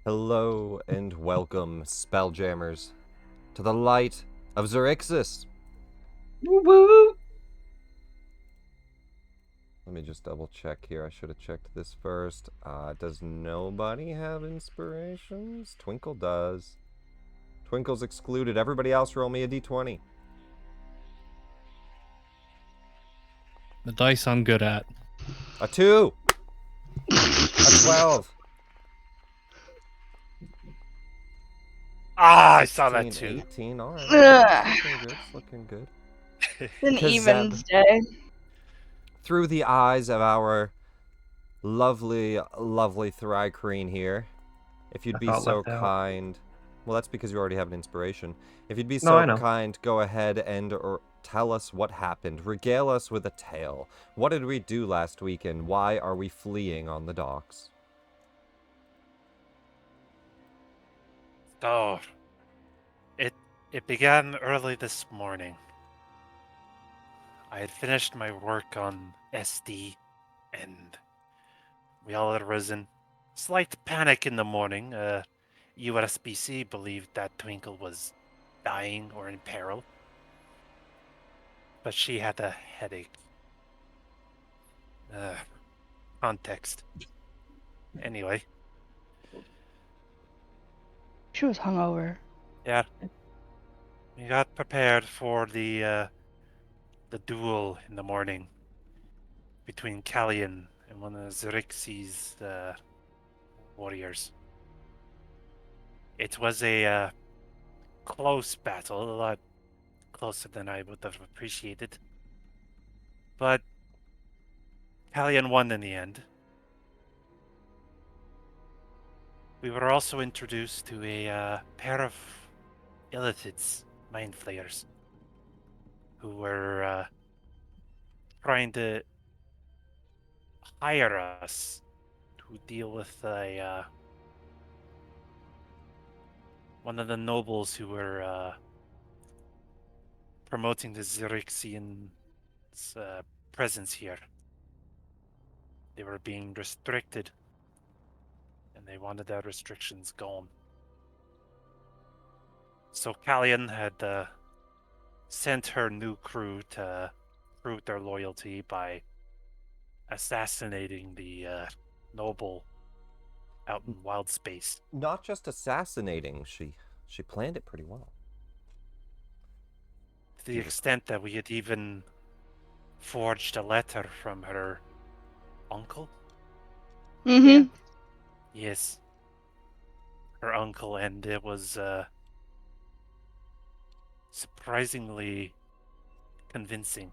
Hello and welcome, Spelljammers, to the light of Xaryxis. Woo-woo! Let me just double check here. I should have checked this first. Does nobody have inspirations? Twinkle does. Twinkle's excluded. Everybody else roll me a d20. The dice I'm good at. A 2! A 12! I saw that 16, too. 18, alright. Ugh. It's looking good, it's looking good. It's an Kazeb. evens day. Through the eyes of our lovely, lovely Thrycreen here, if you'd I be felt so left out. kind. Well, that's because you already have an inspiration. If you'd be No, I so know. kind, go ahead and or tell us what happened. Regale us with a tale. What did we do last weekend? Why are we fleeing on the docks? So, it began early this morning. I had finished my work on SD, and we all had risen. Slight panic in the morning. USBC believed that Twinkle was dying or in peril, but she had a headache. Context. Anyway, She was hungover. yeah, we got prepared for the duel in the morning between Callian and one of Xaryxis' warriors. It was a close battle, a lot closer than I would have appreciated. But Callian won in the end. We were also introduced to a pair of illithids, mind flayers, who were trying to hire us to deal with one of the nobles who were promoting the Xaryxians' presence here. They were being restricted, and they wanted their restrictions gone. So Callian had sent her new crew to prove their loyalty by assassinating the noble out in wild space. Not just assassinating, she planned it pretty well. To the extent that we had even forged a letter from her uncle. Mm-hmm. Yes. Her uncle, and it was surprisingly convincing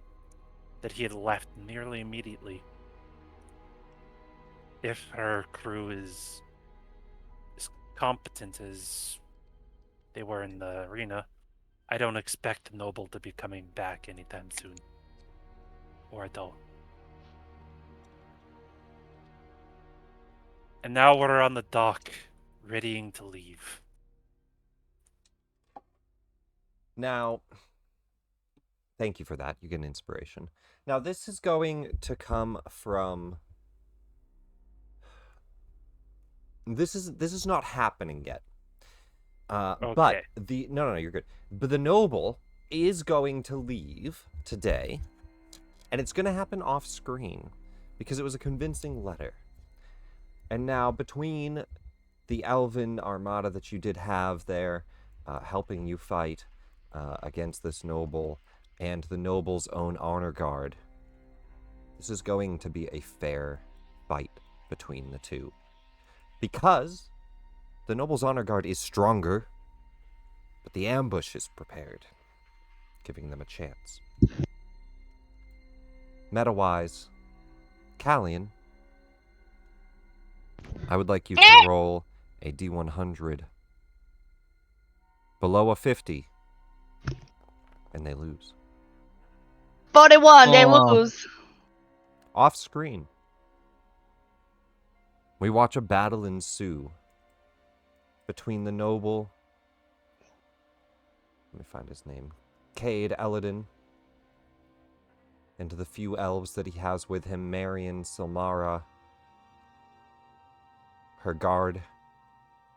that he had left nearly immediately. If her crew is as competent as they were in the arena, I don't expect the noble to be coming back anytime soon. Or I don't. And now we're on the dock, readying to leave. Now, thank you for that. You get an inspiration. Now, this is going to come from... This is not happening yet. Okay. But the... No, you're good. But the noble is going to leave today, and it's going to happen off-screen, because it was a convincing letter. And now, between the elven armada that you did have there, helping you fight against this noble, and the noble's own honor guard, this is going to be a fair fight between the two. Because the noble's honor guard is stronger, but the ambush is prepared, giving them a chance. Meta-wise, Callian, I would like you to roll a D100 below a 50, and they lose. 41, they Oh. lose. Off screen, we watch a battle ensue between the noble, let me find his name, Cade Eladin, and the few elves that he has with him, Marion, Silmara, her guard,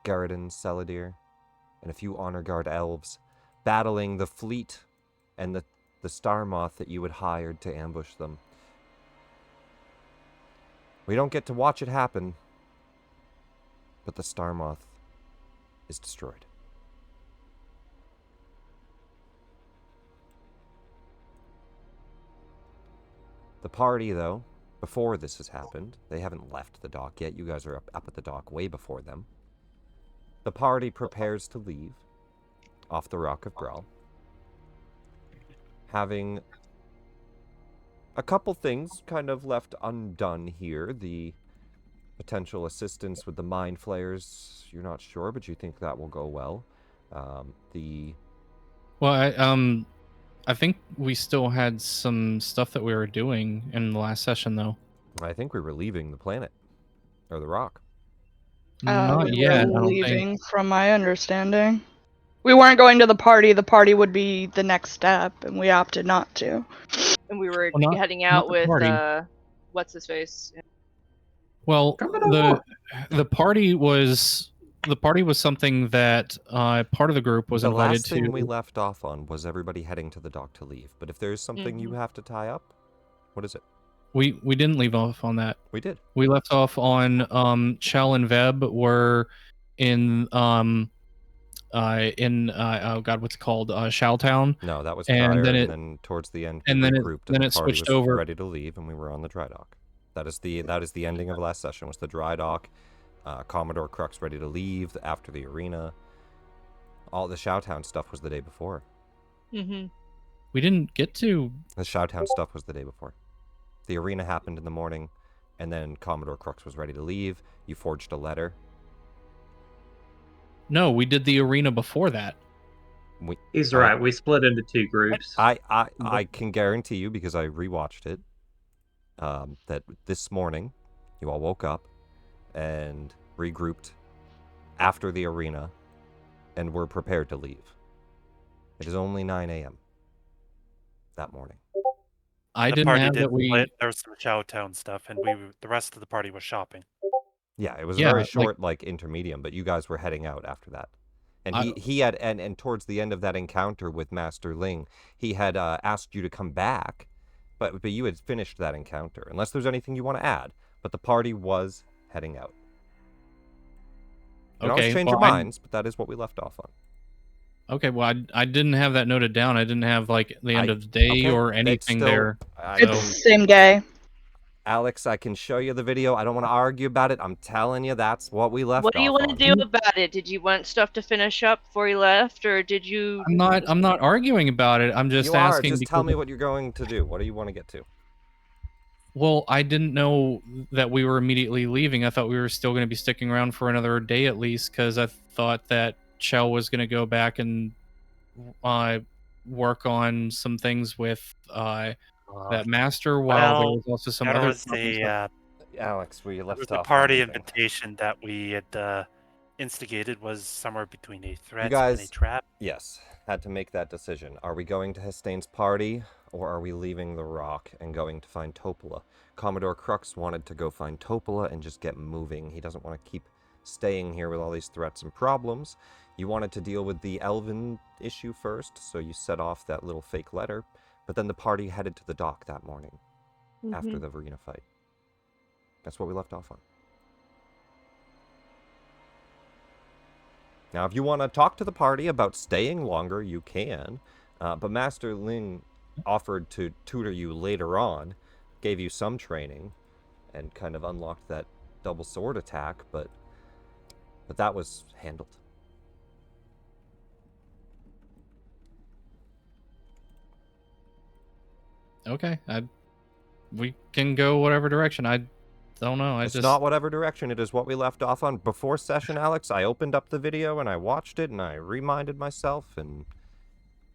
Garridan, Celadir, and a few Honor Guard elves battling the fleet and the Star Moth that you had hired to ambush them. We don't get to watch it happen, but the Star Moth is destroyed. The party, though, before this has happened, they haven't left the dock yet. You guys are up at the dock way before them. The party prepares to leave off the Rock of Bral, having a couple things kind of left undone here. The potential assistance with the mind flayers, you're not sure, but you think that will go well. Well, I think we still had some stuff that we were doing in the last session, though. I think we were leaving the planet, or the rock. Not we yet. I were don't leaving, think. from my understanding. We weren't going to the party. The party would be the next step, and we opted not to. And we were Well, heading not out the with party. what's his face? Well, the party was something that part of the group was the invited last thing to. we left off on was everybody heading to the dock to leave. But if there's something you have to tie up, what is it? We didn't leave off on that. We did. We left off on Chell and Veb were in oh god, what's it called? Shalltown. No, that was And prior, then and then towards the end we and then it- regrouped, then and it the party switched was over. ready to leave, and we were on the dry dock. That is the ending of last session. Was the dry dock, Commodore Crux ready to leave after the arena. All the Showtown stuff was the day before. Mm-hmm. We didn't get to. The Showtown stuff was the day before. The arena happened in the morning, and then Commodore Crux was ready to leave. You forged a letter. No, we did the arena before that. He's right. We split into two groups. I can guarantee you, because I rewatched it, that this morning you all woke up and regrouped after the arena and were prepared to leave. It is only 9 a.m. that morning. I The didn't party have did that we. split. There was some Showtown stuff, and the rest of the party was shopping. Yeah, it was Yeah, very like- short, like intermedium, but you guys were heading out after that. And I- he had, and towards the end of that encounter with Master Ling, he had asked you to come back, but you had finished that encounter, unless there's anything you want to add. But the party was heading out. You can always change your minds, but that is what we left off on. Okay, well, I didn't have that noted down. I didn't have like the end of the day Okay, or it's anything still- there. I It's know- the same day. Alex, I can show you the video. I don't want to argue about it. I'm telling you, that's what we left What do you off want on. to do about it? Did you want stuff to finish up before you left, or did you? I'm not arguing about it. I'm just You are. asking. Just tell because- me what you're going to do. What do you want to get to? Well, I didn't know that we were immediately leaving. I thought we were still going to be sticking around for another day at least, because I thought that Chell was going to go back and work on some things with that master, while there well, was also some there other was stuff and stuff. Alex, we there left was off a on party anything. invitation that we had instigated was somewhere between a threat and guys- a trap. Yes, had to make that decision. Are we going to Hastain's party, or are we leaving the rock and going to find Topola? Commodore Crux wanted to go find Topola and just get moving. He doesn't want to keep staying here with all these threats and problems. You wanted to deal with the Elven issue first, so you set off that little fake letter, but then the party headed to the dock that morning after the arena fight. That's what we left off on. Now, if you want to talk to the party about staying longer, you can. But Master Ling offered to tutor you later on, gave you some training, and kind of unlocked that double sword attack, but that was handled. Okay, we can go whatever direction. I don't know. It's not whatever direction. It is what we left off on. Before session, Alex, I opened up the video and I watched it and I reminded myself and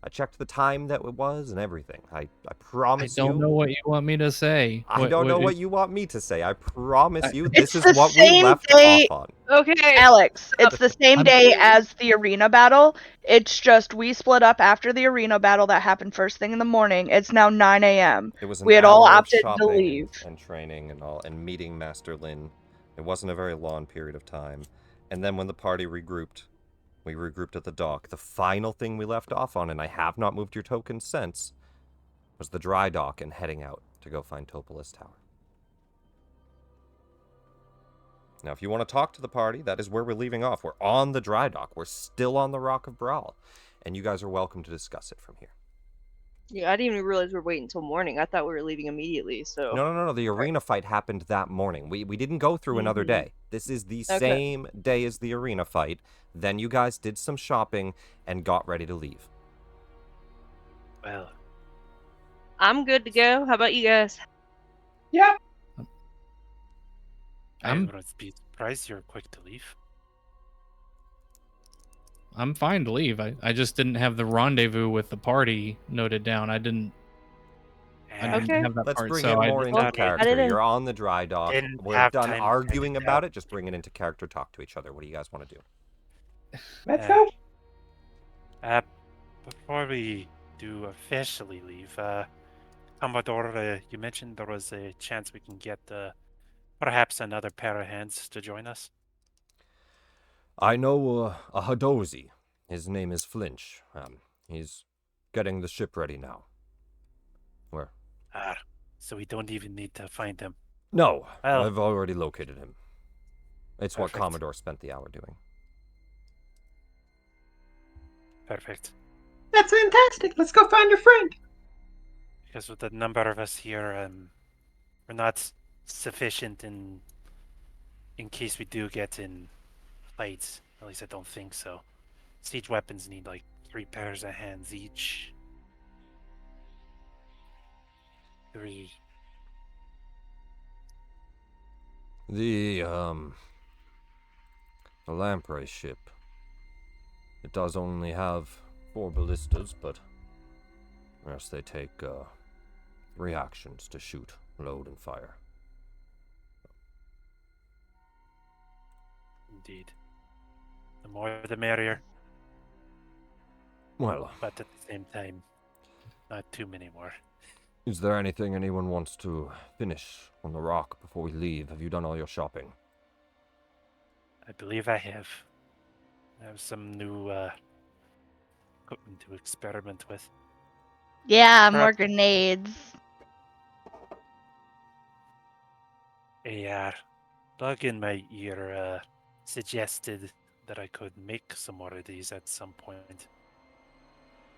I checked the time that it was and everything. I promise you. I don't know what you want me to say. I don't know what you want me to say. I promise you, It's this is the what we same left day- off on. Okay. Alex, it's the same I'm- day as the arena battle. It's just we split up after the arena battle that happened first thing in the morning. It's now 9 a.m. It was an We had all hour of opted to shopping leave. and training and all, and meeting Master Lin. It wasn't a very long period of time. And then when the party regrouped, we regrouped at the dock. The final thing we left off on, and I have not moved your tokens since, was the dry dock and heading out to go find Topolis Tower. Now, if you want to talk to the party, that is where we're leaving off. We're on the dry dock. We're still on the Rock of Bral. And you guys are welcome to discuss it from here. Yeah, I didn't even realize we were waiting until morning. I thought we were leaving immediately, so... No. The arena fight happened that morning. We didn't go through another day. This is the same day as the arena fight. Then you guys did some shopping and got ready to leave. Well, I'm good to go. How about you guys? Yeah. I would be surprised you're quick to leave. I'm fine to leave. I just didn't have the rendezvous with the party noted down. I didn't Okay. have that Let's part. bring So it more into I character. didn't- You're on the dry dock. Didn't We're have done time to arguing figure it about out. it. Just bring it into character, talk to each other. What do you guys want to do? Let's go. Before we do officially leave, Commodore, you mentioned there was a chance we can get perhaps another pair of hands to join us. I know a Hadozi. His name is Flinch. He's getting the ship ready now. Where? So we don't even need to find him. No, Well- I've already located him. It's what Perfect. Commodore spent the hour doing. Perfect. That's fantastic. Let's go find your friend. Because with the number of us here, we're not sufficient in case we do get in fights. At least I don't think so. Siege weapons need like 3 pairs of hands each. 3. The Lamprey ship. It does only have 4 ballistas, but yes, they take 3 actions to shoot, load, and fire. Indeed. The more the merrier, Well, but at the same time, not too many more. is there anything anyone wants to finish on the rock before we leave? Have you done all your shopping? I believe I have. I have some new equipment to experiment with. Yeah, more Perhaps- grenades. A bug in my ear suggested that I could make some more of these at some point.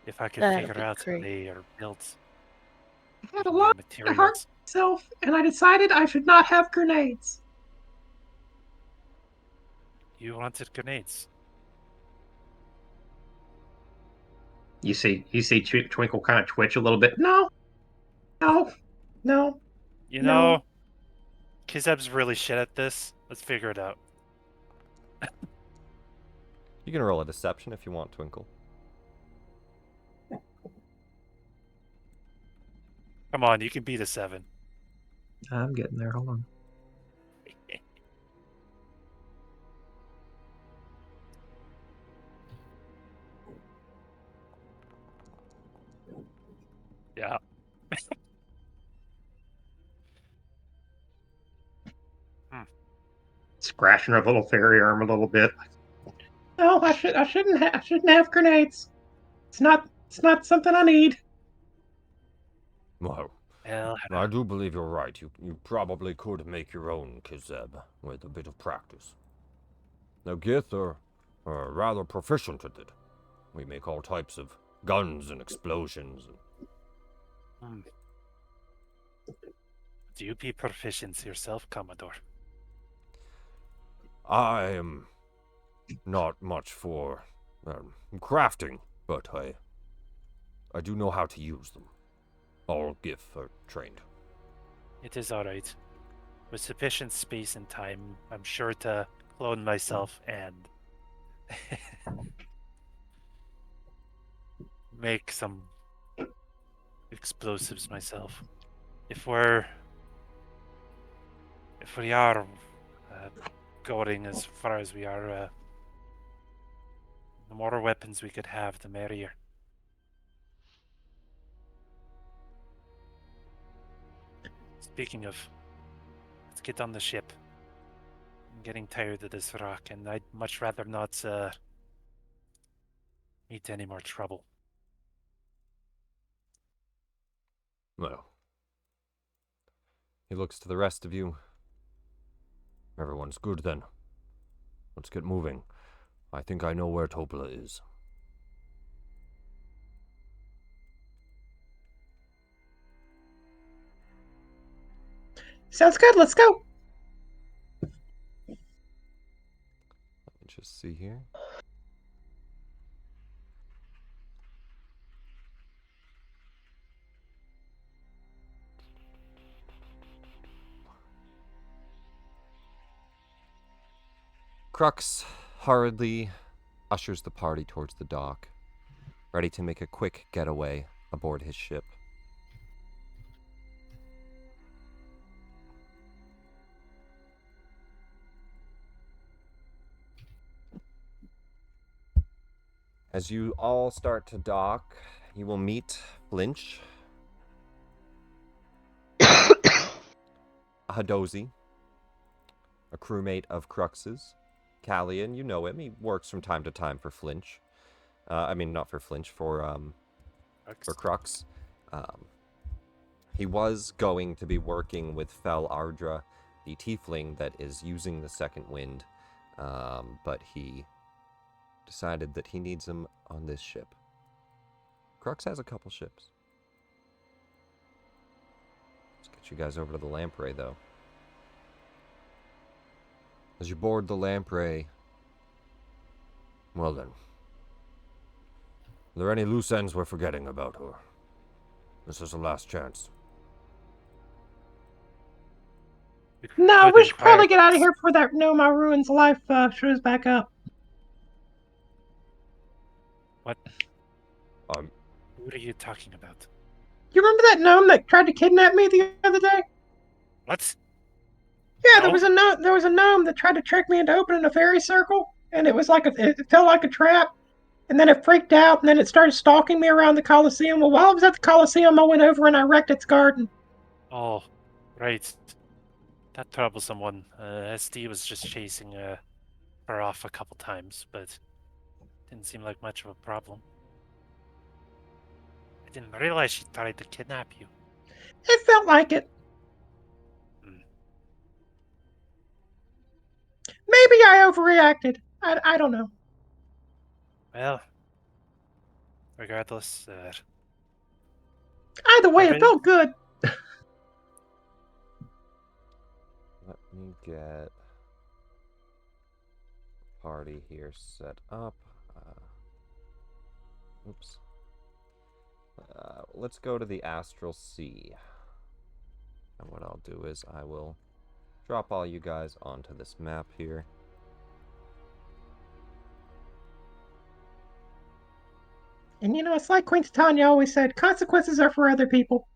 If I could That'd figure be out how great. they are built. I had a using lot the of heart materials. myself, and I decided I should not have grenades. You wanted grenades. You see Twinkle kind of twitch a little bit. No. You No. know, Kizeb's really shit at this. Let's figure it out. You can roll a deception if you want, Twinkle. Come on, you can beat a 7. I'm getting there. Hold on. Yeah. Scratching her little fairy arm a little bit. No, I shouldn't have grenades. It's not something I need. Well, Well, I do believe you're right. You probably could make your own Kizeb with a bit of practice. Now, Gith are rather proficient at it. We make all types of guns and explosions. do you be proficient yourself, Commodore? I am not much for crafting, but I do know how to use them. All Gith are trained. It is alright. With sufficient space and time, I'm sure to clone myself and make some explosives myself. If we are going as far as we are, the more weapons we could have, the merrier. Speaking of, let's get on the ship and getting tired of this rock, and I'd much rather not meet any more trouble. Well, he looks to the rest of you. Everyone's good then. Let's get moving. I think I know where Topola is. Sounds good. Let's go. Let me just see here. Crux hurriedly ushers the party towards the dock, ready to make a quick getaway aboard his ship. As you all start to dock, you will meet Flinch, Hadozi, a crewmate of Crux's. Callian, you know him. He works from time to time for Flinch. I mean, not for Flinch, for Crux. He was going to be working with Fel Ardra, the tiefling that is using the second wind, but he decided that he needs him on this ship. Crux has a couple ships. Let's get you guys over to the lamprey, though. As you board the lamprey, well then, are there any loose ends we're forgetting about her? This is the last chance. No, we Couldn't should probably hire get out of us. here before that No My Ruins life shows back up. What? Um, What are you talking about? You remember that gnome that tried to kidnap me the other day? What? Yeah, No? there was a gnome that tried to trick me into opening a fairy circle, and it felt like a trap. And then it freaked out, and then it started stalking me around the Colosseum. Well, while I was at the Colosseum, I went over and I wrecked its garden. Oh, right. That troublesome one. SD was just chasing her off a couple times, but didn't seem like much of a problem. I didn't realize she tried to kidnap you. It felt like it. Hmm. Maybe I overreacted. I don't know. Well, regardless, Either way, it every- felt good. let me get party here set up. Oops. Let's go to the Astral Sea. And what I'll do is I will drop all you guys onto this map here. And it's like Queen Titania always said, consequences are for other people.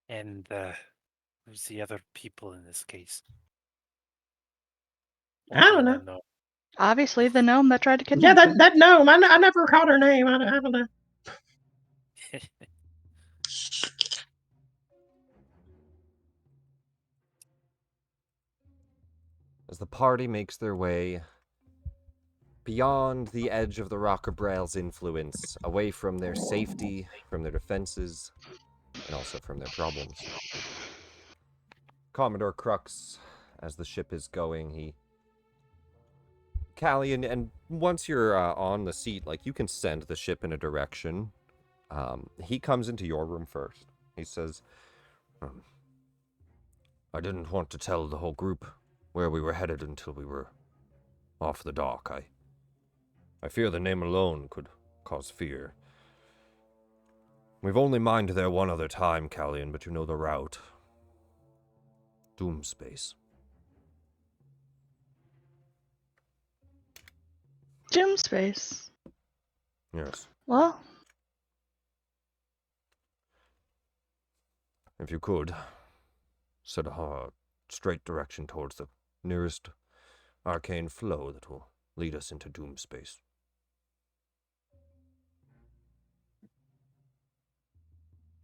and who's the other people in this case? I don't Do know. you know? Obviously, the gnome that tried to Yeah, kidnap you. that gnome. I never called her name. I don't know. As the party makes their way beyond the edge of the Rock of Bral's influence, away from their safety, from their defenses, and also from their problems. Commodore Crux, as the ship is going, Callie, and once you're on the seat, like, you can send the ship in a direction. He comes into your room first. He says, I didn't want to tell the whole group where we were headed until we were off the dock. I fear the name alone could cause fear. We've only mined there one other time, Callian, but you know the route. Doom space. Gym space. Yes. Well, If you could, set a straight direction towards the nearest arcane flow that will lead us into Doom space.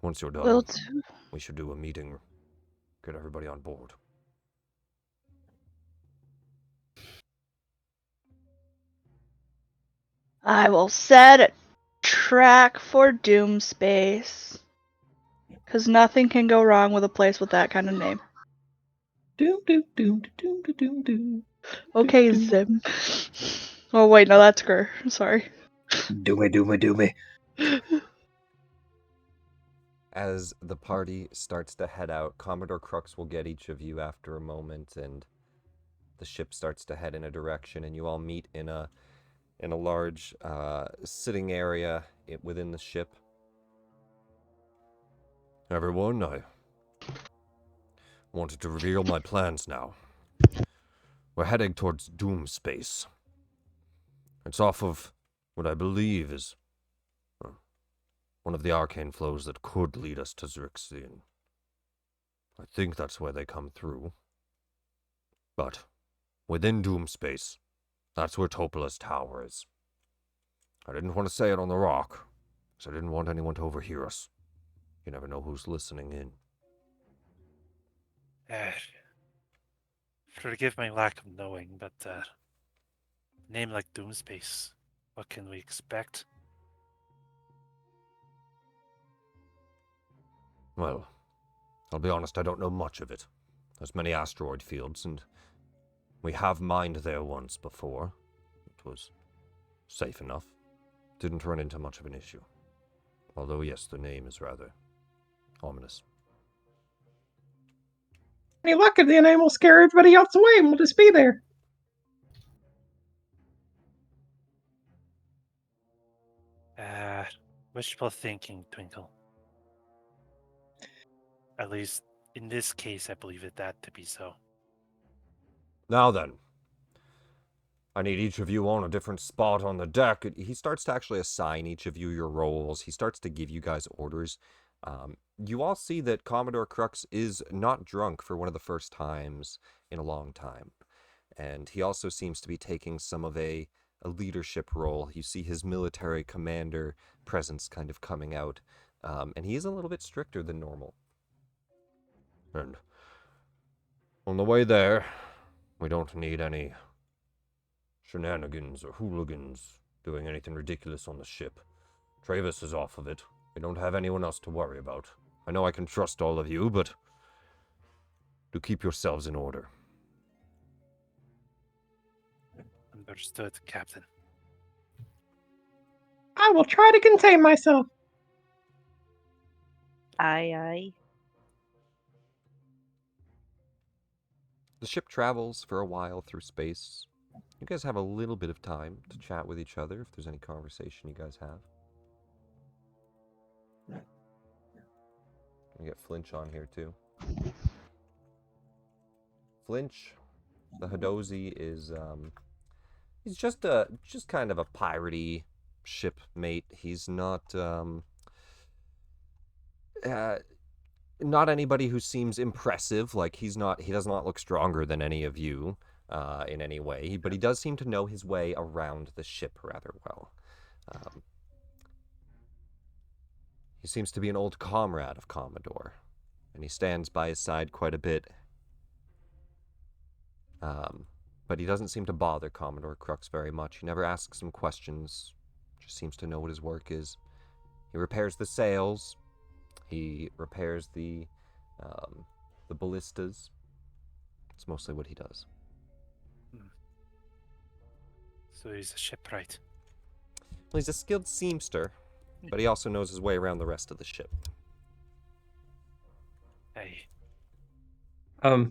Once you're done, will do. we should do a meeting get everybody on board. I will set a track for Doom Space. Because nothing can go wrong with a place with that kind of name. Doom, doom, doom, doom, doom, doom, doom. Okay, Doom, Zim. Oh, wait, no, that's Gur. Sorry. Doomy, doomy, doomy. As the party starts to head out, Commodore Crux will get each of you after a moment, and the ship starts to head in a direction, and you all meet in a large sitting area within the ship. Everyone, I wanted to reveal my plans now. We're heading towards Doom Space. It's off of what I believe is one of the arcane flows that could lead us to Xaryxis. I think that's where they come through. But within Doom Space, that's where Topola's tower is. I didn't want to say it on the rock, because I didn't want anyone to overhear us. You never know who's listening in. Forgive my lack of knowing, but a name like Doomspace, what can we expect? Well, I'll be honest, I don't know much of it. There's many asteroid fields, and we have mined there once before. It was safe enough. Didn't run into much of an issue. Although, yes, the name is rather ominous. Any luck, and then I will scare everybody else away, and we'll just be there. Wishful thinking, Twinkle. At least in this case, I believe that to be so. Now then, I need each of you on a different spot on the deck. He starts to actually assign each of you your roles. He starts to give you guys orders. You all see that Commodore Crux is not drunk for one of the first times in a long time. And he also seems to be taking some of a leadership role. You see his military commander presence kind of coming out. And he is a little bit stricter than normal. And on the way there, we don't need any shenanigans or hooligans doing anything ridiculous on the ship. Travis is off of it. We don't have anyone else to worry about. I know I can trust all of you, but do keep yourselves in order. Understood, Captain. I will try to contain myself. Aye, aye. The ship travels for a while through space. You guys have a little bit of time to chat with each other if there's any conversation you guys have. We get Flinch on here too. Flinch, the Hadozi, is he's just kind of a piratey shipmate. He's not anybody who seems impressive. Like he does not look stronger than any of you in any way, but he does seem to know his way around the ship rather well. He seems to be an old comrade of Commodore, and he stands by his side quite a bit. But he doesn't seem to bother Commodore Crux very much. He never asks him questions, just seems to know what his work is. He repairs the sails. He repairs the ballistas. It's mostly what he does. So he's a shipwright. Well, he's a skilled seamster, but he also knows his way around the rest of the ship. Hey.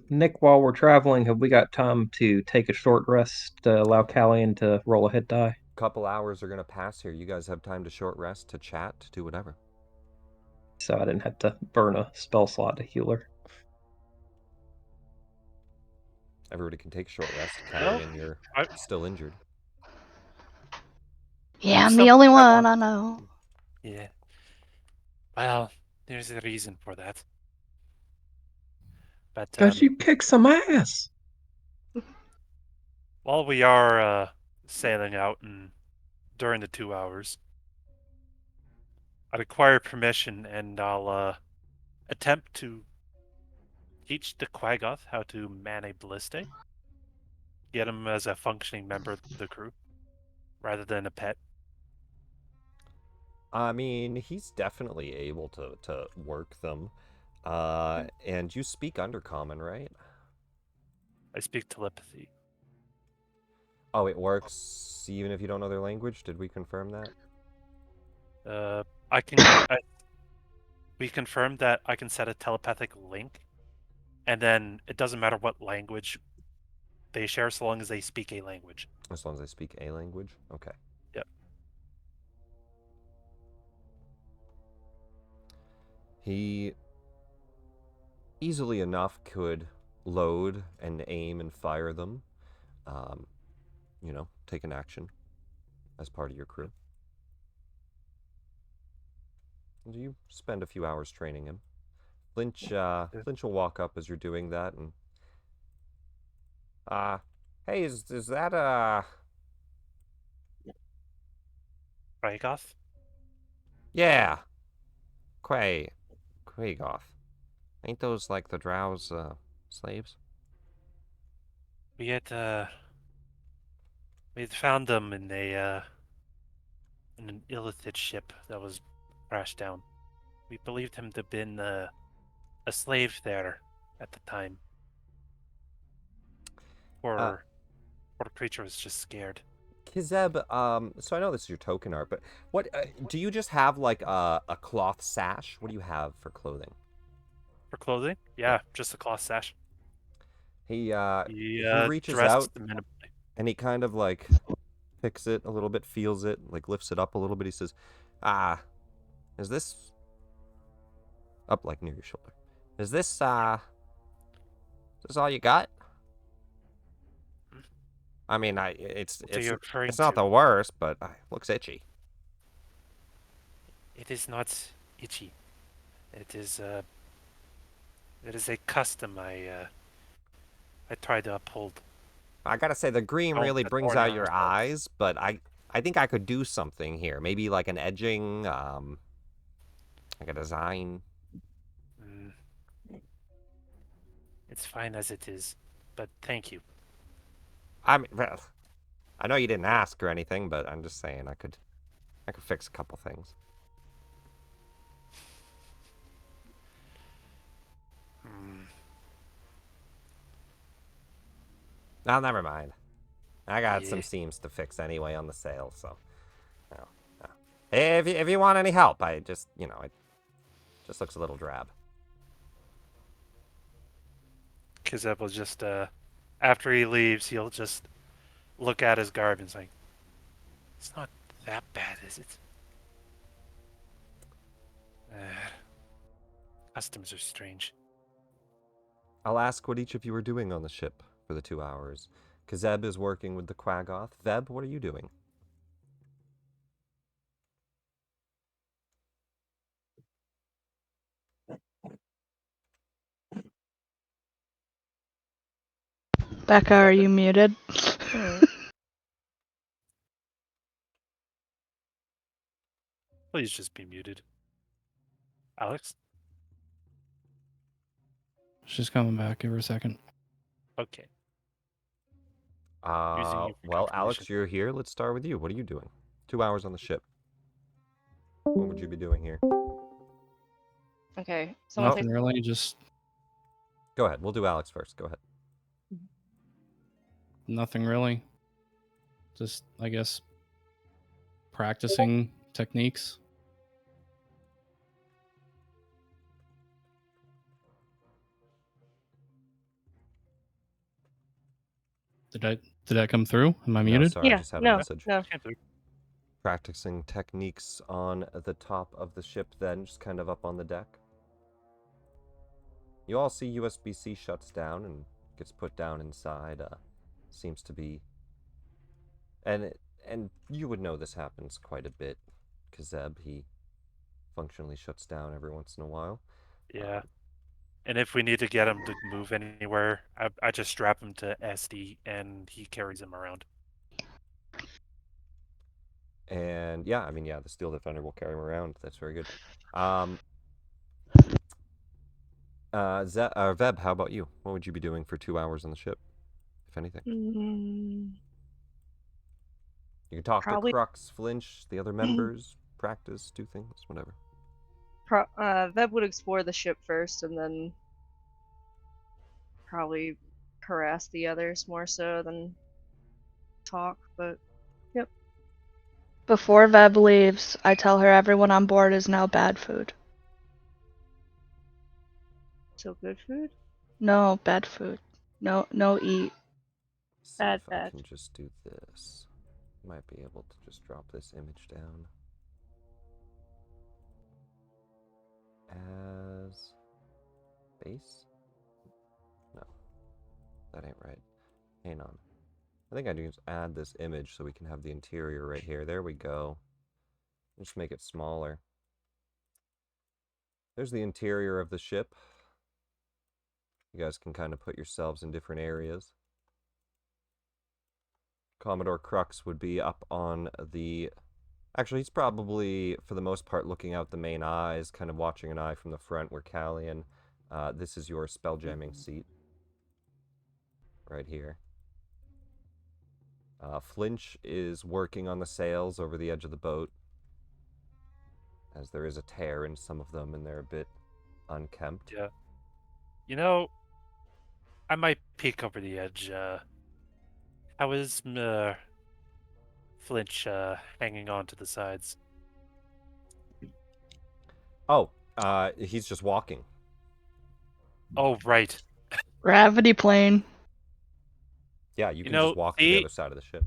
Nick, while we're traveling, have we got time to take a short rest to allow Callian to roll a hit die? Couple hours are going to pass here. You guys have time to short rest, to chat, to do whatever. So I didn't have to burn a spell slot to heal her. Everybody can take a short rest. Callian, you're still injured. Yeah, I'm the only one, I know. Yeah. Well, there's a reason for that. But Because you kick some ass. while we are sailing out and during the 2 hours, I'd acquire permission and I'll attempt to teach the Quaggoth how to man a ballista. Get him as a functioning member of the crew, rather than a pet. I mean, he's definitely able to work them. And you speak Undercommon, right? I speak telepathy. Oh, it works even if you don't know their language? Did we confirm that? We confirmed that I can set a telepathic link, and then it doesn't matter what language they share, so long as they speak a language. As long as they speak a language? Okay. Yep. He easily enough could load and aim and fire them. Take an action as part of your crew. And you spend a few hours training him. Flinch will walk up as you're doing that and hey, is that Quaggoth? Yeah. Quagoth. Ain't those like the Drow's slaves? We had found them in an illicit ship that was crashed down. We believed him to have been a slave there at the time. Poor creature was just scared. Kizeb, so I know this is your token art, but what do you just have like a cloth sash? What do you have for clothing? For clothing? Yeah, just a cloth sash. He reaches dressed out minimally. and he kind of like picks it a little bit, feels it, like lifts it up a little bit. He says, is this up like near your shoulder? Is this all you got? I mean, it's not the worst, but it looks itchy. It is not itchy. It is a custom I try to uphold. I gotta say, the green really brings out your eyes, but I think I could do something here. Maybe like an edging, like a design. It's fine as it is, but thank you. I mean, well, I know you didn't ask or anything, but I'm just saying I could fix a couple things. Oh, never mind. I got some seams to fix anyway on the sail, so. Hey, if you want any help, I just, it just looks a little drab. Kizeb will just, after he leaves, he'll just look at his garb and say, it's not that bad, is it? Customs are strange. I'll ask what each of you are doing on the ship for the 2 hours. Kizeb is working with the Quaggoth. Veb, what are you doing? Becca, are you muted? Please just be muted. Alex? She's coming back. Give her a second. Okay. Well, Alex, you're here. Let's start with you. What are you doing? 2 hours on the ship. What would you be doing here? Okay. Nothing really, just... Go ahead. We'll do Alex first. Go ahead. Nothing really. Just, I guess, practicing techniques. Did that come through? Am I muted? Sorry, I just had a message. No. Practicing techniques on the top of the ship then, just kind of up on the deck. You all see USB-C shuts down and gets put down inside. Seems to be... And you would know this happens quite a bit. Kizeb, he functionally shuts down every once in a while. Yeah. And if we need to get him to move anywhere, I just strap him to SD and he carries him around. And yeah, the Steel Defender will carry him around. That's very good. Veb, how about you? What would you be doing for 2 hours on the ship, if anything? You can talk Probably- to Crux, Flinch, the other members, practice, do things, whatever. Veb would explore the ship first, and then probably harass the others more so than talk. But Before Veb leaves, I tell her everyone on board is now bad food. so good food. No bad food. No eat. See Bad, if I bad. can just do this. Might be able to just drop this image down. As base? No, that ain't right. Hang on. I think I need to add this image so we can have the interior right here. There we go. Just make it smaller. There's the interior of the ship. You guys can kind of put yourselves in different areas. Commodore Crux would be up on the... Actually, he's probably, for the most part, looking out the main eyes, kind of watching an eye from the front where Callian. This is your spelljamming seat. Right here. Flinch is working on the sails over the edge of the boat, as there is a tear in some of them and they're a bit unkempt. Yeah. You know, I might peek over the edge. How is Flinch hanging on to the sides? Oh, he's just walking. Oh, right. Gravity plane. Yeah, you You can know, just walk to the other side of the ship.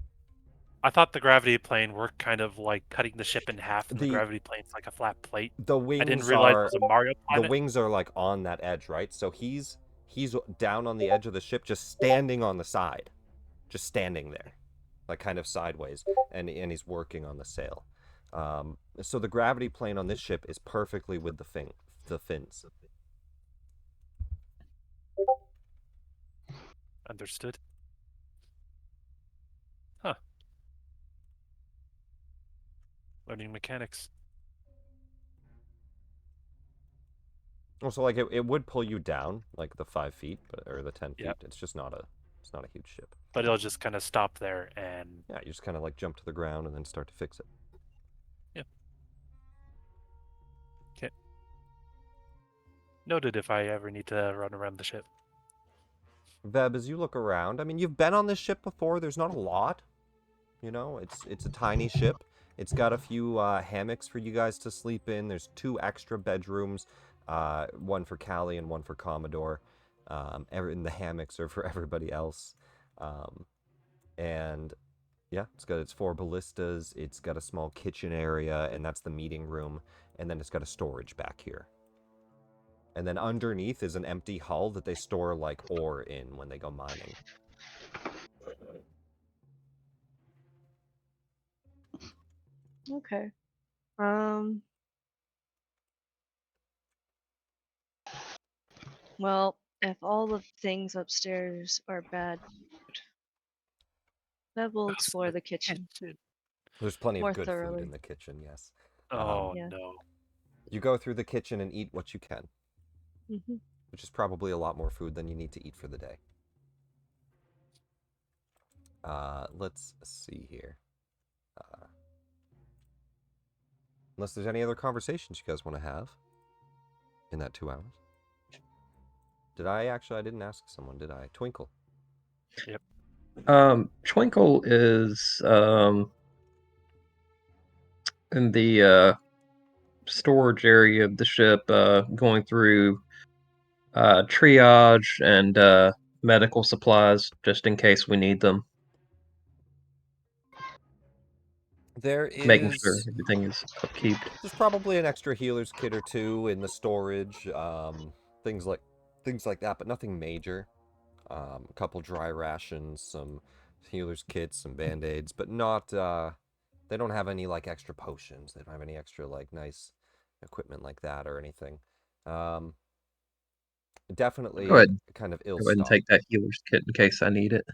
I thought the gravity plane worked kind of like cutting the ship in half, and the The- gravity plane's like a flat plate. The wings I didn't realize are it was a Mario the planet. wings are like on that edge, right? So he's down on the edge of the ship, just standing on the side, just standing there, like kind of sideways, and he's working on the sail. So the gravity plane on this ship is perfectly with the fins. Understood. Huh. Learning mechanics. Also, like it would pull you down, like the 5 feet or the 10 feet. Yep. It's just not a huge ship. But it'll just kind of stop there and... Yeah, you just kind of like jump to the ground and then start to fix it. Noted if I ever need to run around the ship. Veb, as you look around, I mean, you've been on this ship before. There's not a lot. You know, it's a tiny ship. It's got a few hammocks for you guys to sleep in. There's 2 extra bedrooms, one for Callie and one for Commodore. And the hammocks are for everybody else. And yeah, it's got its 4 ballistas. It's got a small kitchen area, and that's the meeting room. And then it's got a storage back here. And then underneath is an empty hull that they store like ore in when they go mining. Okay. Well, if all the things upstairs are bad, then we'll explore the kitchen There's plenty more of good food thoroughly. in the kitchen, yes. Oh, Yeah. no. You go through the kitchen and eat what you can, Mm-hmm. which is probably a lot more food than you need to eat for the day. Let's see here. Unless there's any other conversations you guys want to have in that 2 hours. I didn't ask someone, did I? Twinkle. Twinkle is in the storage area of the ship, going through triage and medical supplies just in case we need them. There Making sure is... everything is upkeep. There's probably an extra healer's kit or 2 in the storage, things like that, but nothing major. A couple dry rations, some healer's kits, some band-aids, but not, they don't have any, like, extra potions. They don't have any extra, like, nice equipment like that or anything. Definitely Go ahead. kind of Go ahead and ill-stocked. take that healer's kit in case I need it.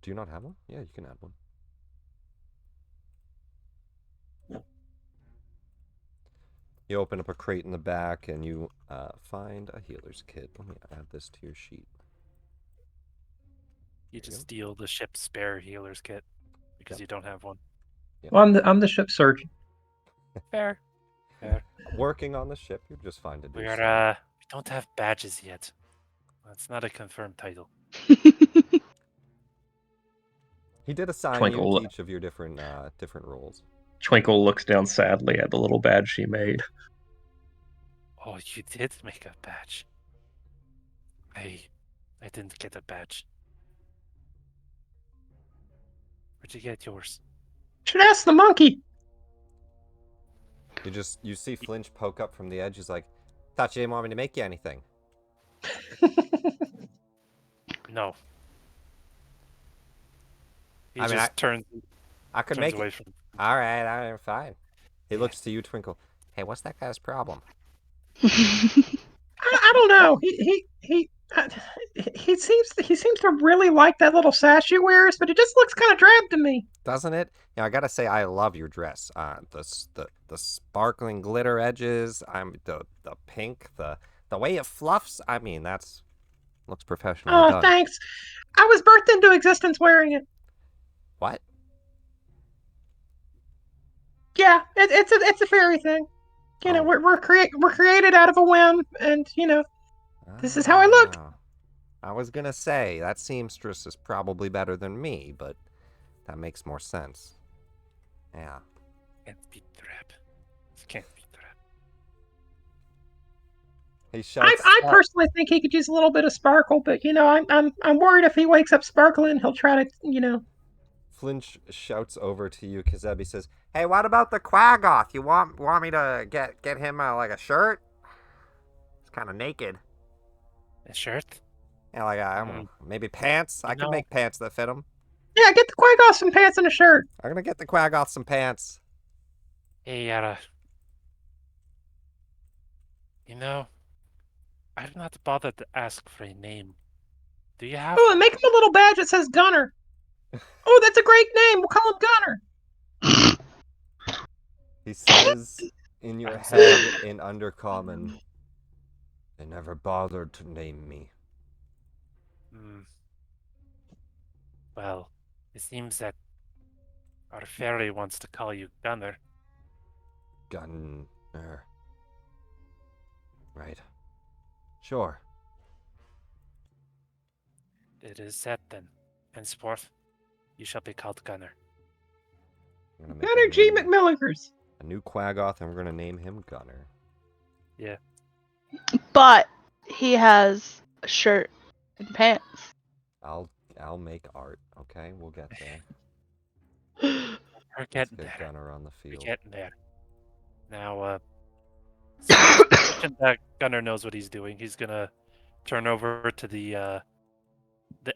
Do you not have one? Yeah, you can add one. You open up a crate in the back and you find a healer's kit. Let me add this to your sheet. You There you just go. steal the ship's spare healer's kit because Yep. you don't have one. Well, I'm the ship surgeon. Fair. Fair. Working on the ship, you're just fine to do We're so. we don't have badges yet. That's not a confirmed title. He did assign you Twinkle to each of your different roles. Twinkle looks down sadly at the little badge she made. Oh, you did make a badge. I didn't get a badge. Where'd you get yours? Should ask the monkey. You see Flinch poke up from the edge. He's like, "Thought you didn't want me to make you anything." No. He I mean, just turns I could make away it. from. All right, fine. He Yeah. looks to you, Twinkle. Hey, what's that guy's problem? I don't know. He seems to really like that little sash he wears, but it just looks kind of drab to me. Doesn't it? You know, I gotta say, I love your dress. The sparkling glitter edges. The pink. The way it fluffs. I mean, looks professionally Oh, done. thanks. I was birthed into existence wearing it. What? Yeah, it's a fairy thing. You know, Oh. we're created out of a whim, and this is how I look. Ah. I was gonna say that seamstress is probably better than me, but that makes more sense. Yeah. Can't be trap. Can't be trap. He shouts. I personally think he could use a little bit of sparkle, but I'm worried if he wakes up sparkling, he'll try to. Flinch shouts over to you. Kazebi says, "Hey, what about the Quaggoth? You want me to get him like a shirt? He's kind of naked. A shirt? Yeah, like I don't know, maybe pants. I could know- make pants that fit him. Yeah, get the Quaggoth some pants and a shirt. I'm gonna get the Quaggoth some pants." Hey, I'm not bothered to ask for a name. Do you have? Oh, and make him a little badge that says Gunner. Oh, that's a great name. We'll call him Gunner. He says in your head in Undercommon, "They never bothered to name me." Well, it seems that our fairy wants to call you Gunner. Gunner. Right. Sure. It is set then. Henceforth, you shall be called Gunner. I'm gonna make Gunner G. McMillikers. a new Quaggoth, and we're gonna name him Gunner. Yeah. But he has a shirt and pants. I'll make art. Okay, we'll get there. We're Let's getting get there. Gunner on the We're field. getting there. Now, that Gunner knows what he's doing. He's gonna turn over to the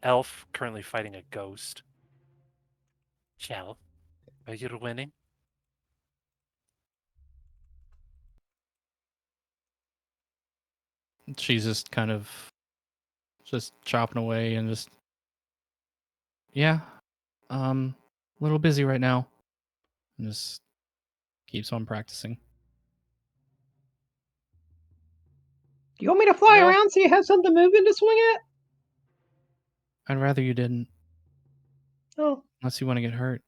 elf currently fighting a ghost. Shell, are you winning? She's just kind of just chopping away and just a little busy right now. And just keeps on practicing. Do you want me to fly No. around so you have something moving to swing at? I'd rather you didn't, Oh. unless you want to get hurt.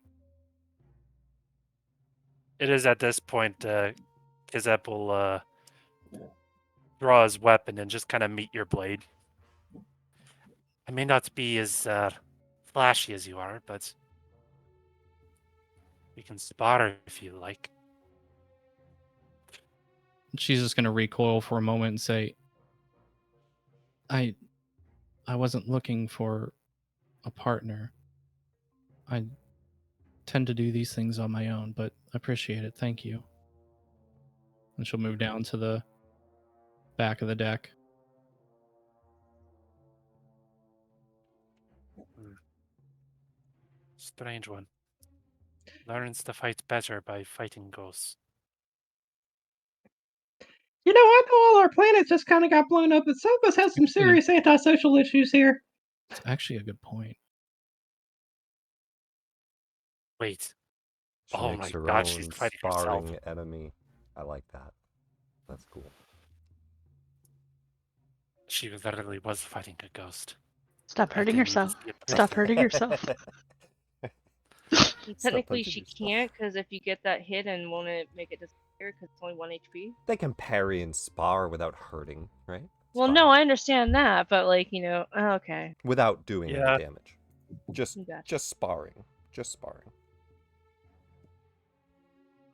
It is at this point, Kizep will draw his weapon and just kind of meet your blade. I may not be as flashy as you are, but we can spar if you like. She's just gonna recoil for a moment and say, I wasn't looking for a partner. I tend to do these things on my own, but I appreciate it. Thank you." And she'll move down to the back of the deck. Strange one. Learns to fight better by fighting ghosts. I know all our planets just kind of got blown up, but some of us have some serious antisocial issues here. It's actually a good point. Wait. She Oh makes my her god, own she's fighting herself. sparring enemy. I like that. That's cool. She literally was fighting a ghost. Stop I hurting didn't even yourself. see it. Stop hurting yourself. Technically, punching she yourself. can't, because if you get that hit, and won't it make it disappear because it's only 1 HP? They can parry and spar without hurting, right? It's Well, fine. no, I understand that, but like, okay. Without doing any Yeah. damage. Just Gotcha. sparring. Just sparring.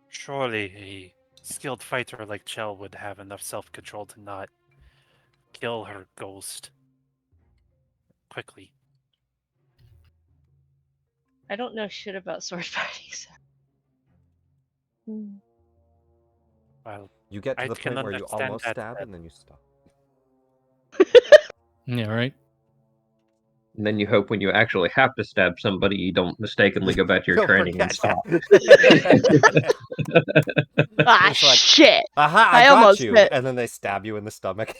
Surely a skilled fighter like Chell would have enough self-control to not kill her ghost quickly. I don't know shit about sword fighting, so. Well, You get to I the can point where you understand almost that, stab but- and then you stop. Yeah, right? And then you hope when you actually have to stab somebody, you don't mistakenly go back to your You'll training and forget. stop. Ah, It's like, shit! Aha, I I got almost you! hit. And then they stab you in the stomach.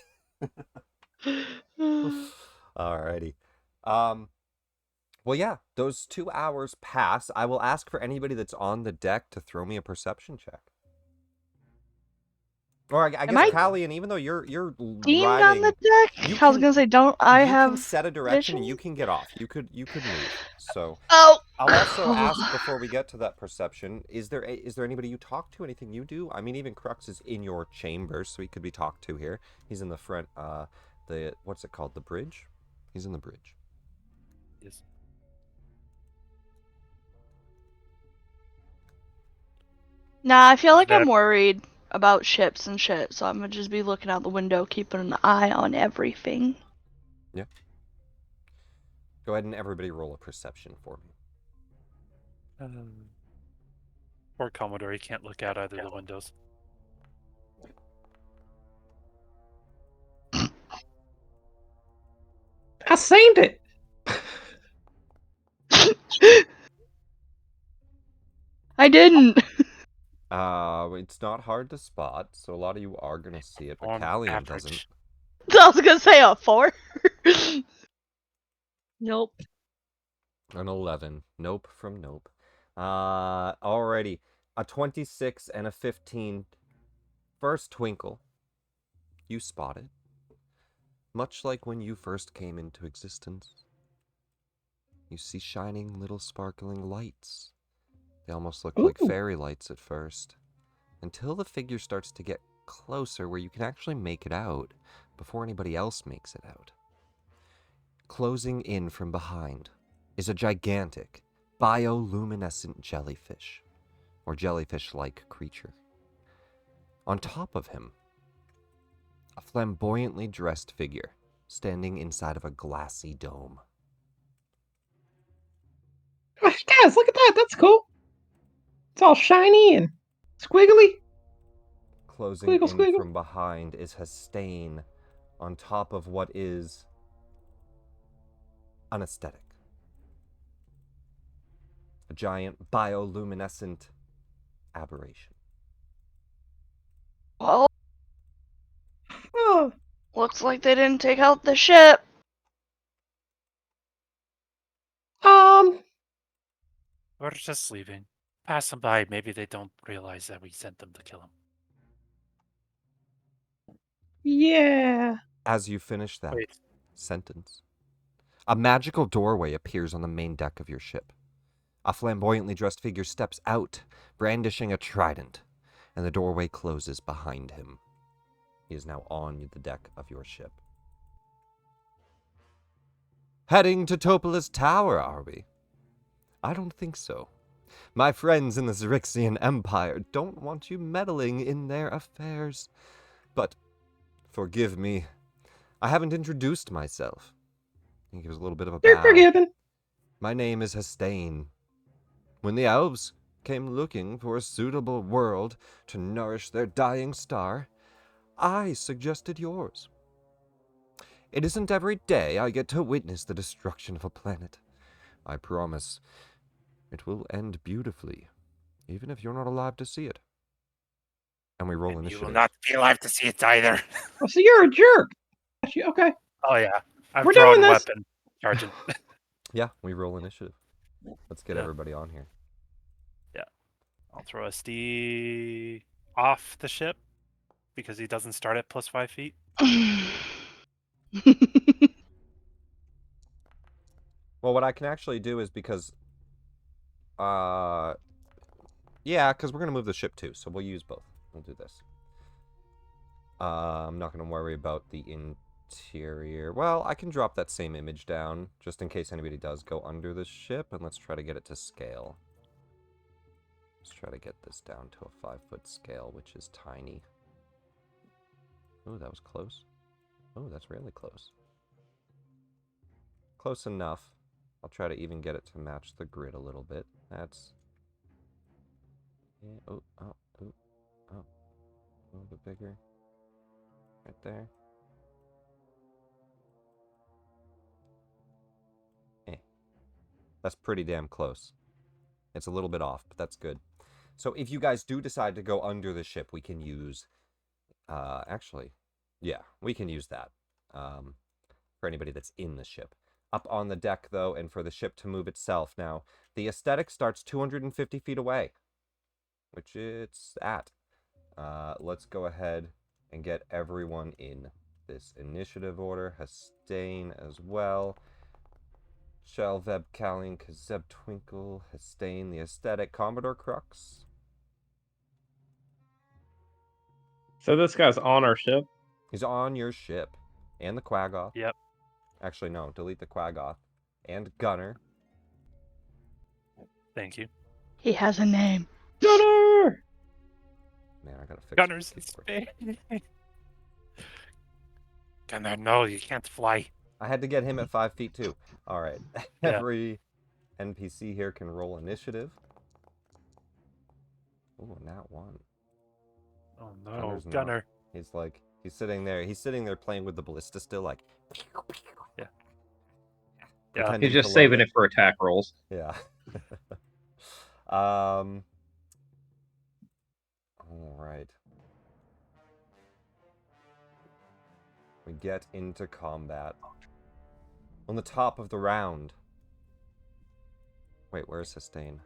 Alrighty. Well, yeah, those 2 hours pass. I will ask for anybody that's on the deck to throw me a perception check. Or I Am I guess Callie, and even though you're Being riding, on the deck? you I was can- gonna say, don't I you have can set a direction and vision? you can get off. You could move. So Oh! I'll also ask before we get to that perception: is there anybody you talk to? Anything you do? I mean, even Crux is in your chambers, so he could be talked to here. He's in the front. The what's it called? The bridge. He's in the bridge. Yes. Nah, I feel like That- I'm worried about ships and shit, so I'm gonna just be looking out the window, keeping an eye on everything. Go ahead and everybody roll a perception for me. Poor Commodore, he can't look out either of the windows. I seen it. I didn't. It's not hard to spot, so a lot of you are gonna see it, but On Callian average. doesn't. I was gonna say a 4. Nope. An 11. Nope from nope. Alrighty. A 26 and a 15. First twinkle. You spot it. Much like when you first came into existence. You see shining little sparkling lights. They almost look like Ooh. fairy lights at first. Until the figure starts to get closer where you can actually make it out before anybody else makes it out. Closing in from behind is a gigantic, bioluminescent jellyfish, or jellyfish-like creature. On top of him, a flamboyantly dressed figure standing inside of a glassy dome. Gosh, guys, look at that. That's cool. It's all shiny and squiggly. Closing Squiggle, in squiggle. from behind is Hastain on top of what is an aesthetic. A giant bioluminescent aberration. Well, Oh, looks like they didn't take out the ship. We're just leaving. Pass them by. Maybe they don't realize that we sent them to kill him. yeah. As you finish that Wait. sentence, a magical doorway appears on the main deck of your ship. A flamboyantly dressed figure steps out, brandishing a trident, and the doorway closes behind him. He is now on the deck of your ship. Heading to Topola's Tower, are we? I don't think so. My friends in the Xaryxian Empire don't want you meddling in their affairs. But, forgive me, I haven't introduced myself. He gives a little bit of a You're bow. forgiven. My name is Hastain. When the elves came looking for a suitable world to nourish their dying star, I suggested yours. It isn't every day I get to witness the destruction of a planet. I promise it will end beautifully, even if you're not alive to see it. And we roll And you initiative. will not be alive to see it either. Oh, so you're a jerk. Okay. Oh yeah, I'm We're throwing doing this. weapon, Sergeant. Yeah, we roll initiative. Let's get Yeah. everybody on here. I'll throw SD off the ship. because he doesn't start at plus 5 feet. Well, what I can actually do is because, yeah, because we're gonna move the ship too, so we'll use both. We'll do this. I'm not gonna worry about the interior. Well, I can drop that same image down just in case anybody does go under the ship, and let's try to get it to scale. Let's try to get this down to a 5-foot scale, which is tiny. Oh, that was close. Oh, that's really close. Close enough. I'll try to even get it to match the grid a little bit. That's... Yeah, oh, oh, oh, oh. A little bit bigger. Right there. That's pretty damn close. It's a little bit off, but that's good. So if you guys do decide to go under the ship, we can use... actually, yeah, we can use that. For anybody that's in the ship. Up on the deck, though, and for the ship to move itself. Now, the aesthetic starts 250 feet away, which it's at. Let's go ahead and get everyone in this initiative order. Hastain as well. Shell, Veb, Callian, Kazeb, Twinkle, Hastain, the aesthetic, Commodore Crux. So this guy's on our ship? He's on your ship. And the Quaggoth. Yep. Actually, no. Delete the Quaggoth. And Gunner. Thank you. He has a name. Gunner! Man, I gotta fix Gunner's this in space. Gunner, no, you can't fly. I had to get him at 5 feet too. Alright. Yeah. Every NPC here can roll initiative. Ooh, nat 1. Oh no, Gunner's not. Gunner. He's like, he's sitting there playing with the ballista still, like... Yeah. pretending He's to just load saving it for attack rolls. Yeah. Alright. We get into combat. On the top of the round. Wait, where's Hastain?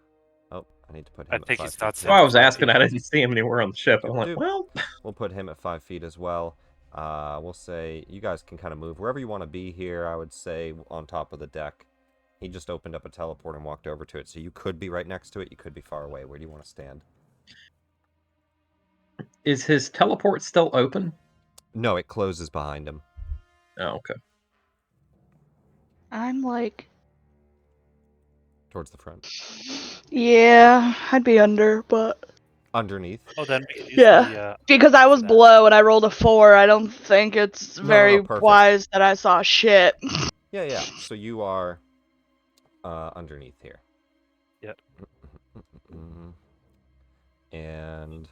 Oh, I need to put him I at think 5 he's feet. not too. Well, I was asking, I didn't see him anywhere on the ship. I'm like, Dude. well... We'll put him at 5 feet as well. We'll say you guys can kind of move wherever you want to be here. I would say on top of the deck. He just opened up a teleport and walked over to it, so you could be right next to it. You could be far away. Where do you want to stand? Is his teleport still open? No, it closes behind him. Oh, okay. I'm like, Towards the front. yeah, I'd be under, but Underneath. Oh, then we can use Yeah. the, because I was that. below and I rolled a 4, I don't think it's very perfect. wise that I saw shit. Yeah. So you are underneath here. Yep. And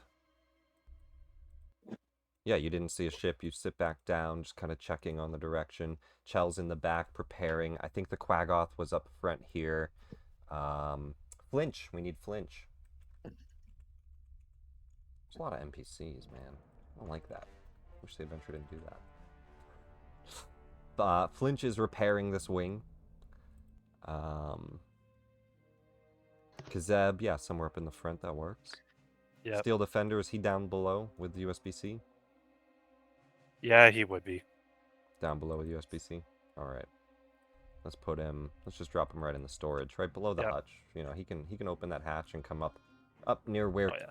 yeah, you didn't see a ship. You sit back down, just kind of checking on the direction. Chell's in the back, preparing. I think the Quaggoth was up front here. Flinch. We need Flinch. There's a lot of NPCs, man. I don't like that. Wish the adventure didn't do that. Flinch is repairing this wing. Kazeb, yeah, somewhere up in the front, that works. Yep. Steel Defender, is he down below with USB-C? Yeah, he would be. Down below with USB-C? Alright. Let's put him, let's just drop him right in the storage, right below the Yep. hutch. You know, he can open that hatch and come up near where Oh, yeah.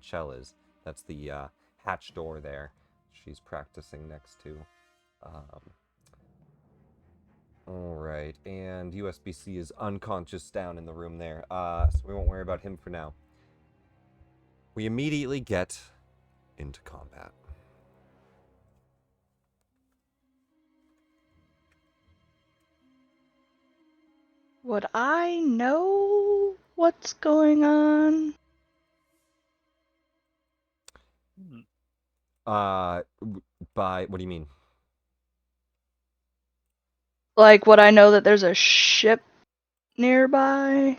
Chell is. That's the hatch door there. She's practicing next to. Alright, and USB-C is unconscious down in the room there. So we won't worry about him for now. We immediately get into combat. Would I know what's going on? By what do you mean? Like, would I know that there's a ship nearby?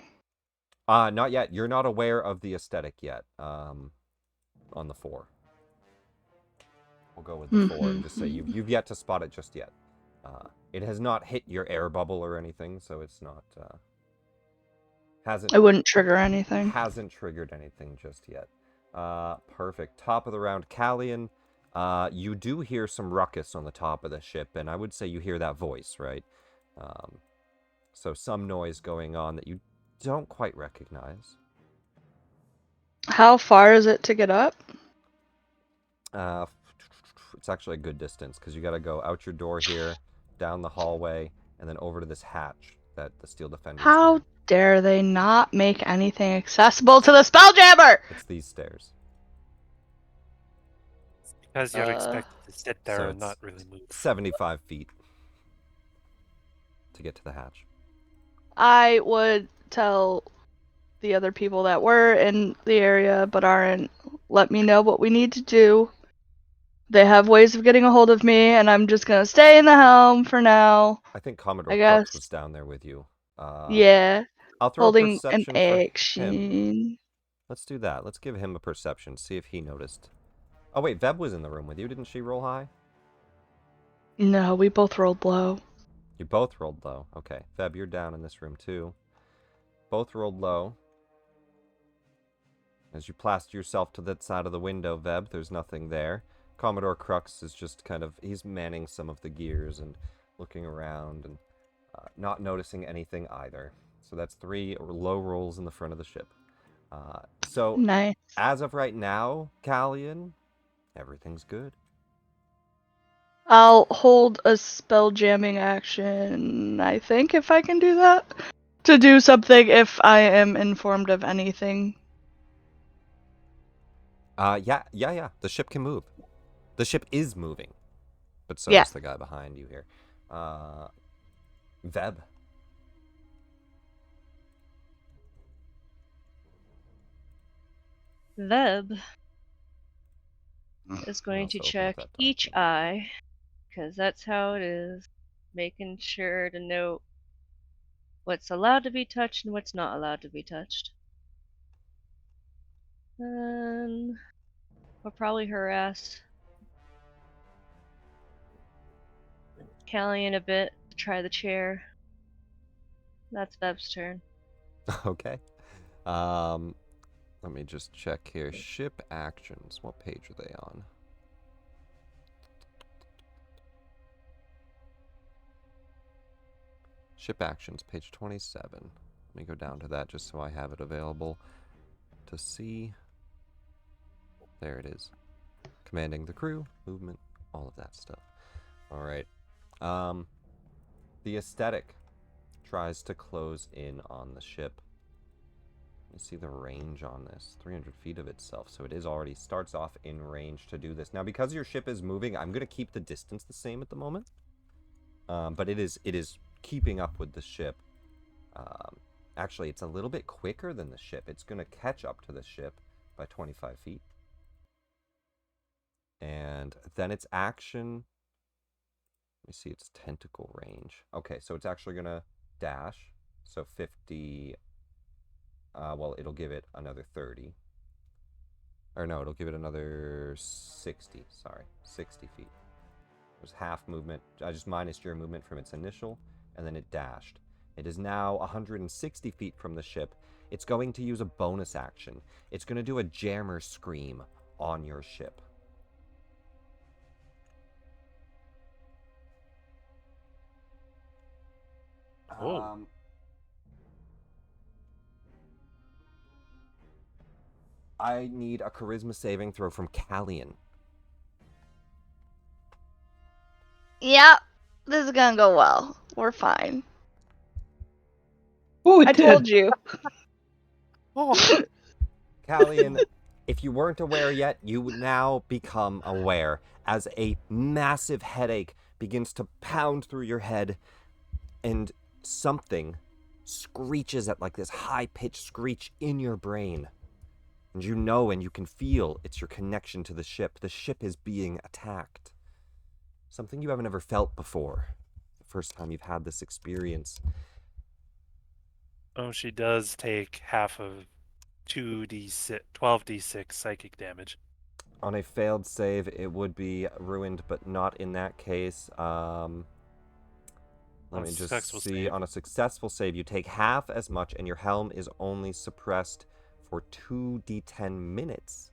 Not yet. You're not aware of the aesthetic yet. On the 4. We'll go with the 4 and just say you've yet to spot it just yet. It has not hit your air bubble or anything, so it's not hasn't. It wouldn't trigger anything. Hasn't triggered anything just yet. Perfect. Top of the round, Callian. You do hear some ruckus on the top of the ship, and I would say you hear that voice, right? So some noise going on that you don't quite recognize. How far is it to get up? It's actually a good distance because you got to go out your door here, down the hallway, and then over to this hatch that the steel defenders. How dare they not make anything accessible to the Spelljammer? It's these stairs. Because you're expected to sit there So and not it's really move. 75 feet to get to the hatch. I would tell the other people that were in the area but aren't, let me know what we need to do. They have ways of getting a hold of me, and I'm just gonna stay in the helm for now. I think Commodore I Crux guess. was down there with you. Yeah, I'll throw a holding an perception for him. action. Let's do that. Let's give him a perception, see if he noticed. Oh wait, Veb was in the room with you. Didn't she roll high? No, we both rolled low. You both rolled low. Okay. Veb, you're down in this room too. Both rolled low. As you plaster yourself to that side of the window, Veb, there's nothing there. Commodore Crux is just kind of, he's manning some of the gears and looking around and not noticing anything either. So that's 3 low rolls in the front of the ship. So Nice. as of right now, Callian, everything's good. I'll hold a spell jamming action, I think, if I can do that. To do something if I am informed of anything. Yeah. The ship can move. The ship is moving. But so Yeah. is the guy behind you here. Veb. Veb is I'll going to also open check that each document. eye, because that's how it is. Making sure to note what's allowed to be touched and what's not allowed to be touched. And we'll probably harass Callian a bit to try the chair. That's Veb's turn. Okay. Let me just check here. Ship actions. What page are they on? Ship actions, page 27. Let me go down to that just so I have it available to see. There it is. Commanding the crew, movement, all of that stuff. All right. The aesthetic tries to close in on the ship. You see the range on this, 300 feet of itself, so it is already starts off in range to do this. Now, because your ship is moving, I'm going to keep the distance the same at the moment, but it is keeping up with the ship. Actually, it's a little bit quicker than the ship. It's going to catch up to the ship by 25 feet. And then its action, let me see its tentacle range. Okay, so it's actually going to dash, so 50... well, it'll give it another 30. Or no, it'll give it another 60. Sorry, 60 feet. There's half movement. I just minus your movement from its initial, and then it dashed. It is now 160 feet from the ship. It's going to use a bonus action. It's going to do a jammer scream on your ship. Oh. I need a charisma saving throw from Callian. Yep, this is gonna go well. We're fine. Oh, it I did. told you. Oh, Callian, if you weren't aware yet, you now become aware as a massive headache begins to pound through your head and something screeches at like this high-pitched screech in your brain. And you know and you can feel it's your connection to the ship. The ship is being attacked. Something you haven't ever felt before. The first time you've had this experience. oh, she does take half of 2d6, 12d6 psychic damage. On a failed save, it would be ruined, but not in that case. Let me just see. On a successful save, you take half as much, and your helm is only suppressed for 2d10 minutes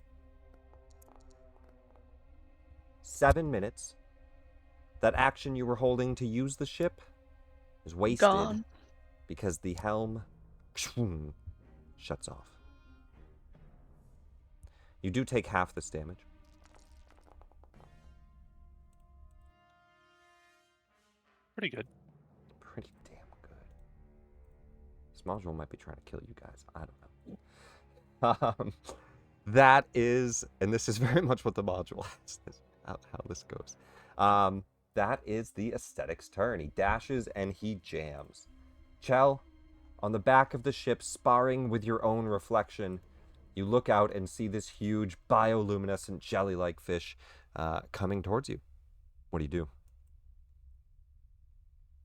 7 minutes. That action you were holding to use the ship is wasted Gone. because the helm shuts off. You do take half this damage. Pretty good. Pretty damn good. This module might be trying to kill you guys. I don't know. That is, and this is very much what the module has, how this goes. That is the aesthetic's turn. He dashes and he jams. Chell, on the back of the ship, sparring with your own reflection, you look out and see this huge bioluminescent jelly-like fish coming towards you. What do you do?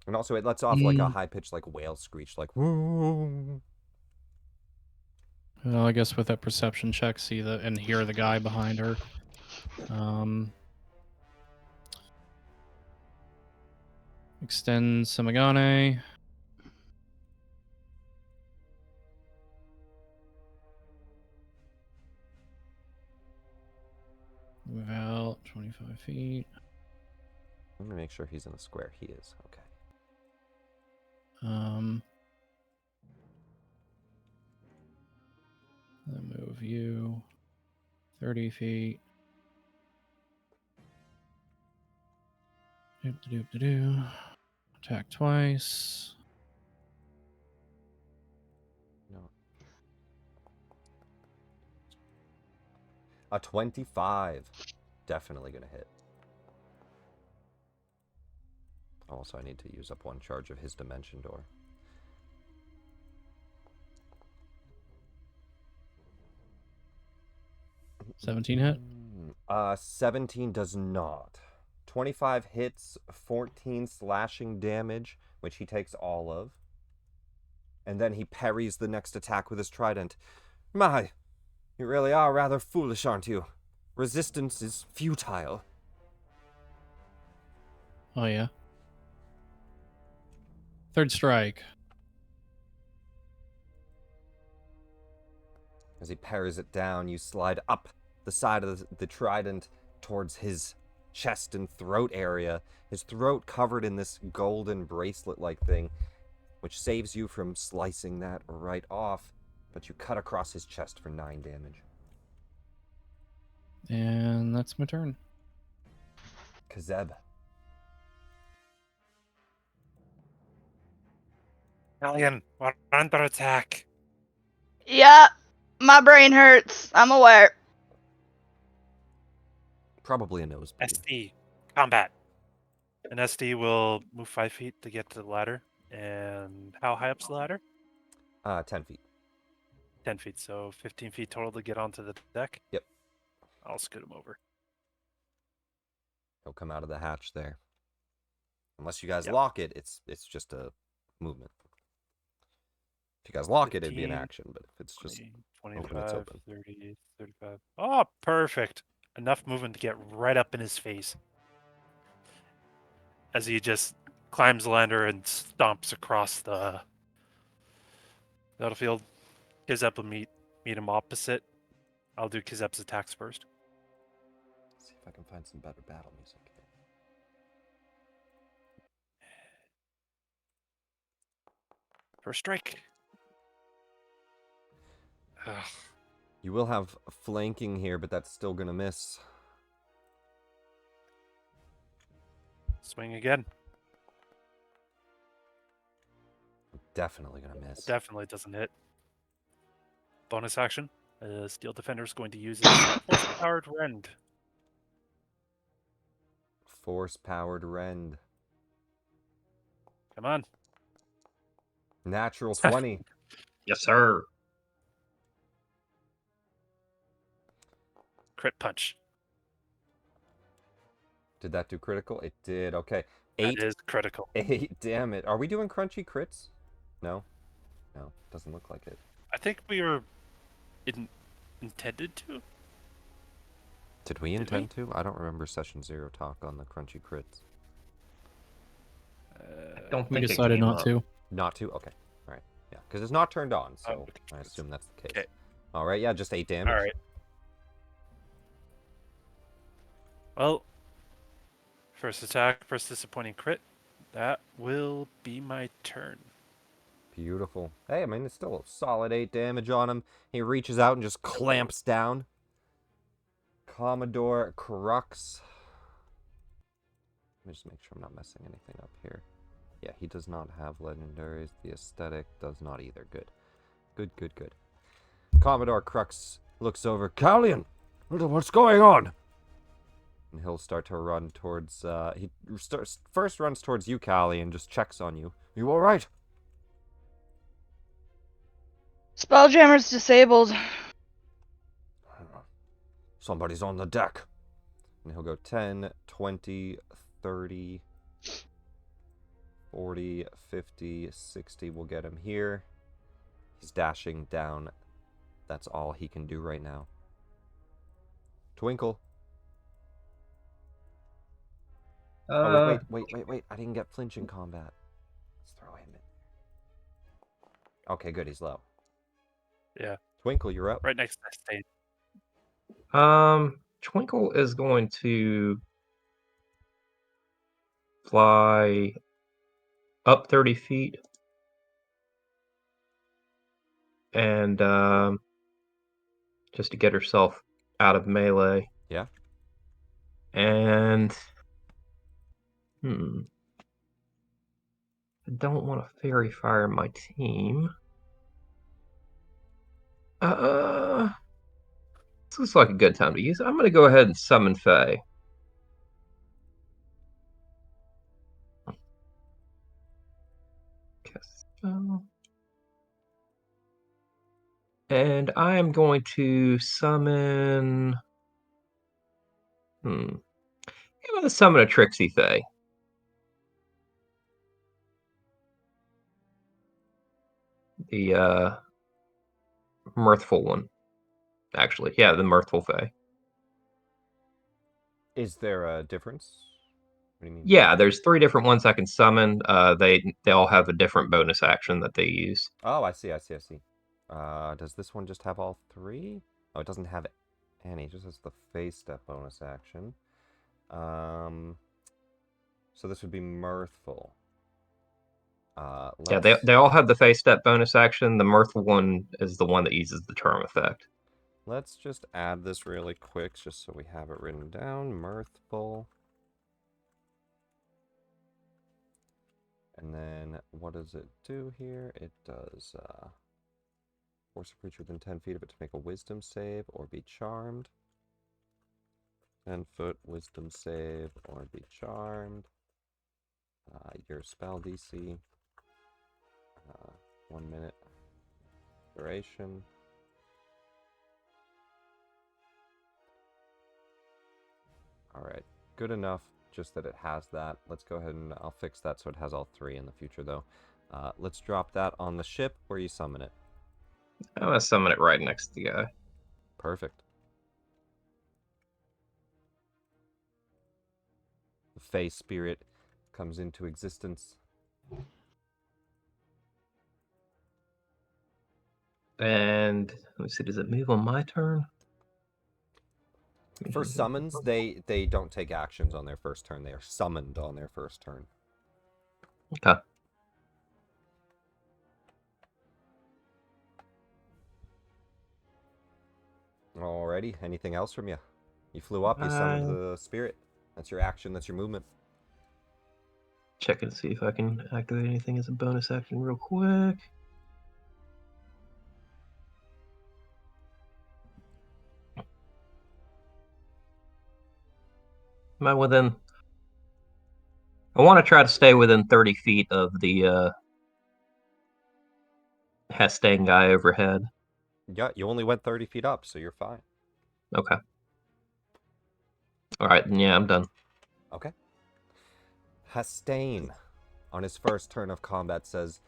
And also, it lets off like a high-pitched like whale screech, like woo. Well, I guess with that perception check, see and hear the guy behind her. Extend Samagane. Move out 25 feet. Let me make sure he's in the square. He is. Okay. Then move you 30 feet. Doop-de-doop-de-doo. Attack twice. No. A 25. Definitely gonna hit. Also, I need to use up one charge of his dimension door. $17 hit? 17 does not. 25 hits, 14 slashing damage, which he takes all of. And then he parries the next attack with his trident. My, you really are rather foolish, aren't you? Resistance is futile. Oh, yeah. Third strike. As he parries it down, you slide up the side of the trident towards his chest and throat area. His throat covered in this golden bracelet-like thing, which saves you from slicing that right off, but you cut across his chest for 9 damage. And that's my turn. Kazeb. Alien, we're under attack. Yeah, my brain hurts. I'm aware. Probably a nosebleed. SD, combat. And SD will move 5 feet to get to the ladder. And how high up's the ladder? 10 feet. 10 feet, so 15 feet total to get onto the deck? Yep. I'll scoot him over. He'll come out of the hatch there. Unless you guys Yep. lock it, it's just a movement. If you guys lock it, it'd be an 15, action, but if it's just 20, open, it's 25, open. 30, 35. Oh, perfect. Enough movement to get right up in his face. As he just climbs the ladder and stomps across the battlefield. Kizep will meet him opposite. I'll do Kizep's attacks first. Let's see if I can find some better battle music. First strike. Ugh. You will have flanking here, but that's still gonna miss. Swing again. Definitely gonna miss. Definitely doesn't hit. Bonus action. Steel Defender is going to use his force-powered rend. Force-powered rend. Come on. Natural 20. Yes, sir. Crit punch. Did that do critical? It did. Okay. 8. That is critical. 8. Damn it. Are we doing crunchy crits? No. No. Doesn't look like it. I think we were intended to. Did we intend to? I don't remember session 0 talk on the crunchy crits. Don't We think it decided came not up. to. Not to? Okay. All right. Yeah, because it's not turned on, so okay. I assume that's the case. Okay. All right. Yeah, just 8 damage. All right. Well, First attack, first disappointing crit. That will be my turn. Beautiful. Hey, I mean, it's still a solid 8 damage on him. He reaches out and just clamps down. Commodore Crux. Let me just make sure I'm not messing anything up here. Yeah, he does not have legendaries. The aesthetic does not either. Good. Good, good, good. Commodore Crux looks over. Callian, what's going on? And he'll start to run towards, first runs towards you, Callie, and just checks on you. You alright? Spelljammer's disabled. Somebody's on the deck. And he'll go 10, 20, 30, 40, 50, 60. We'll get him here. He's dashing down. That's all he can do right now. Twinkle. Oh, wait. I didn't get flinch in combat. Let's throw him in. Okay, good. He's low. Yeah. Twinkle, you're up. Right next to Hastain. Twinkle is going to fly up 30 feet and just to get herself out of melee. Yeah. And I don't want to fairy fire my team. This looks like a good time to use it. I'm going to go ahead and summon Fae. And I am going to summon. I'm going to summon a Trixie Fae. The mirthful one. Actually, yeah, the mirthful Fae. Is there a difference? What do you mean? Yeah, there's 3 different ones I can summon. They all have a different bonus action that they use. Oh, I see. Does this one just have all 3? Oh, it doesn't have any. It just has the face step bonus action. So this would be mirthful. Yeah, they all have the face step bonus action. The mirthful one is the one that uses the charm effect. Let's just add this really quick, just so we have it written down. Mirthful. And then, what does it do here? It does, force a creature within 10 feet of it to make a wisdom save or be charmed. 10-foot wisdom save or be charmed. Your spell DC. 1 minute duration. Alright, good enough, just that it has that. Let's go ahead and I'll fix that so it has all 3 in the future, though. Let's drop that on the ship where you summon it. I'm going to summon it right next to the guy. Perfect. The Fae spirit comes into existence. And let me see, does it move on my turn? For summons, they don't take actions on their first turn. They are summoned on their first turn. Okay. Alrighty, anything else from you? You flew up, you summoned the spirit. That's your action, that's your movement. Check and see if I can activate anything as a bonus action real quick. Am I within? I want to try to stay within 30 feet of the Hastain guy overhead. Yeah, you only went 30 feet up, so you're fine. Okay. Alright, then yeah, I'm done. Okay. Hastain, on his first turn of combat, says,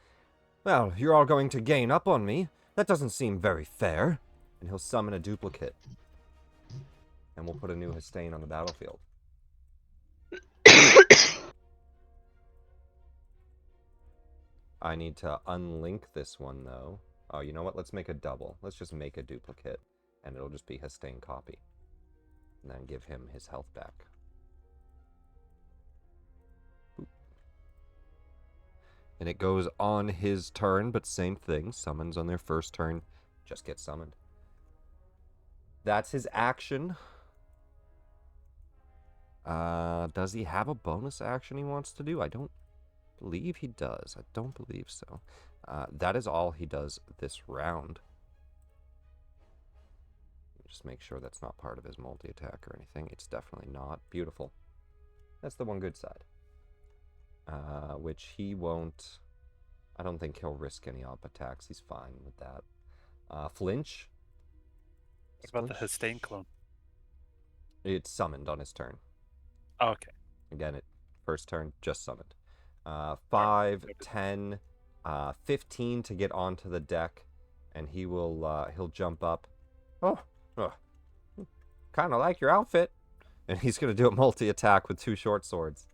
"Well, you're all going to gain up on me. That doesn't seem very fair." And he'll summon a duplicate. And we'll put a new Hastain on the battlefield. I need to unlink this one, though. Oh, you know what? Let's make a double. Let's just make a duplicate, and it'll just be Hastain copy. And then give him his health back. And it goes on his turn, but same thing. Summons on their first turn. Just get summoned. That's his action. Does he have a bonus action he wants to do? I don't believe he does. I don't believe so. That is all he does this round. Just make sure that's not part of his multi-attack or anything. It's definitely not. Beautiful. That's the one good side. Which he won't... I don't think he'll risk any up attacks. He's fine with that. Flinch. What about the Hastain clone? It's summoned on his turn. Oh, okay. Again, first turn, just summoned. 5, 10, 15 to get onto the deck, and he'll jump up. Oh, kind of like your outfit. And he's going to do a multi-attack with 2 short swords.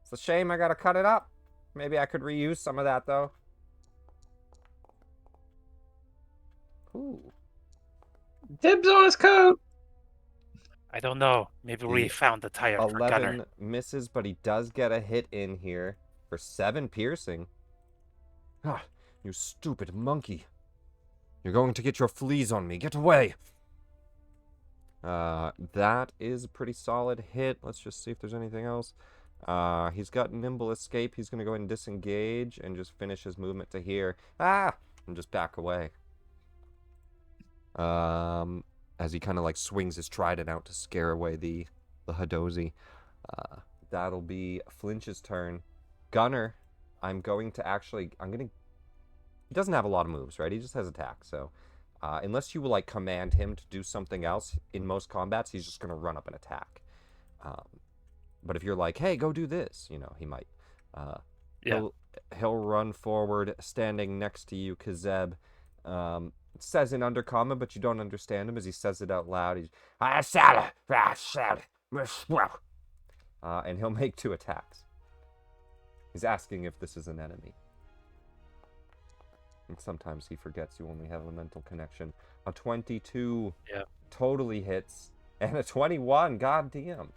It's a shame I got to cut it up. Maybe I could reuse some of that, though. Ooh. Dibs on his coat. I don't know. Maybe we found the tire for Gunner. 11 misses, but he does get a hit in here for 7 piercing. Ah, you stupid monkey. You're going to get your fleas on me. Get away. That is a pretty solid hit. Let's just see if there's anything else. He's got nimble escape. He's going to go ahead and disengage and just finish his movement to here. Ah! And just back away. As he kind of like swings his trident out to scare away the Hadozi. That'll be Flinch's turn. Gunner, he doesn't have a lot of moves, right? He just has attack, so unless you will like command him to do something else in most combats, he's just gonna run up and attack. But if you're like, hey, go do this, he might. He'll run forward, standing next to you, Kazeb. It says in Undercommon, but you don't understand him as he says it out loud. He's and he'll make 2 attacks. He's asking if this is an enemy. And sometimes he forgets you only have a mental connection. A 22 totally hits, and a 21, goddamn.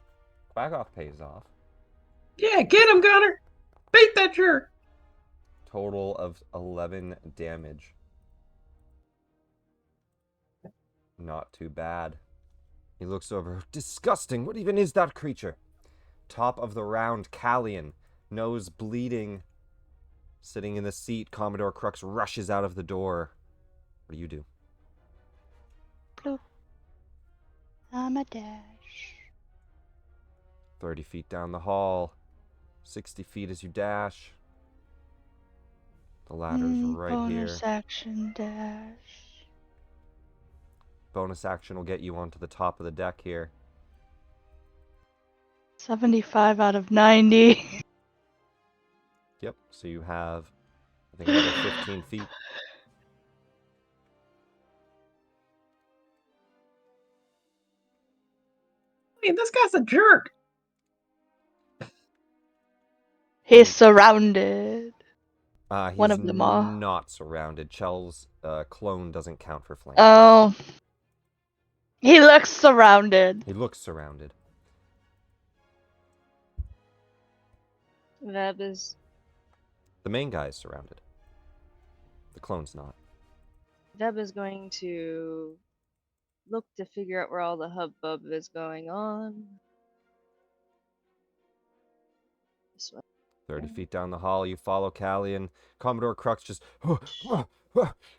Back off pays off. Yeah, get him, Gunner. Beat that jerk. Total of 11 damage. Not too bad. He looks over. Disgusting. What even is that creature? Top of the round, Callian. Nose bleeding. Sitting in the seat, Commodore Crux rushes out of the door. What do you do? Bloop. I'm a dash. 30 feet down the hall. 60 feet as you dash. The ladder's right here. Bonus action dash. Bonus action will get you onto the top of the deck here. 75 out of 90. Yep, so you have, I think, another 15 feet. Hey, this guy's a jerk. He's surrounded. He's One of them all. not surrounded. Chell's clone doesn't count for flank. Oh. He looks surrounded. He looks surrounded. Veb is The main guy is surrounded. The clone's not. going to look to figure out where all the hubbub is going on. This way. 30 feet down the hall, you follow Callian. Commodore Crux just,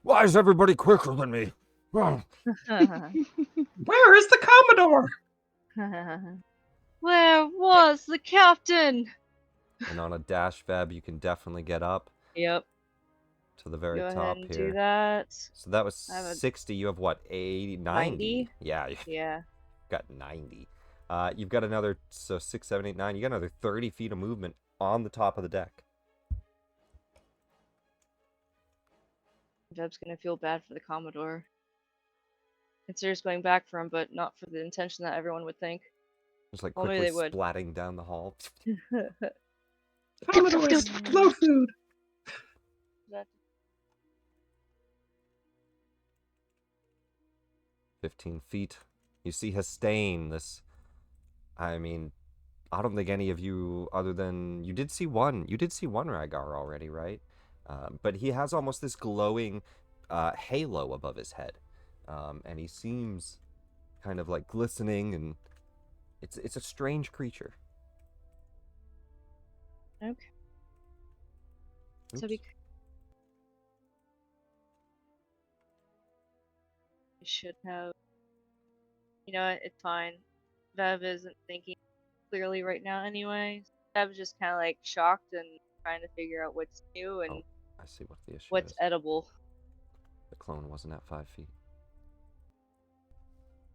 why is everybody quicker than me? Where is the Commodore? Where was the captain? And on a dash Veb, you can definitely get up Yep. to the very Go top ahead and here. do that. So that was I have a 60. You have what? 80, 90? 90? Yeah, you've Yeah. got 90. You've got another, so 6, 7, 8, 9. You got another 30 feet of movement on the top of the deck. Veb's gonna feel bad for the Commodore. Considers going back for him, but not for the intention that everyone would think. Just like Well, maybe quickly they would. splatting down the hall. Commodore is slow food. 15 feet. You see Hastain, this, I don't think any of you, other than you did see one Reigar already, right? But he has almost this glowing halo above his head, and he seems kind of like glistening, and it's a strange creature. Okay. So Oops. we should have. You know what? It's fine. Bev isn't thinking clearly right now anyway. Bev's just kind of like shocked and trying to figure out what's new and Oh, I see what the issue what's is. edible. The clone wasn't at 5 feet.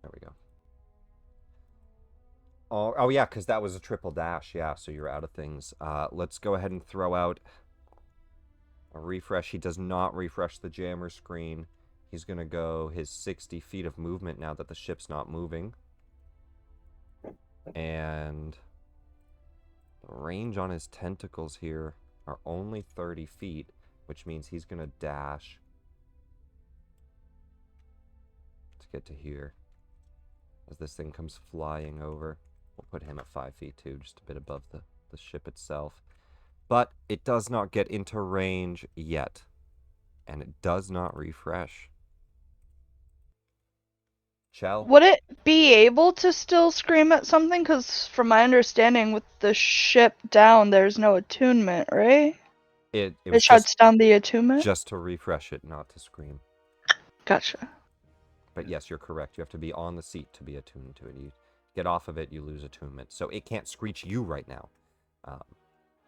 There we go. Oh yeah, because that was a triple dash. Yeah, so you're out of things. Let's go ahead and throw out a refresh. He does not refresh the jammer screen. He's going to go his 60 feet of movement now that the ship's not moving. And the range on his tentacles here are only 30 feet, which means he's going to dash to get to here. As this thing comes flying over, we'll put him at 5 feet too, just a bit above the ship itself. But it does not get into range yet, and it does not refresh. Chell? Would it be able to still scream at something? Because from my understanding, with the ship down, there's no attunement, right? It It was shuts down the attunement? just to refresh it, not to scream. Gotcha. But yes, you're correct. You have to be on the seat to be attuned to it. You get off of it, you lose attunement. So it can't screech you right now.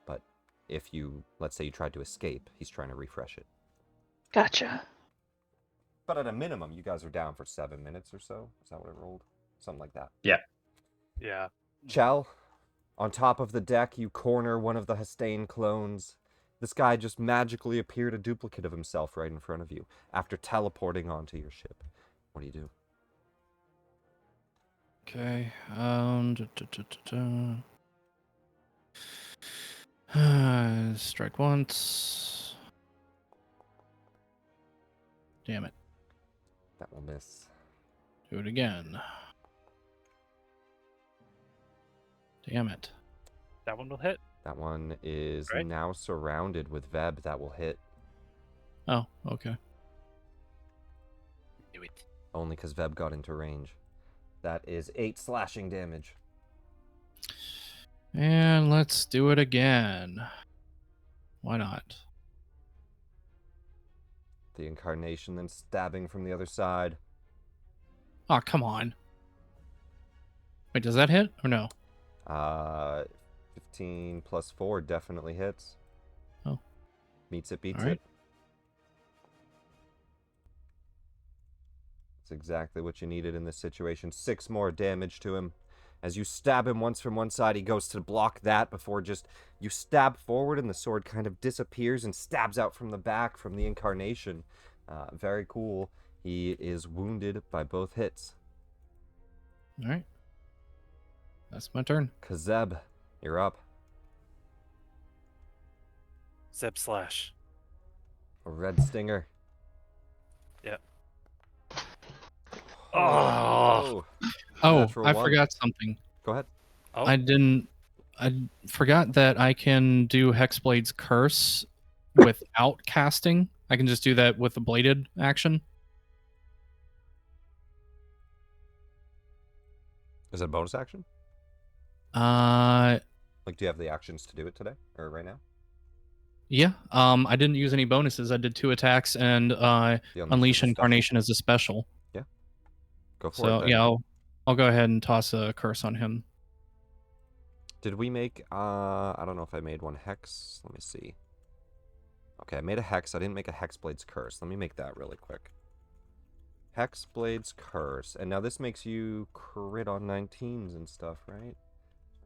But if you, let's say you tried to escape, he's trying to refresh it. Gotcha. But at a minimum, you guys are down for 7 minutes or so. Is that what it rolled? Something like that. Yeah. Chell, on top of the deck, you corner one of the Hastain clones. This guy just magically appeared a duplicate of himself right in front of you after teleporting onto your ship. What do you do? Okay. Strike once. Damn it. That will miss. Do it again. Damn it. That one will hit. That one is Right. now surrounded with Veb. That will hit. Oh, okay. Do it. Only because Veb got into range. That is 8 slashing damage. And let's do it again. Why not? The incarnation then stabbing from the other side. Oh, come on. Wait, does that hit or no? 15 plus 4 definitely hits. Oh. Meets it, beats All right. it. It's exactly what you needed in this situation. 6 more damage to him. As you stab him once from one side, he goes to block that before just you stab forward and the sword kind of disappears and stabs out from the back from the incarnation. Very cool. He is wounded by both hits. All right. That's my turn. Kazeb, you're up. Zeb slash. A red stinger. Yep. Oh, Oh, Natural I one. forgot something. Go ahead. Oh. I forgot that I can do Hexblade's Curse without casting. I can just do that with the bladed action. Is it a bonus action? Like, Like, do you have the actions to do it today or right now? yeah. I didn't use any bonuses. I did 2 attacks and The Unleash is a special. Incarnation as a special. Go for it. So Then. yeah, I'll go ahead and toss a curse on him. Did we make? I don't know if I made one hex. Let me see. Okay, I made a hex. I didn't make a Hexblade's Curse. Let me make that really quick. Hexblade's Curse, and now this makes you crit on 19s and stuff, right?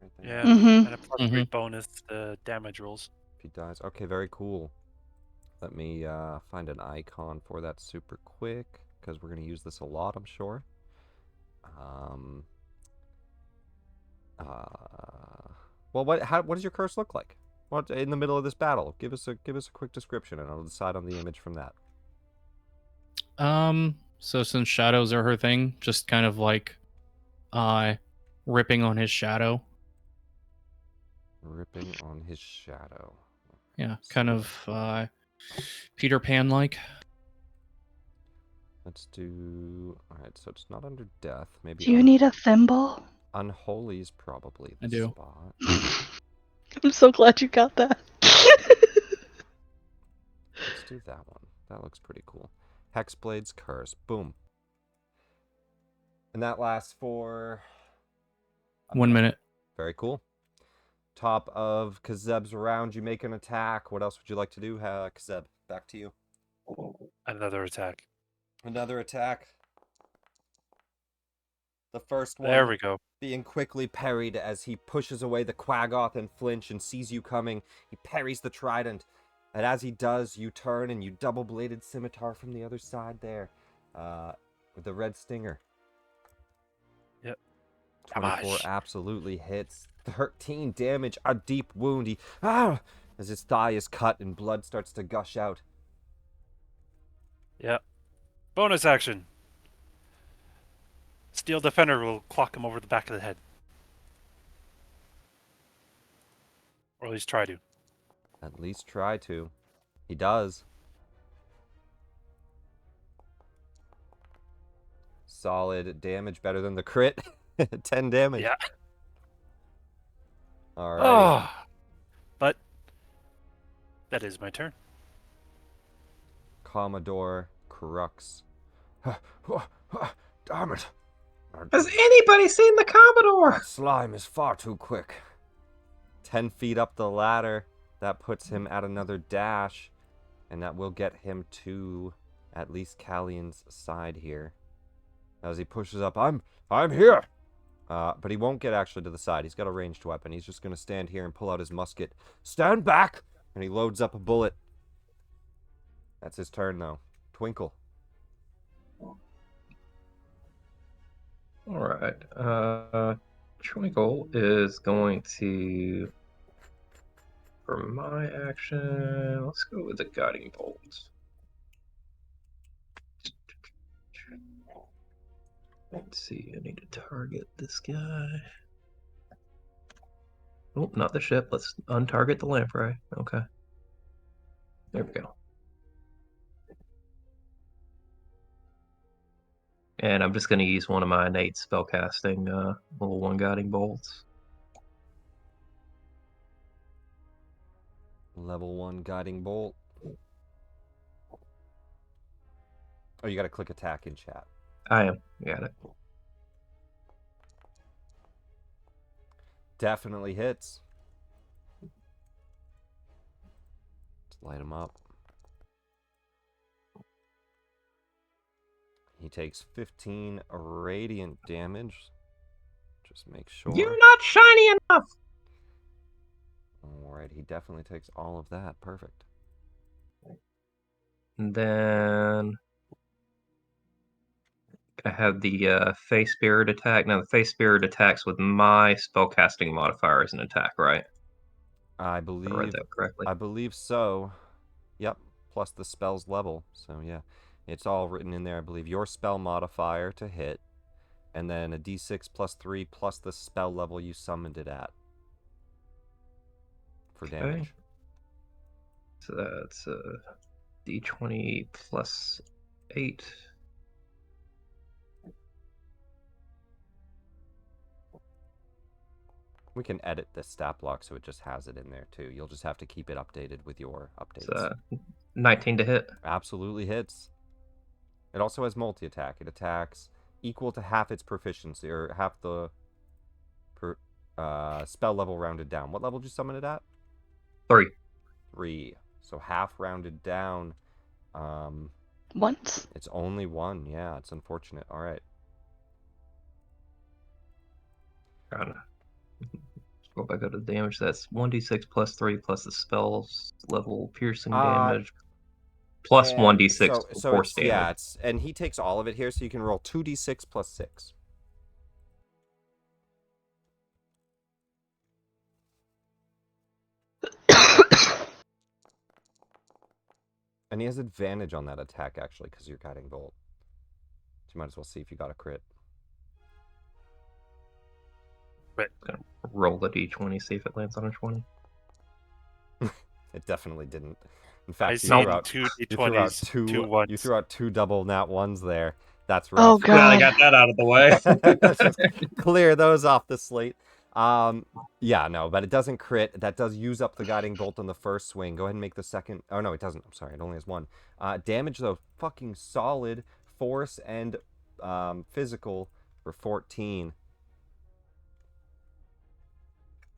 Right there. Yeah. Mm-hmm. And a plus 3 bonus to damage rolls. If he dies. Okay, very cool. Let me find an icon for that super quick, because we're going to use this a lot, I'm sure. Well, what does your curse look like? What in the middle of this battle? Give us a quick description, and I'll decide on the image from that. So since shadows are her thing, just kind of like ripping on his shadow. Ripping on his shadow. Yeah, kind of Peter Pan like. Let's do. Alright, so it's not under death. Maybe Do you need a thimble? Unholy is probably the I do. spot. I'm so glad you got that. Let's do that one. That looks pretty cool. Hexblade's Curse. Boom. And that lasts for 1 minute. Very cool. Top of Kazeb's round, you make an attack. What else would you like to do, Kazeb? Back to you. Another attack. Another attack. The first one There we go. being quickly parried as he pushes away the Quaggoth and flinch and sees you coming. He parries the trident. And as he does, you turn and you double-bladed scimitar from the other side there. With the red stinger. Yep. 24 Damage. absolutely hits. 13 damage, a deep wound. He, as his thigh is cut and blood starts to gush out. Yep. Bonus action. Steel Defender will clock him over the back of the head. Or at least try to. At least try to. He does. Solid damage, better than the crit. 10 damage. Yeah. Alright. Oh, but that is my turn. Commodore Crux. Damn it. Has anybody seen the Commodore? That slime is far too quick. 10 feet up the ladder. That puts him at another dash. And that will get him to at least Callian's side here. As he pushes up, I'm here! But he won't get actually to the side. He's got a ranged weapon. He's just going to stand here and pull out his musket. Stand back! And he loads up a bullet. That's his turn, though. Twinkle. Alright. Twinkle is going to, for my action, let's go with the Guiding Bolt. Let's see, I need to target this guy. Oh, not the ship. Let's untarget the lamprey. Okay. There we go. And I'm just going to use one of my innate spellcasting level 1 guiding bolts. Level 1 guiding bolt. Oh, you got to click attack in chat. I am. Got it. Definitely hits. Let's light him up. He takes 15 radiant damage. Just make sure. You're not shiny enough. Alright, he definitely takes all of that. Perfect. And then I have the Face Spirit attack. Now, the Face Spirit attacks with my spellcasting modifier as an attack, right? I If I read believe that correctly. I believe so. Yep. Plus the spell's level. So yeah. It's all written in there. I believe your spell modifier to hit. And then a d6 plus 3 plus the spell level you summoned it at. For damage. So that's d20 plus 8. We can edit the stat block so it just has it in there too. You'll just have to keep it updated with your updates. It's 19 to hit. Absolutely hits. It also has multi-attack. It attacks equal to half its proficiency, or half the spell level rounded down. What level did you summon it at? 3. 3. So half rounded down. Once? It's only 1. Yeah, it's unfortunate. All right. Let's go back up to the damage. That's 1d6 plus 3 plus the spell's level piercing damage. Plus And 1d6 so force it's, damage. yeah, and he takes all of it here, so you can roll 2d6 plus 6. And he has advantage on that attack, actually, because you're guiding bolt. So you might as well see if you got a crit. roll the d20, see if it lands on a 20. It definitely didn't. In I fact, see two d20s, two ones. you threw out 2 double nat ones there. That's Oh rough. god. Glad I got that out of the way. Let's just clear those off the slate. Yeah, no, but it doesn't crit. That does use up the guiding bolt on the first swing. Go ahead and make the second. Oh no, it doesn't. I'm sorry, it only has 1. Damage though, fucking solid. Force and physical for 14.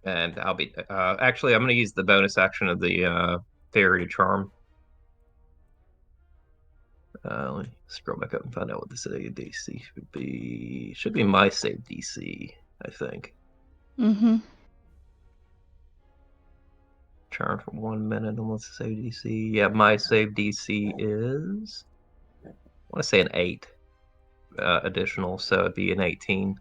And I'll be actually I'm gonna use the bonus action of the fairy charm. Let me scroll back up and find out what the save DC should be. Should be my save DC, I think. Mm-hmm. Charm for 1 minute, and what's the save DC? Yeah, my save DC is, I want to say an 8 additional, so it'd be an 18.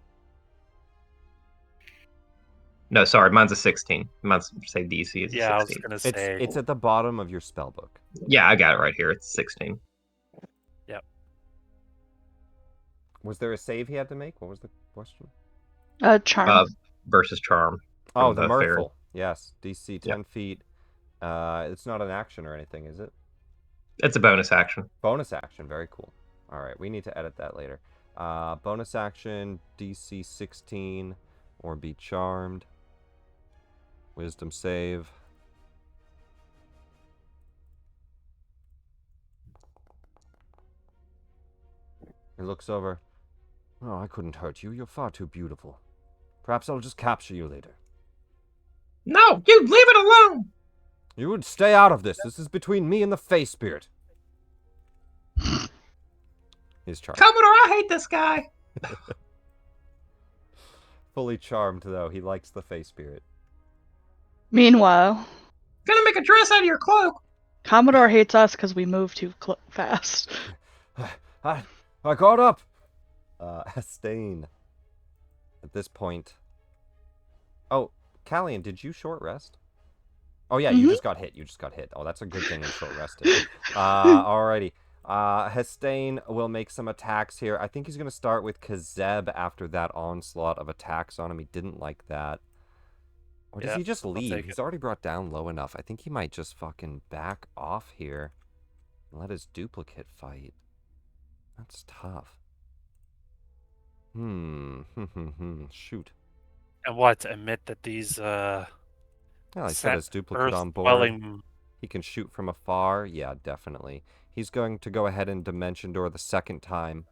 No, sorry, mine's a 16. Mine's save DC is a 16. Yeah, I was gonna say. It's at the bottom of your spell book. Yeah, I got it right here. It's 16. Was there a save he had to make? What was the question? Charm. Versus charm. Oh, from the fairy. Mirthful. Yes, DC 10 feet. It's not an action or anything, is it? It's a bonus action. Bonus action. Very cool. All right, we need to edit that later. Bonus action, DC 16, or be charmed. Wisdom save. He looks over. Oh, I couldn't hurt you. You're far too beautiful. Perhaps I'll just capture you later. No, you leave it alone. You would stay out of this. This is between me and the Face Spirit. He's charmed. Commodore, I hate this guy. Fully charmed, though. He likes the Face Spirit. Meanwhile, Gonna make a dress out of your cloak. Commodore hates us because we move too fast. I got up. Hastain. At this point. Oh, Callian, did you short rest? Oh yeah, you just got hit. You just got hit. Oh, that's a good thing you short rested. Alrighty. Hastain will make some attacks here. I think he's gonna start with Kazeb after that onslaught of attacks on him. He didn't like that. Or does he just leave? He's already brought down low enough. I think he might just fucking back off here and let his duplicate fight. That's tough. Shoot. And what? Admit that these Well, I said his duplicate earth on board. dwelling. He can shoot from afar. Yeah, definitely. He's going to go ahead and Dimension Door the second time.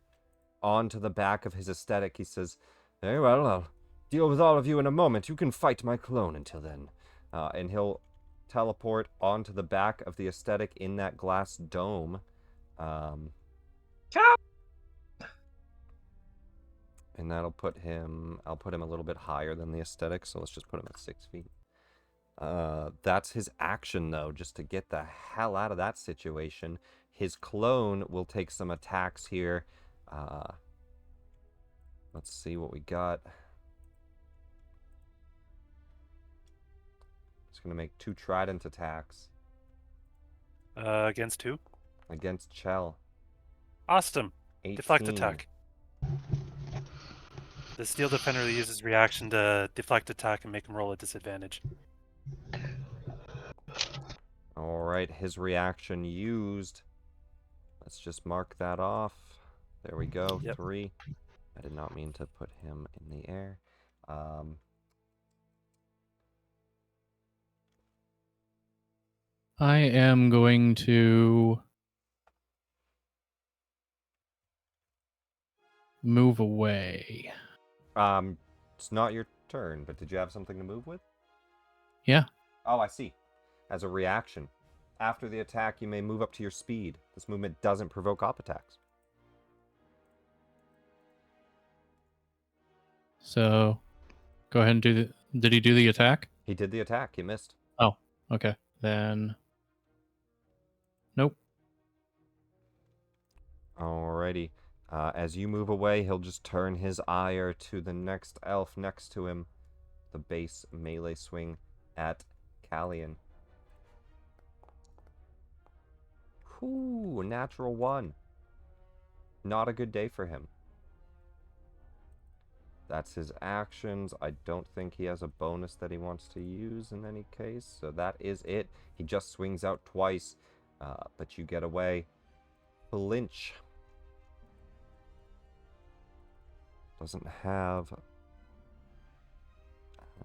Onto the back of his aesthetic, he says, very well, I'll deal with all of you in a moment. You can fight my clone until then. And he'll teleport onto the back of the aesthetic in that glass dome. And that'll put him, I'll put him a little bit higher than the aesthetic, so let's just put him at 6 feet. That's his action, though, just to get the hell out of that situation. His clone will take some attacks here. Let's see what we got. He's going to make 2 trident attacks. Against who? Against Chell. Awesome. 18. Deflect attack. The Steel Defender uses reaction to deflect attack and make him roll a disadvantage. Alright, his reaction used. Let's just mark that off. There we go, Yep. 3. I did not mean to put him in the air. I am going to move away. It's not your turn, but did you have something to move with? Yeah. Oh, I see. As a reaction. After the attack, you may move up to your speed. This movement doesn't provoke op attacks. So go ahead and do the... Did he do the attack? He did the attack. He missed. Oh, okay. Then... Nope. Alrighty. As you move away, he'll just turn his ire to the next elf next to him. The base melee swing at Callian. Ooh, natural 1. Not a good day for him. That's his actions. I don't think he has a bonus that he wants to use in any case. So that is it. He just swings out twice, but you get away. Flinch doesn't have...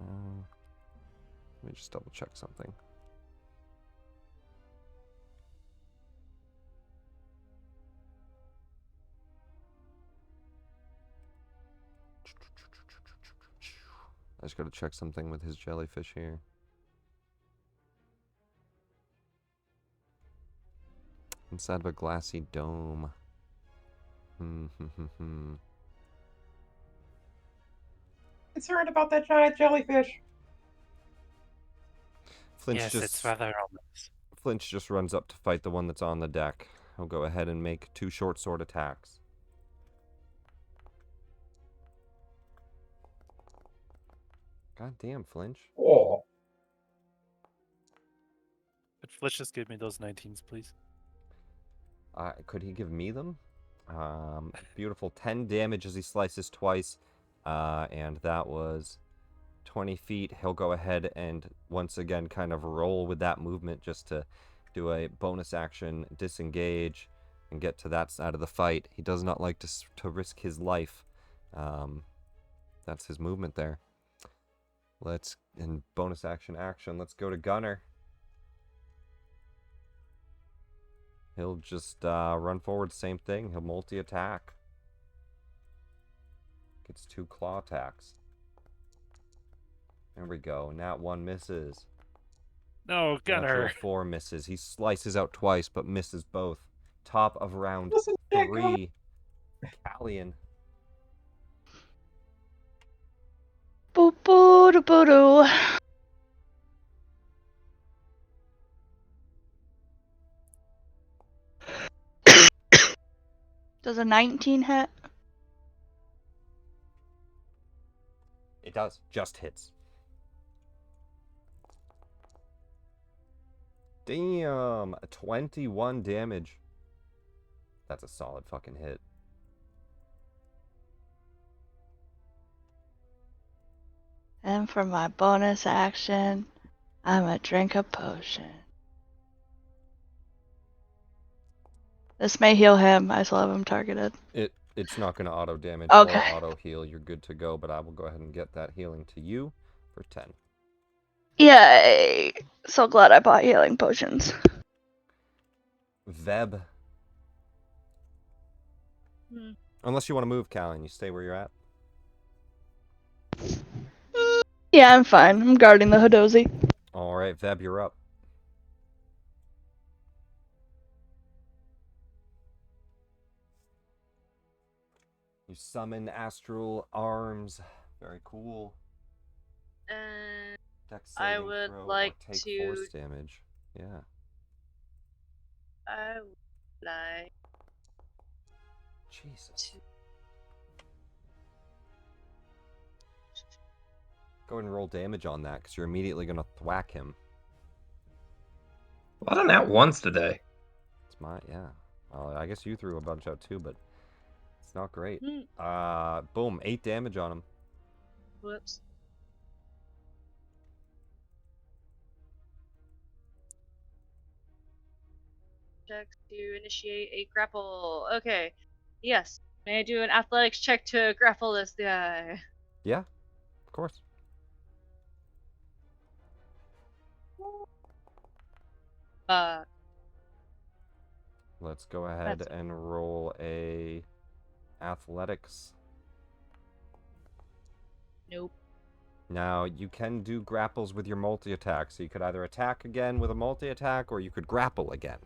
let me just double check something. I just gotta check something with his jellyfish here. Inside of a glassy dome. Concerned about that giant jellyfish. Yes, it's rather ominous. Flinch just runs up to fight the one that's on the deck. He'll go ahead and make 2 short sword attacks. God damn, Flinch. Oh. But Fletch, just give me those 19s, please. Could he give me them? Beautiful. 10 damage as he slices twice. And that was 20 feet. He'll go ahead and once again kind of roll with that movement just to do a bonus action, disengage, and get to that side of the fight. He does not like to risk his life. That's his movement there. In bonus action, let's go to Gunner. He'll just run forward, same thing. He'll multi-attack. Gets 2 claw attacks. There we go. Nat 1 misses. No, Gunner. Natural 4 misses. He slices out twice, but misses both. Top of round Listen, 3. Callian. Boo boo doo boo doo. Does a 19 hit? It does. Just hits. Damn. 21 damage. That's a solid fucking hit. And for my bonus action, I'm gonna drink a potion. This may heal him. I still have him targeted. It's not going to auto damage Okay. or auto heal. You're good to go, but I will go ahead and get that healing to you for 10. Yay! So glad I bought healing potions. Veb. Unless you want to move, Callan, you stay where you're at. Yeah, I'm fine. I'm guarding the Hadozi. All right, Veb, you're up. You summon astral arms. Very cool. And Dex I saving would throw like or take to- force damage. Yeah. I would like Jesus. to. Go ahead and roll damage on that, because you're immediately going to thwack him. A lot of nat ones today. It's yeah. I guess you threw a bunch out too, but it's not great. Hmm. Boom, 8 damage on him. Whoops. Check to initiate a grapple. Okay. Yes. May I do an athletics check to grapple this guy? Yeah, of course. Let's go ahead That's- and roll a athletics. Nope. Now, you can do grapples with your multi-attack, so you could either attack again with a multi-attack, or you could grapple again.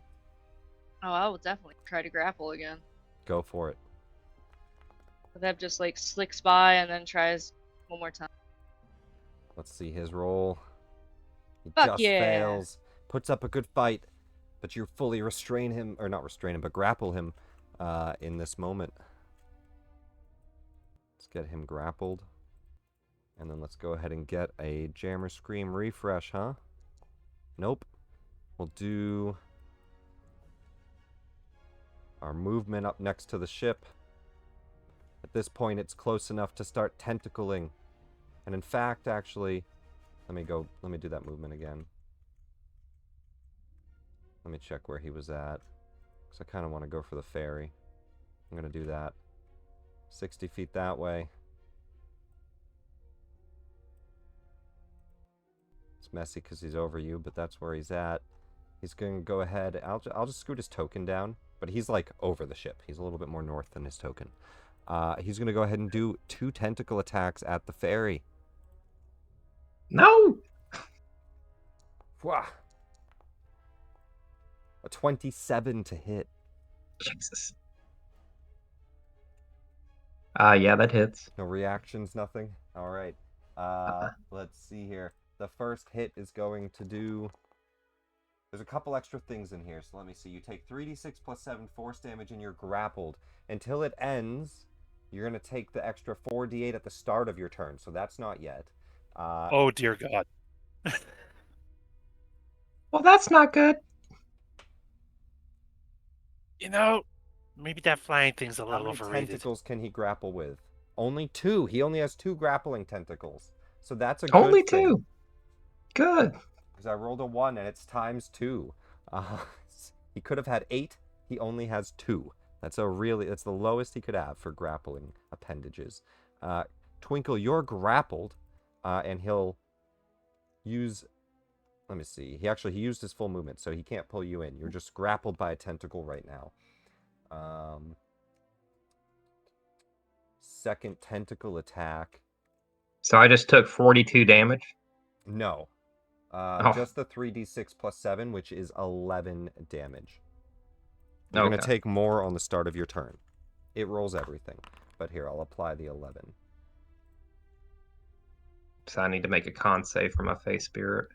Oh, I will definitely try to grapple again. Go for it. That just like slicks by and then tries one more time. Let's see his roll. He Fuck just yeah. fails. Puts up a good fight, but you fully restrain him, or not restrain him, but grapple him in this moment. Let's get him grappled. And then let's go ahead and get a Jammer Scream refresh, huh? Nope. We'll do our movement up next to the ship. At this point, it's close enough to start tentacling. And in fact, actually, let me do that movement again. Let me check where he was at, because I kind of want to go for the fairy. I'm going to do that. 60 feet that way. It's messy because he's over you, but that's where he's at. He's going to go ahead. I'll just scoot his token down, but he's like over the ship. He's a little bit more north than his token. He's going to go ahead and do 2 tentacle attacks at the fairy. No! Wah. A 27 to hit. Jesus. Yeah, that hits. No reactions, nothing? Alright. Let's see here. The first hit is going to do... There's a couple extra things in here, so let me see. You take 3d6 plus 7 force damage and you're grappled. Until it ends, you're going to take the extra 4d8 at the start of your turn, so that's not yet. Oh, dear God. Well, that's not good. You know, maybe that flying thing's a How little many overrated. tentacles can he grapple with? Only 2. He only has 2 grappling tentacles. So that's a good Only thing. 2. Good. Because I rolled a 1 and it's times 2. He could have had 8. He only has 2. That's the lowest he could have for grappling appendages. Twinkle, you're grappled, and he'll use... Let me see. He used his full movement, so he can't pull you in. You're just grappled by a tentacle right now. Second tentacle attack. So I just took 42 damage? No. Just the 3d6 plus 7, which is 11 damage. You're going to take more on the start of your turn. It rolls everything. But here, I'll apply the 11. So I need to make a con save for my face spirit.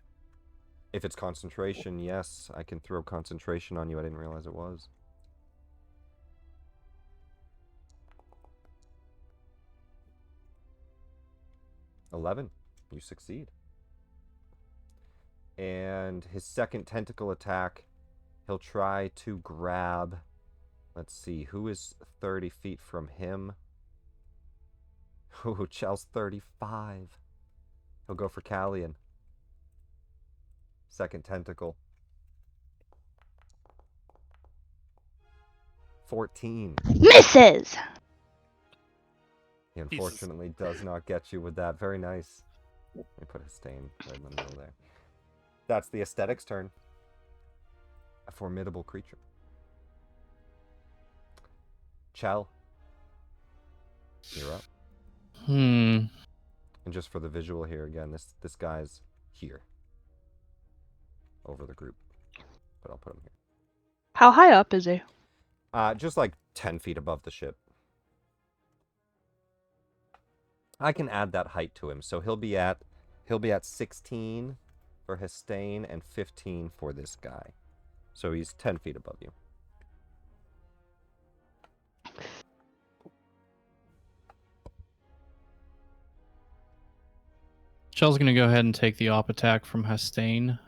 If it's concentration, yes, I can throw concentration on you. I didn't realize it was. $11. You succeed. And his second tentacle attack, he'll try to grab... Let's see, who is 30 feet from him? Ooh, Chel's 35. He'll go for Callian. Second tentacle. 14. Misses! He unfortunately does not get you with that. Very nice. Let me put Hastain right in the middle there. That's the aesthetic's turn. A formidable creature. Chell. You're up. And just for the visual here again, this guy's here. Over the group. But I'll put him here. How high up is he? Just like 10 feet above the ship. I can add that height to him, so he'll be at 16 for Hastain and 15 for this guy. So he's 10 feet above you. Shell's going to go ahead and take the op attack from Hastain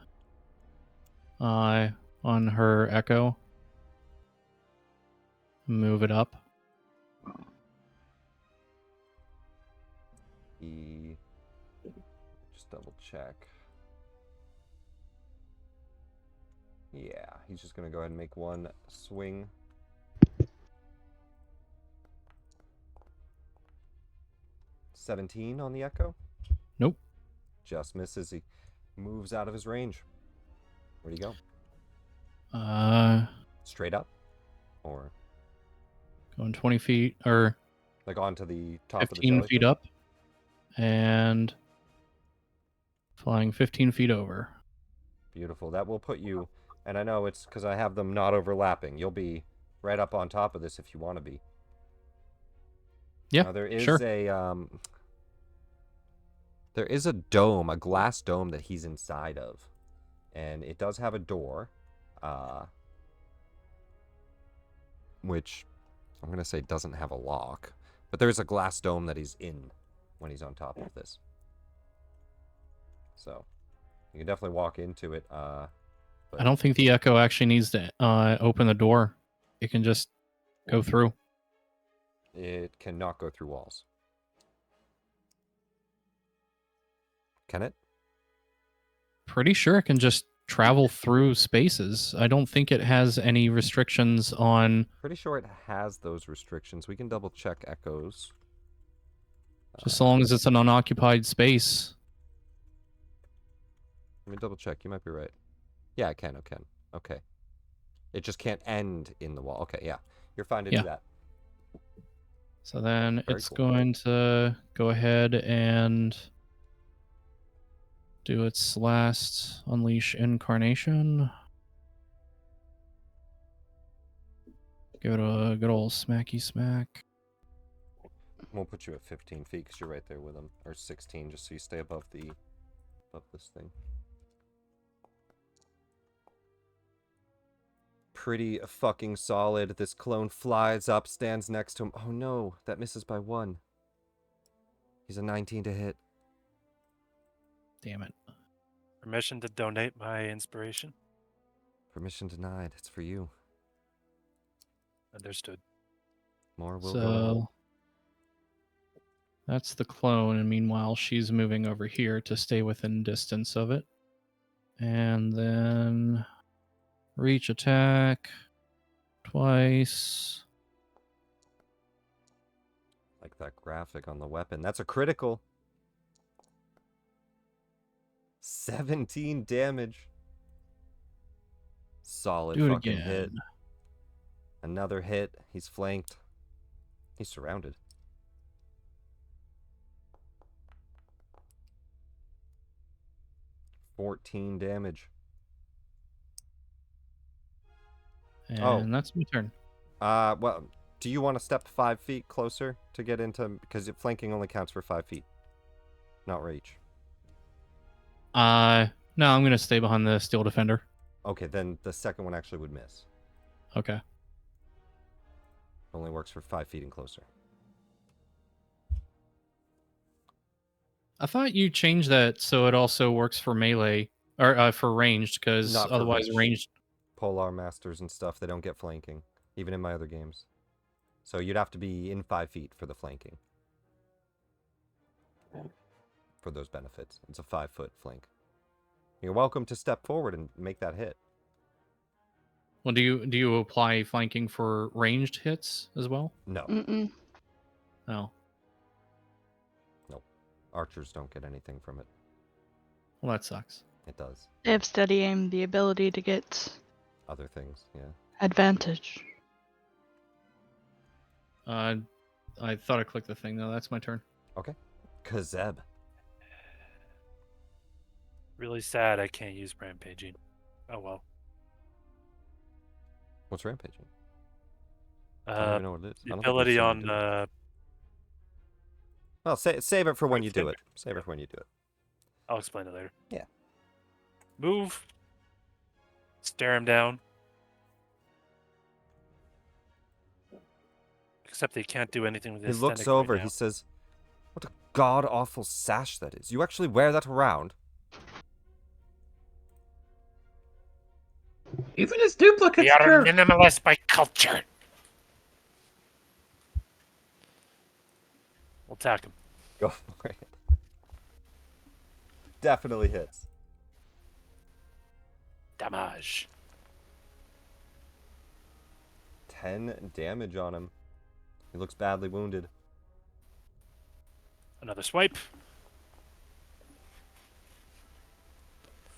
on her Echo. Move it up. Just double check. Yeah, he's just going to go ahead and make one swing. $17 on the Echo? Nope. Just misses. He moves out of his range. Where do you go? Straight up? Or? Going 20 feet, or... Like onto the top of the 15 feet up. And... flying 15 feet over. Beautiful. That will put you... And I know it's because I have them not overlapping. You'll be right up on top of this if you want to be. Yeah, now, there is sure. There is a dome, a glass dome that he's inside of. And it does have a door. Which I'm going to say doesn't have a lock. But there's a glass dome that he's in when he's on top of this. So, you can definitely walk into it. I don't think the Echo actually needs to open the door. It can just go through. It cannot go through walls. Can it? Pretty sure it can just travel through spaces. I don't think it has any restrictions on Pretty sure it has those restrictions. We can double check echoes. just so long as it's an unoccupied space. Let me double check. You might be right. Yeah, it can. Okay. It just can't end in the wall. Okay, yeah. You're fine to Yeah. do that. So then Very it's cool. going to go ahead and do its last unleash incarnation. Give it a good old smacky smack. We'll put you at 15 feet because you're right there with him. Or 16, just so you stay above this thing. Pretty fucking solid. This clone flies up, stands next to him. Oh no, that misses by 1. He's a 19 to hit. Damn it. Permission to donate my inspiration. Permission denied. It's for you. Understood. More will go out. So that's the clone, and meanwhile she's moving over here to stay within distance of it. And then reach attack twice. Like that graphic on the weapon. That's a critical. 17 damage. Solid Do it fucking again. hit. Another hit. He's flanked. He's surrounded. $14 damage. And that's my turn. Well, do you want to step 5 feet closer to get into... Because flanking only counts for 5 feet. Not reach. No, I'm going to stay behind the steel defender. Okay, then the second one actually would miss. Okay. Only works for 5 feet and closer. I thought you changed that so it also works for melee, or for ranged, because Not for otherwise reach. ranged... Polar Masters and stuff, they don't get flanking. Even in my other games. So you'd have to be in 5 feet for the flanking. For those benefits. It's a 5-foot flank. You're welcome to step forward and make that hit. Well, do you apply flanking for ranged hits as well? No. Mm-mm. Oh. Archers don't get anything from it. Well, that sucks. It does. They have steady aim, the ability to get Other things, yeah. advantage. I thought I clicked the thing, though. That's my turn. Okay. Kazeb. Really sad I can't use rampaging. Oh well. What's rampaging? I don't even know what it is. The I don't think we've ability seen you on do it. Well, save it for when you do it. Save it for when you do it. I'll explain it later. Yeah. Move. Stare him down. Except they can't do anything with He his looks aesthetic right over. now. He says, "What a god-awful sash that is. You actually wear that around?" Even his duplicates We are curved. minimalist by culture. We'll attack him. Go for it. Definitely hits. Damage. 10 damage on him. He looks badly wounded. Another swipe.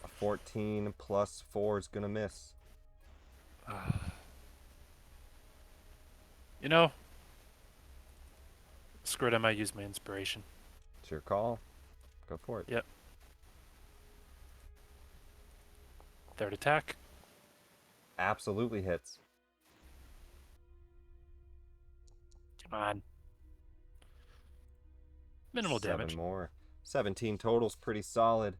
A 14 plus 4 is gonna miss. You know, screw it, I might use my inspiration. It's your call. Go for it. Yep. Third attack. Absolutely hits. Come on. Minimal 7 damage. more. 17 total's pretty solid.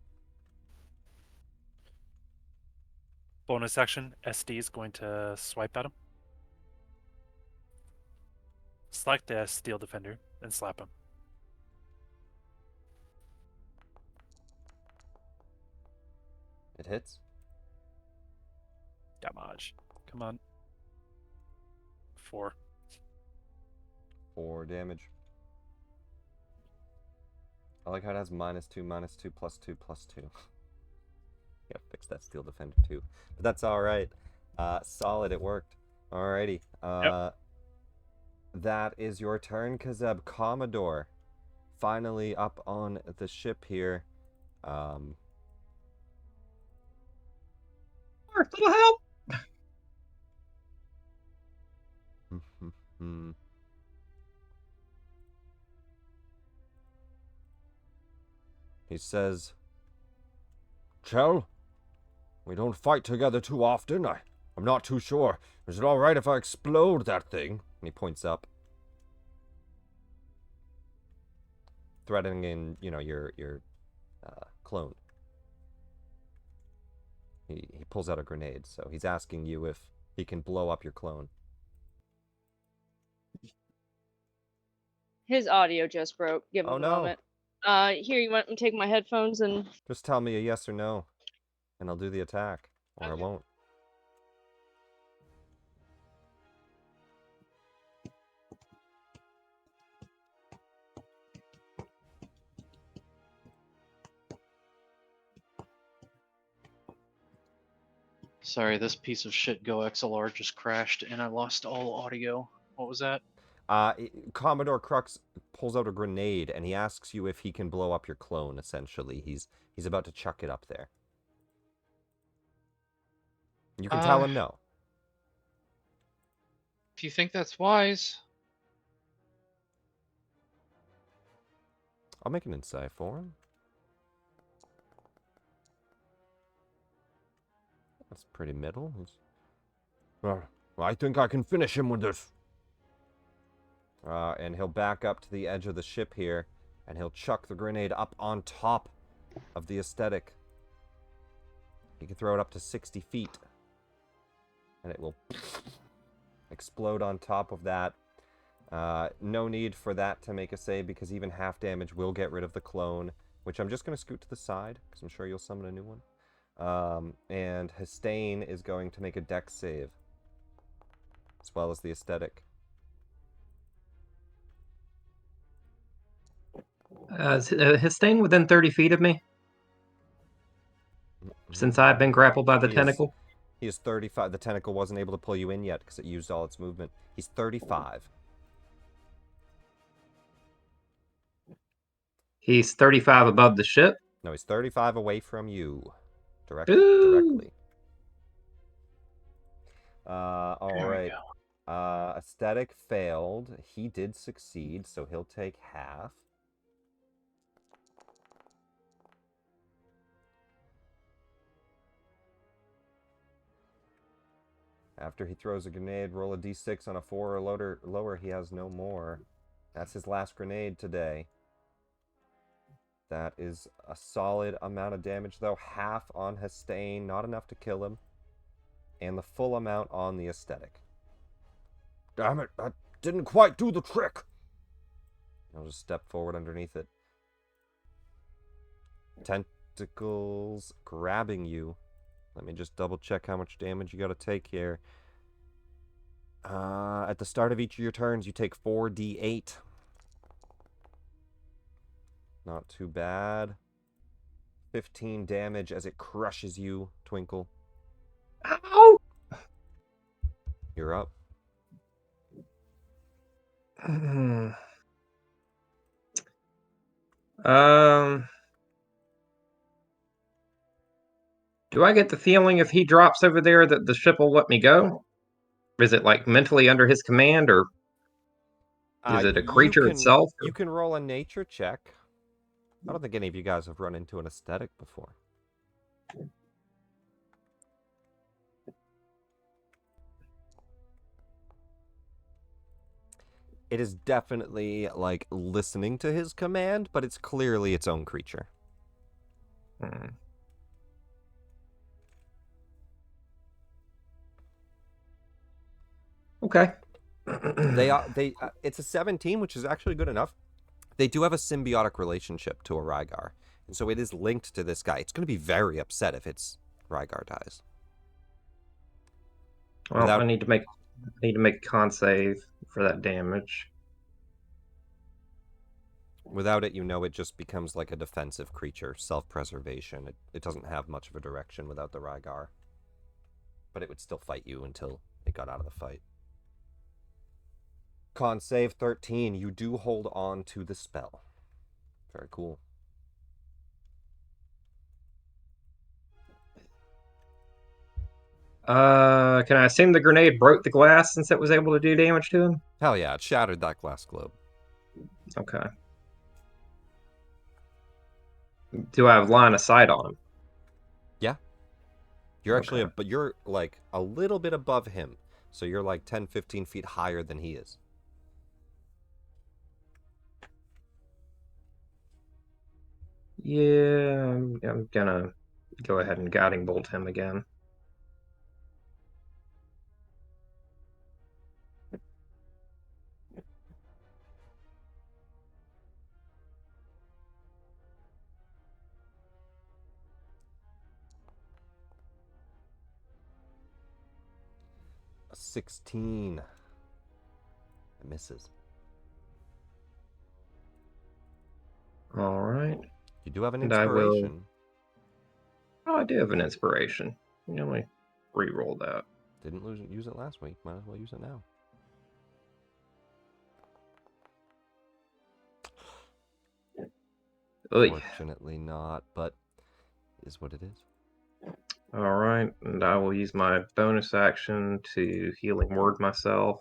Bonus action. SD is going to swipe at him. Select the steel defender and slap him. It hits. Damage. Come on. 4. 4 damage. I like how it has -2, -2, +2, +2. Yeah, fix that steel defender too. But that's alright. Solid, it worked. Alrighty. That is your turn, Kazeb. Commodore. Finally up on the ship here. Little help. He says, Chell, we don't fight together too often. I'm not too sure. Is it alright if I explode that thing? And he points up. Threatening, your clone. He pulls out a grenade, so he's asking you if he can blow up your clone. His audio just broke. Give him Oh, a no. moment. Here, you want me to take my headphones and... Just tell me a yes or no, and I'll do the attack, or I won't. Sorry, this piece of shit Go XLR just crashed and I lost all audio. What was that? Commodore Crux pulls out a grenade and he asks you if he can blow up your clone, essentially. He's about to chuck it up there. You can tell him no. If you think that's wise. I'll make an insight for him. That's pretty middle. I think I can finish him with this. And he'll back up to the edge of the ship here, and he'll chuck the grenade up on top of the aesthetic. He can throw it up to 60 feet. And it will explode on top of that. No need for that to make a save, because even half damage will get rid of the clone, which I'm just going to scoot to the side, because I'm sure you'll summon a new one. And Hastain is going to make a dex save, as well as the aesthetic. Is Hastain within 30 feet of me? Since I've been grappled by the tentacle? He is 35. The tentacle wasn't able to pull you in yet because it used all its movement. He's 35. He's 35 above the ship? No, he's 35 away from you. Ooh. Directly. Alright. Aesthetic failed. He did succeed, so he'll take half. After he throws a grenade, roll a d6 on a 4 or lower. He has no more. That's his last grenade today. That is a solid amount of damage, though. Half on Hastain, not enough to kill him. And the full amount on the aesthetic. Damn it, that didn't quite do the trick. I'll just step forward underneath it. Tentacles grabbing you. Let me just double check how much damage you gotta take here. At the start of each of your turns, you take 4d8. Not too bad. 15 damage as it crushes you, Twinkle. Ow! You're up. Do I get the feeling if he drops over there that the ship will let me go? Is it like mentally under his command, or is it a creature itself? You can roll a nature check. I don't think any of you guys have run into an aesthetic before. It is definitely, like, listening to his command, but it's clearly its own creature. Okay. It's a 17, which is actually good enough. They do have a symbiotic relationship to a Reigar, and so it is linked to this guy. It's going to be very upset if its Reigar dies. Well, I need to make a con save for that damage. Without it, you know it just becomes like a defensive creature, self-preservation. It doesn't have much of a direction without the Reigar. But it would still fight you until it got out of the fight. Con save 13. You do hold on to the spell. Very cool. Can I assume the grenade broke the glass since it was able to do damage to him? Hell yeah, it shattered that glass globe. Okay. Do I have line of sight on him? Yeah. You're actually, Okay. but you're like a little bit above him. So you're like 10, 15 feet higher than he is. Yeah, I'm gonna go ahead and guiding bolt him again. A 16. It misses. All right. You do have an And I will. inspiration. Oh, I do have an inspiration. Let me re-roll that. Didn't use it last week. Might as well use it now. Oy. Fortunately not, but it is what it is. All right, and I will use my bonus action to healing word myself.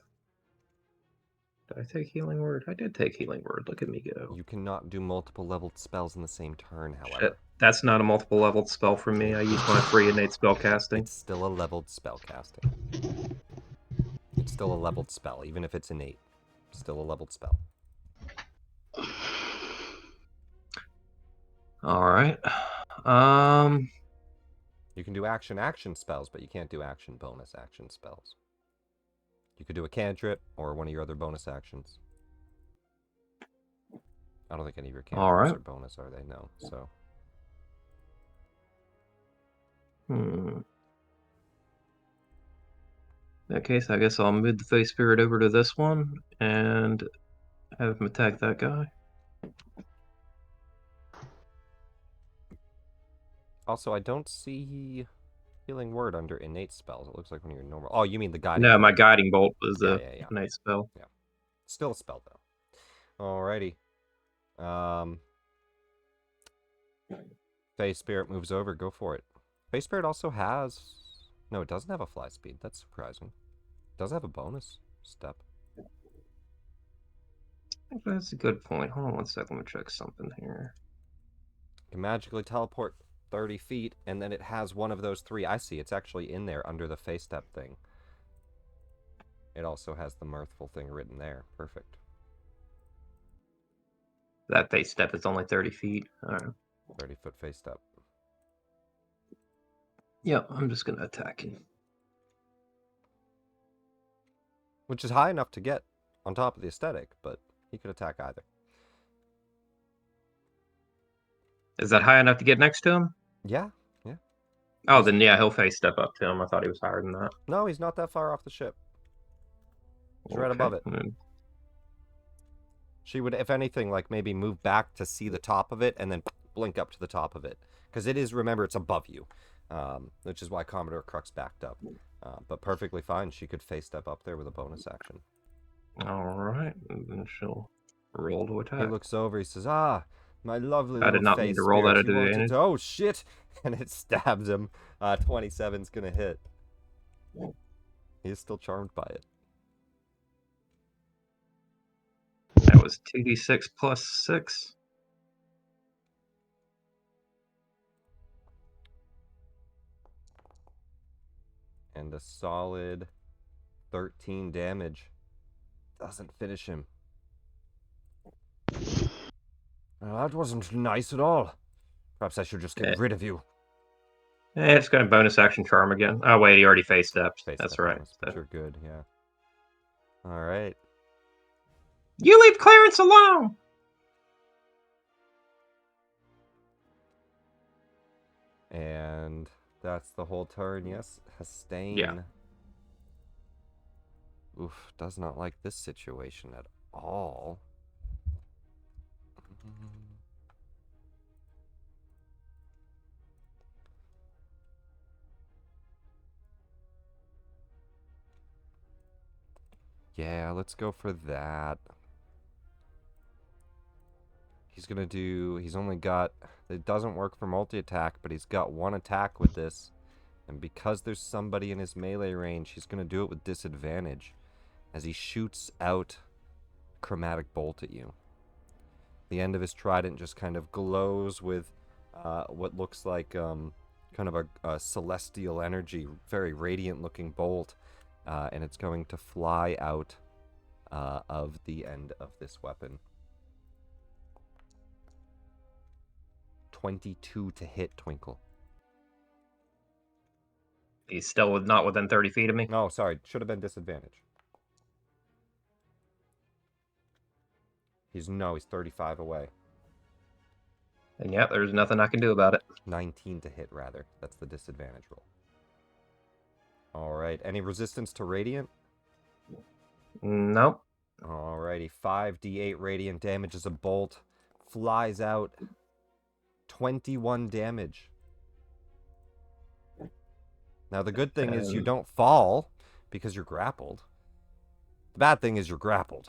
Did I take healing word? I did take healing word. Look at me go. You cannot do multiple leveled spells in the same turn, however. Shit. That's not a multiple leveled spell for me. I use my free innate spell casting. It's still a leveled spell casting. It's still a leveled spell, even if it's innate. Still a leveled spell. All right. You can do action spells, but you can't do bonus action spells. You could do a cantrip or one of your other bonus actions. I don't think any of your cantrips are bonus, are they? No, so. In that case, I guess I'll move the Face Spirit over to this one and have him attack that guy. Also, I don't see healing word under innate spells. It looks like one of your normal. Oh, you mean the guiding? No, bolt. my guiding bolt was Yeah, a yeah. innate spell. Yeah, still a spell though. Alrighty. Face Spirit moves over. Go for it. Face Spirit also has. No, it doesn't have a fly speed. That's surprising. It does have a bonus step. That's a good point. Hold on one second. Let me check something here. You can magically teleport 30 feet, and then it has one of those three. I see. It's actually in there under the face step thing. It also has the mirthful thing written there. Perfect. That face step is only 30 feet. All right. 30-foot face step. Yeah, I'm just going to attack him. Which is high enough to get on top of the aesthetic, but he could attack either. Is that high enough to get next to him? Yeah, yeah. Oh, then yeah, he'll face step up to him. I thought he was higher than that. No, he's not that far off the ship. He's right above it. She would, if anything, like maybe move back to see the top of it and then blink up to the top of it. Because it is, remember, it's above you. Which is why Commodore Crux backed up. But perfectly fine. She could face step up there with a bonus action. All right. And then she'll roll to attack. He looks over. He says, "Ah, my lovely I little did not face mean to roll spirit. that You wanted advantage. to... Oh, shit!" And it stabs him. 27's going to hit. He is still charmed by it. That was 2d6 plus 6. And a solid 13 damage. Doesn't finish him. That wasn't nice at all. Perhaps I should just get rid of you. It's going to bonus action charm again. Oh, wait, he already face stepped. That's right. But you're good, yeah. All right. You leave Clarence alone! And that's the whole turn, yes. Hastain. Yeah. Oof, does not like this situation at all. Yeah, let's go for that. He's only got, it doesn't work for multi-attack, but he's got one attack with this. And because there's somebody in his melee range, he's going to do it with disadvantage as he shoots out chromatic bolt at you. The end of his trident just kind of glows with what looks like kind of a celestial energy, very radiant looking bolt, and it's going to fly out of the end of this weapon. 22 to hit, Twinkle. He's still not within 30 feet of me. No, sorry, should have been disadvantage. He's 35 away. And yeah, there's nothing I can do about it. 19 to hit, rather. That's the disadvantage roll. Alright, any resistance to radiant? Nope. Alrighty, 5d8 radiant damage as a bolt flies out. 21 damage. Now, the good thing is you don't fall because you're grappled. The bad thing is you're grappled.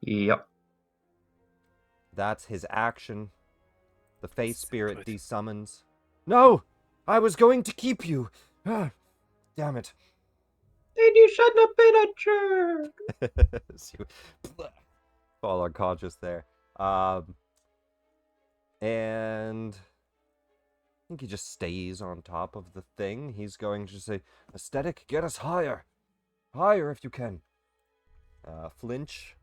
Yep. That's his action. The face spirit Good. desummons. No! I was going to keep you! Ah, damn it. Then you shouldn't have been a jerk. So you fall unconscious there. And I think he just stays on top of the thing. He's going to say, Aesthetic, get us higher. Higher if you can. Flinch.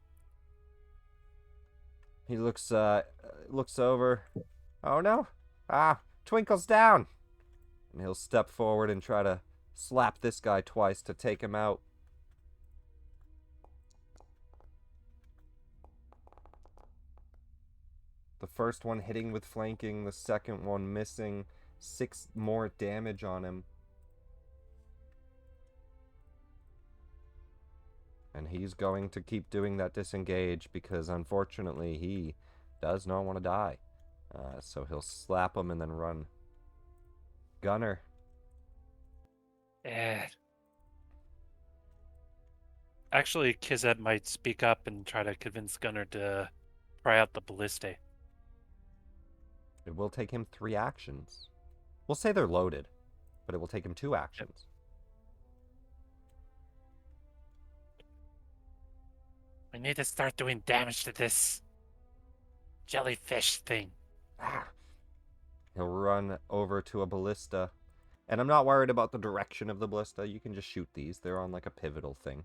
He looks over. Oh no. Twinkle's down. And he'll step forward and try to slap this guy twice to take him out. The first one hitting with flanking, the second one missing. 6 more damage on him. And he's going to keep doing that disengage because unfortunately he does not want to die. So he'll slap him and then run. Gunner. Actually, Kizet might speak up and try to convince Gunner to try out the ballistae. It will take him 3 actions. We'll say they're loaded, but it will take him 2 actions. We need to start doing damage to this jellyfish thing. He'll run over to a ballista. And I'm not worried about the direction of the ballista. You can just shoot these. They're on like a pivotal thing.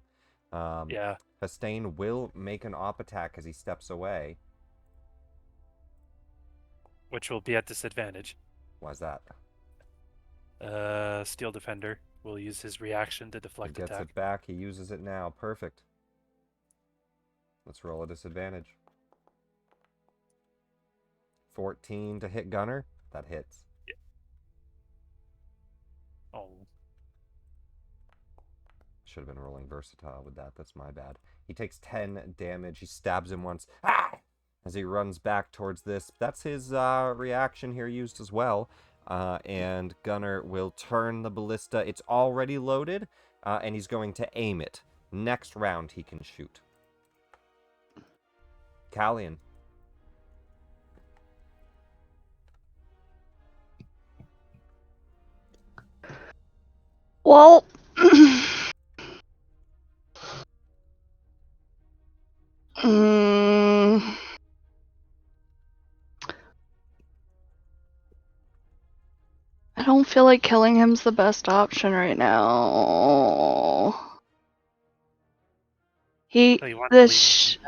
Yeah. Hastain will make an op attack as he steps away. Which will be at disadvantage. Why's that? Steel Defender will use his reaction to He deflect gets attack. it back. He uses it now. Perfect. Let's roll a disadvantage. 14 to hit Gunner. That hits. Yeah. Oh. Should have been rolling versatile with that. That's my bad. He takes 10 damage. He stabs him once. Ah! As he runs back towards this. That's his reaction here used as well. And Gunner will turn the ballista. It's already loaded. And he's going to aim it. Next round he can shoot. Callian. Well, I don't feel like killing him's the best option right now. So you want to leave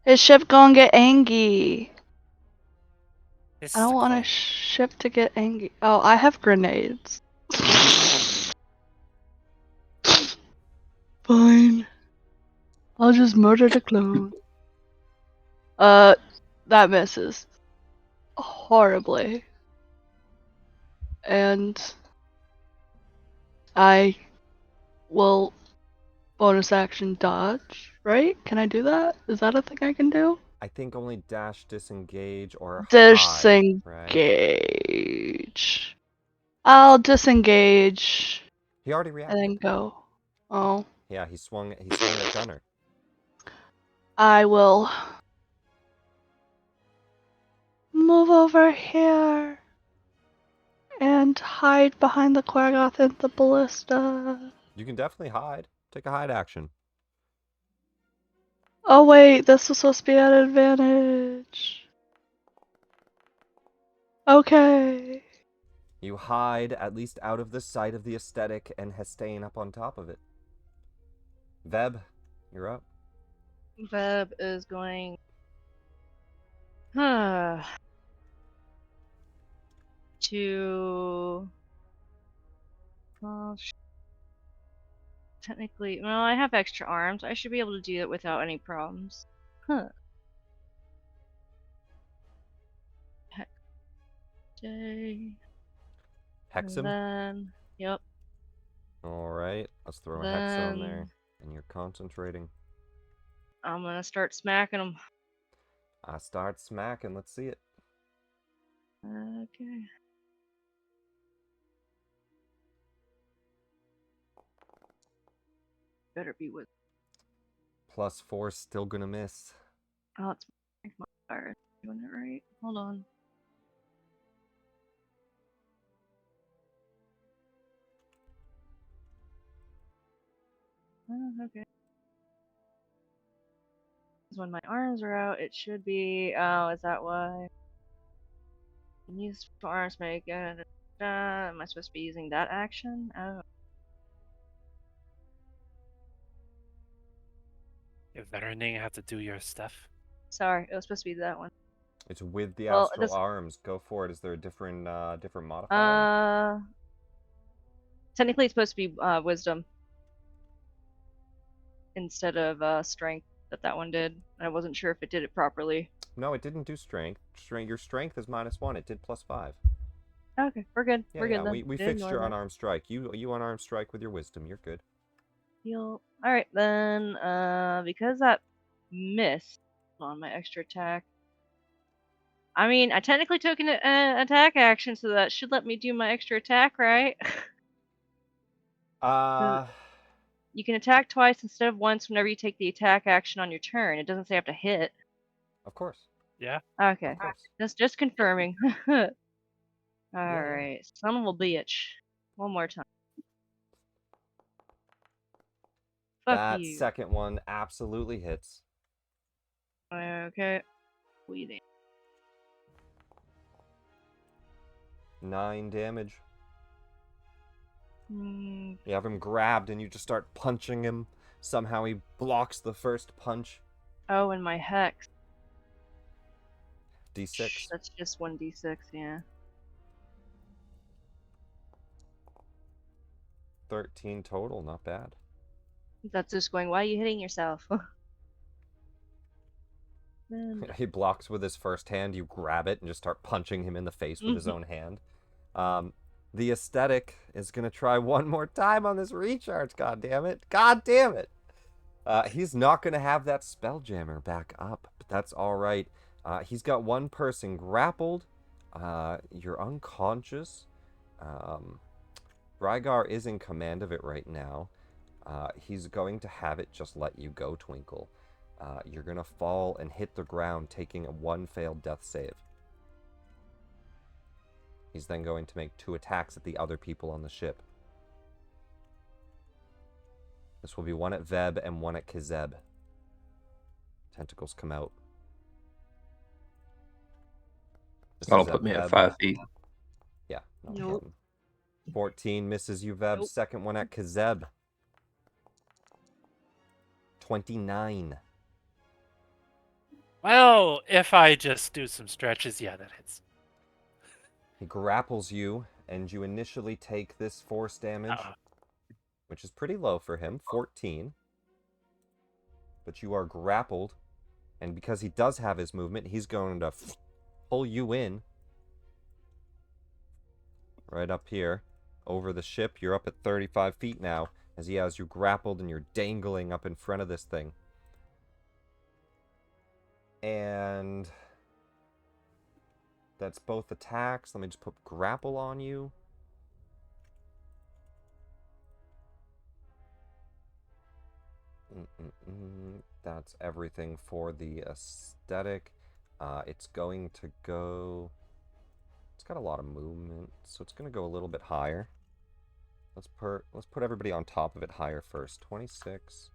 His ship gonna get angry. this I don't want a ship to get angry. Oh, I have grenades. Fine. I'll just murder the clone. That misses horribly. And I will bonus action dodge, right? Can I do that? Is that a thing I can do? I think only dash, disengage, or hide, Disengage. right? I'll disengage He already and reacted. then go. Oh. Yeah, he swung at Gunner. I will move over here and hide behind the Quaggoth and the ballista. You can definitely hide. Take a hide action. Oh wait, this was supposed to be at advantage. Okay. You hide at least out of the sight of the aesthetic and Hastain up on top of it. Veb, you're up. Veb is going to. Well, technically, well, I have extra arms. I should be able to do it without any problems. Huh. Heck. Day. Hex him. Then, yep. Alright, let's throw a hex on there. And you're concentrating. I'm gonna start smacking them. I start smacking. Let's see it. Okay. Better be with. +4 still gonna miss. Oh, it's my fire. Doing it right. Hold on. Oh, okay. When my arms are out, it should be. Oh, is that why? Use for arms make. Am I supposed to be using that action? Oh. If Veterning have to do your stuff. Sorry, it was supposed to be that one. It's with the Well, astral this- arms. Go for it. Is there a different modifier? Technically, it's supposed to be wisdom instead of strength that one did. I wasn't sure if it did it properly. No, it didn't do strength. Your strength is -1. It did +5. Okay, we're good. Yeah, we're yeah. good then. We Good, fixed your ignore that. unarmed strike. You unarmed strike with your wisdom. You're good. Heal. All right then. Because that missed on my extra attack. I mean, I technically took an attack action, so that should let me do my extra attack, right? You can attack twice instead of once whenever you take the attack action on your turn. It doesn't say I have to hit. Of course. Yeah. Okay. Of course. Just confirming. Yeah. Alright. Son of a bitch. One more time. Fuck That you. second one absolutely hits. Okay. Bleeding. 9 damage. Mm, You have him grabbed and you just start punching him. Somehow he blocks the first punch. oh, and my hex. D6. That's just 1d6, yeah. 13 total, not bad. That's just going, why are you hitting yourself? Then- He blocks with his first hand, you grab it and just start punching him in the face with his own hand. The aesthetic is going to try one more time on this recharge, god damn it. God damn it! He's not going to have that Spelljammer back up, but that's alright. He's got one person grappled. You're unconscious. Reigar is in command of it right now. He's going to have it just let you go, Twinkle. You're going to fall and hit the ground, taking a 1 failed death save. He's then going to make 2 attacks at the other people on the ship. This will be one at Veb and one at Kizeb. Tentacles come out. This That'll is put me Veb. at 5 feet. Yeah. No Nope. problem. 14 misses you, Veb. Nope. Second one at Kizeb. 29. Well, if I just do some stretches, yeah, that hits. He grapples you, and you initially take this force damage, which is pretty low for him, 14. But you are grappled, and because he does have his movement, he's going to pull you in. Right up here, over the ship. You're up at 35 feet now, as he has you grappled, and you're dangling up in front of this thing. And that's both attacks. Let me just put grapple on you. That's everything for the aesthetic. It's going to go... It's got a lot of movement, so it's going to go a little bit higher. Let's put everybody on top of it higher first. 26.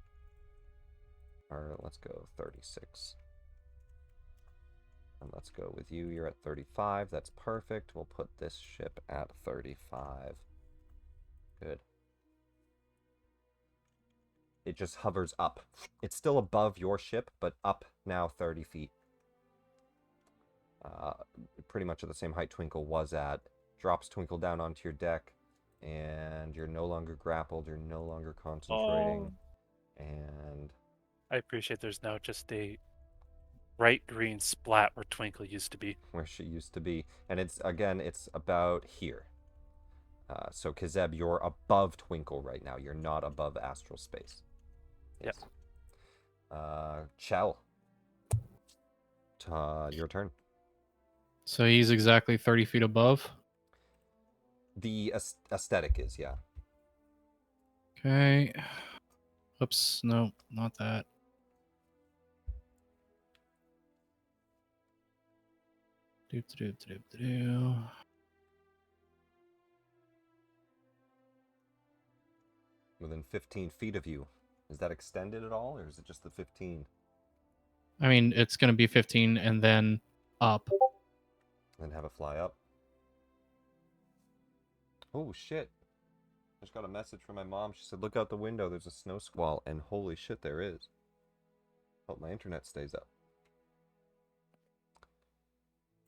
Or let's go 36. And let's go with you. You're at 35. That's perfect. We'll put this ship at 35. Good. It just hovers up. It's still above your ship, but up now 30 feet. Pretty much at the same height Twinkle was at. Drops Twinkle down onto your deck, and you're no longer grappled. You're no longer concentrating. And I appreciate there's now just a bright green splat where Twinkle used to be. Where she used to be. And it's, again, it's about here. So, Kazeb, you're above Twinkle right now. You're not above astral space. Yes. Yep. Chell. Your turn. So he's exactly 30 feet above. The aesthetic is, yeah. Okay. Oops, no, not that. Within 15 feet of you. Is that extended at all, or is it just the 15? I mean, it's going to be 15 and then up. And have it fly up. Oh, shit. Just got a message from my mom. She said, look out the window. There's a snow squall. And holy shit, there is. Hope my internet stays up.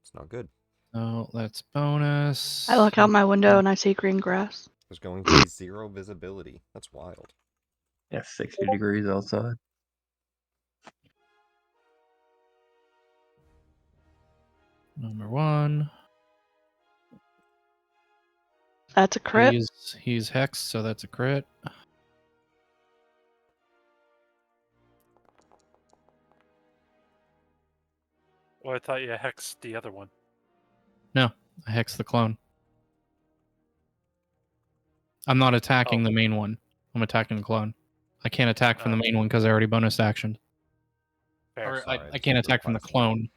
It's not good. Oh, that's bonus. I look out my window and I see green grass. There's going to be 0 visibility. That's wild. Yeah, 60 degrees outside. Number 1. That's a crit. He's hexed, so that's a crit. Oh, I thought you hexed the other one. No, I hexed the clone. I'm not attacking the main one. I'm attacking the clone. I can't attack from the main one because I already bonus actioned. Fair. Or Sorry, I can't attack from the clone,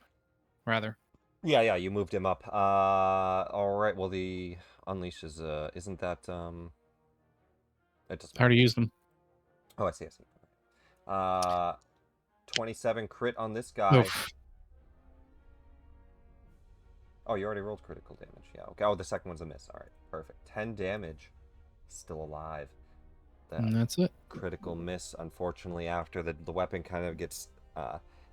rather. Yeah, you moved him up. Alright, well, the Unleash is, isn't that, it doesn't I already used them. Oh, I see. 27 crit on this guy. Oof. Oh, you already rolled critical damage. Yeah, okay. Oh, the second one's a miss. Alright, perfect. 10 damage. Still alive. And that's it. Critical miss, unfortunately, after the weapon kind of gets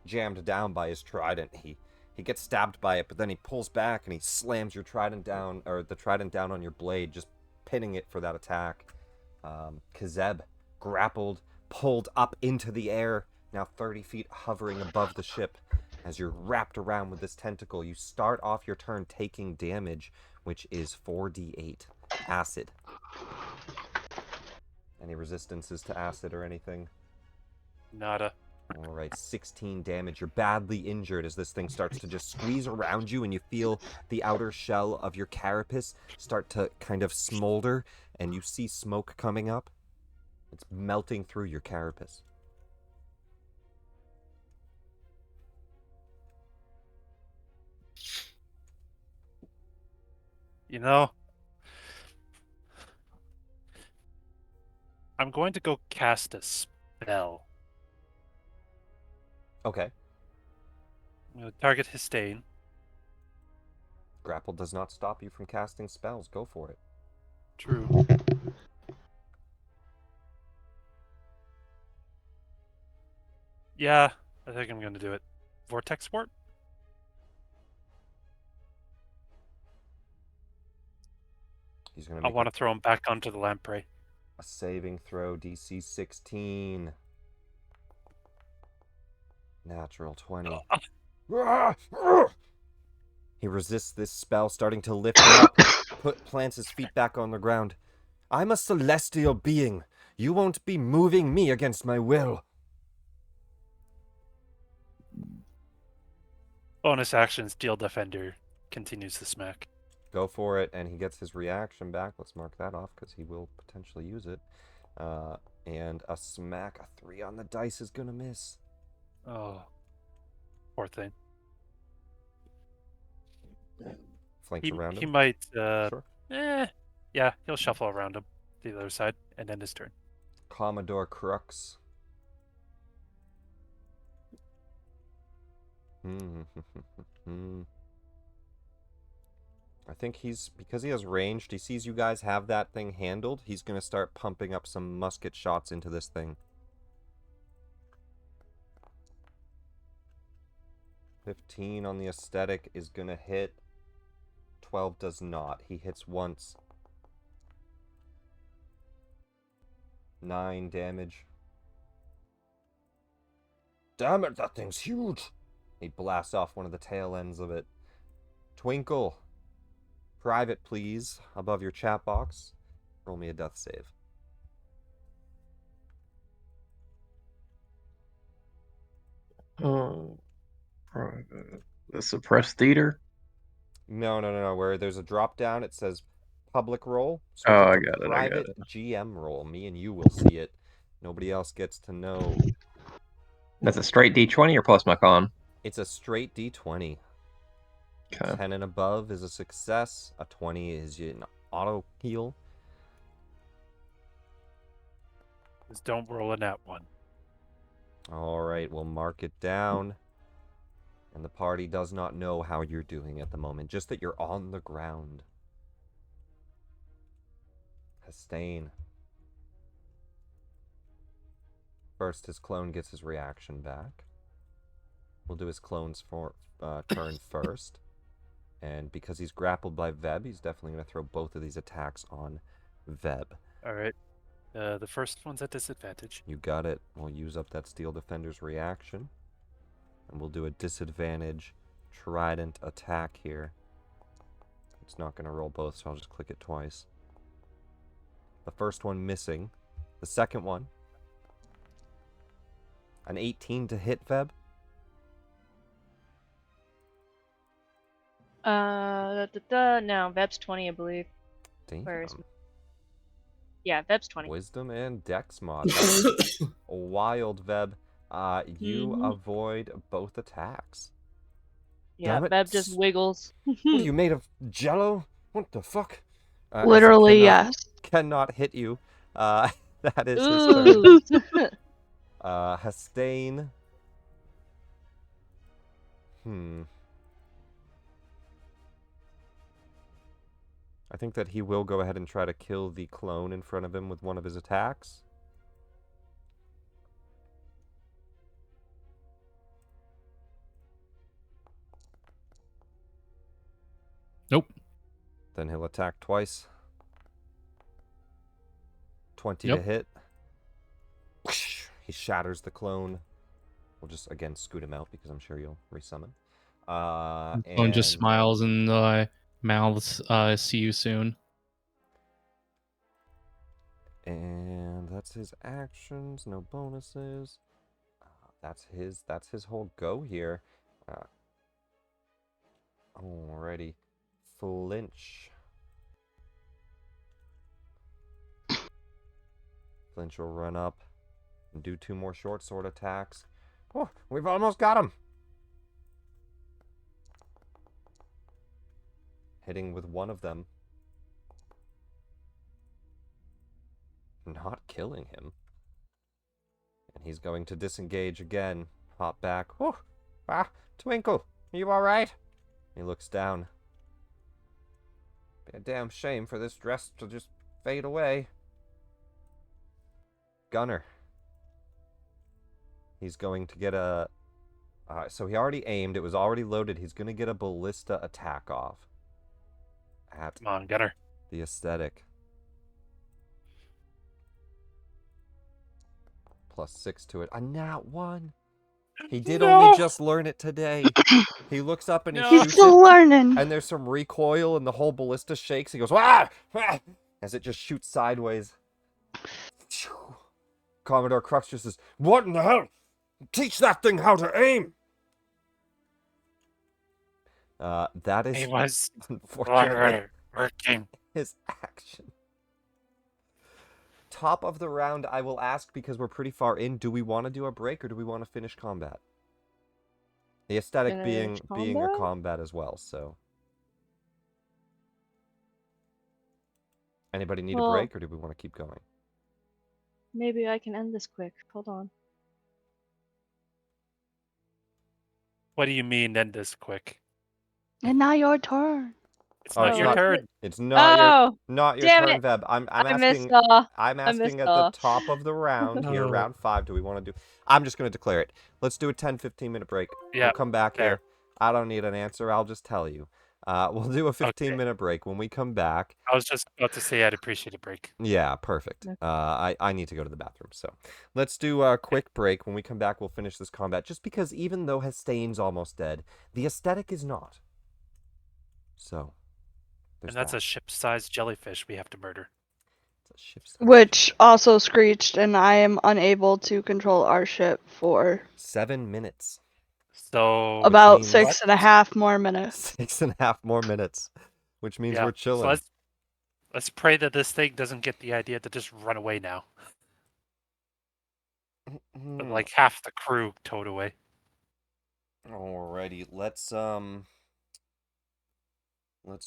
jammed down by his trident. He gets stabbed by it, but then he pulls back and he slams your trident down, or the trident down on your blade, just pinning it for that attack. Kazeb, grappled, pulled up into the air, now 30 feet hovering above the ship. As you're wrapped around with this tentacle, you start off your turn taking damage, which is 4d8 acid. Any resistances to acid or anything? Nada. Alright, 16 damage. You're badly injured as this thing starts to just squeeze around you, and you feel the outer shell of your carapace start to kind of smolder, and you see smoke coming up. It's melting through your carapace. You know, I'm going to go cast a spell. Okay. I'm going to target Hastain. Grapple does not stop you from casting spells. Go for it. True. Yeah, I think I'm going to do it. Vortex Sport? He's going I to want to throw him back onto the lamprey. a saving throw, DC 16. Natural 20. He resists this spell, starting to lift him up, plants his feet back on the ground. I'm a celestial being. You won't be moving me against my will. Bonus action, Steel Defender continues the smack. Go for it, and he gets his reaction back. Let's mark that off, because he will potentially use it. And a smack. A 3 on the dice is going to miss. Oh, poor thing. Flanks around He him. might. Sure. Yeah, he'll shuffle around him to the other side and end his turn. Commodore Crux. I think because he has ranged, he sees you guys have that thing handled, he's going to start pumping up some musket shots into this thing. 15 on the aesthetic is going to hit. 12 does not. He hits once. 9 damage. Damn it, that thing's huge! He blasts off one of the tail ends of it. Twinkle. Private, please, above your chat box. Roll me a death save. The suppressed theater. No. Where there's a drop down, it says public roll. Oh, I Switch it to got it. private GM roll. Me and you will see it. Nobody else gets to know. That's a straight D20 or plus my con? It's a straight D20. Okay. 10 and above is a success. A 20 is an auto heal. Just don't roll a nat 1. All right, we'll mark it down. And the party does not know how you're doing at the moment, just that you're on the ground. Hastain. First, his clone gets his reaction back. We'll do his clone's turn first. And because he's grappled by Veb, he's definitely going to throw both of these attacks on Veb. All right. The first one's at disadvantage. You got it. We'll use up that Steel Defender's reaction. And we'll do a disadvantage trident attack here. It's not going to roll both, so I'll just click it twice. The first one missing. The second one. An 18 to hit, Veb. No, Veb's 20, I believe. Damn. Where is... Yeah, Veb's 20. Wisdom and Dex mod. That's wild, Veb. You avoid both attacks. Yeah, Damn it. Veb just wiggles. What are you made of? Jello? What the fuck? Literally, yes. Cannot hit you. That is his turn. Ooh. Hastain. I think that he will go ahead and try to kill the clone in front of him with one of his attacks. Nope. Then he'll attack twice. 20 Yep. to hit. He shatters the clone. We'll just, again, scoot him out because I'm sure you'll resummon. Clone just smiles and mouths, see you soon. And that's his actions, no bonuses. That's his whole go here. Alrighty. Flinch. Flinch will run up and do 2 more short sword attacks. Oh, we've almost got him! Hitting with one of them. Not killing him. And he's going to disengage again. Hop back. Whew. Twinkle, are you alright? He looks down. Be a damn shame for this dress to just fade away. Gunner. He's going to get a... so he already aimed. It was already loaded. He's going to get a ballista attack off. At Come on, Gunner. the aesthetic. +6 to it. A nat 1. He did only just learn it today. He looks up and he He's shoots still it, learning. and there's some recoil, and the whole ballista shakes. He goes, "Ah!" As it just shoots sideways. Commodore Crux just says, "What in the hell? Teach that thing how to aim!" That is He was unfortunately working. his action. top of the round, I will ask, because we're pretty far in, do we want to do a break or do we want to finish combat? The aesthetic Finish being a combat? combat as well, so. Anybody need a Well- break or do we want to keep going? Maybe I can end this quick. Hold on. What do you mean end this quick? And now your turn. It's Oh, not it's your not- turn. It's not Oh, not your damn turn, it. Veb. I'm I missed asking off. I'm I missed asking at off. the top of the round here, No. round 5, do we want to do I'm just going to declare it. Let's do a 10-15 minute break. Yeah, We'll come back fair. here. I don't need an answer. I'll just tell you. We'll do a 15-minute break. When we come back, I was just about to say I'd appreciate a break. yeah, perfect. Okay. I need to go to the bathroom, so let's do a quick break. When we come back, we'll finish this combat. Just because even though Hastain's almost dead, the aesthetic is not. So, And that's a ship-sized jellyfish we have to murder. a ship's Which also screeched, and I am unable to control our ship for 7 minutes. So about means- 6.5 more minutes. 6.5 more minutes, which means yeah, we're chilling. So let's pray that this thing doesn't get the idea to just run away now. With like half the crew towed away. Alrighty, let's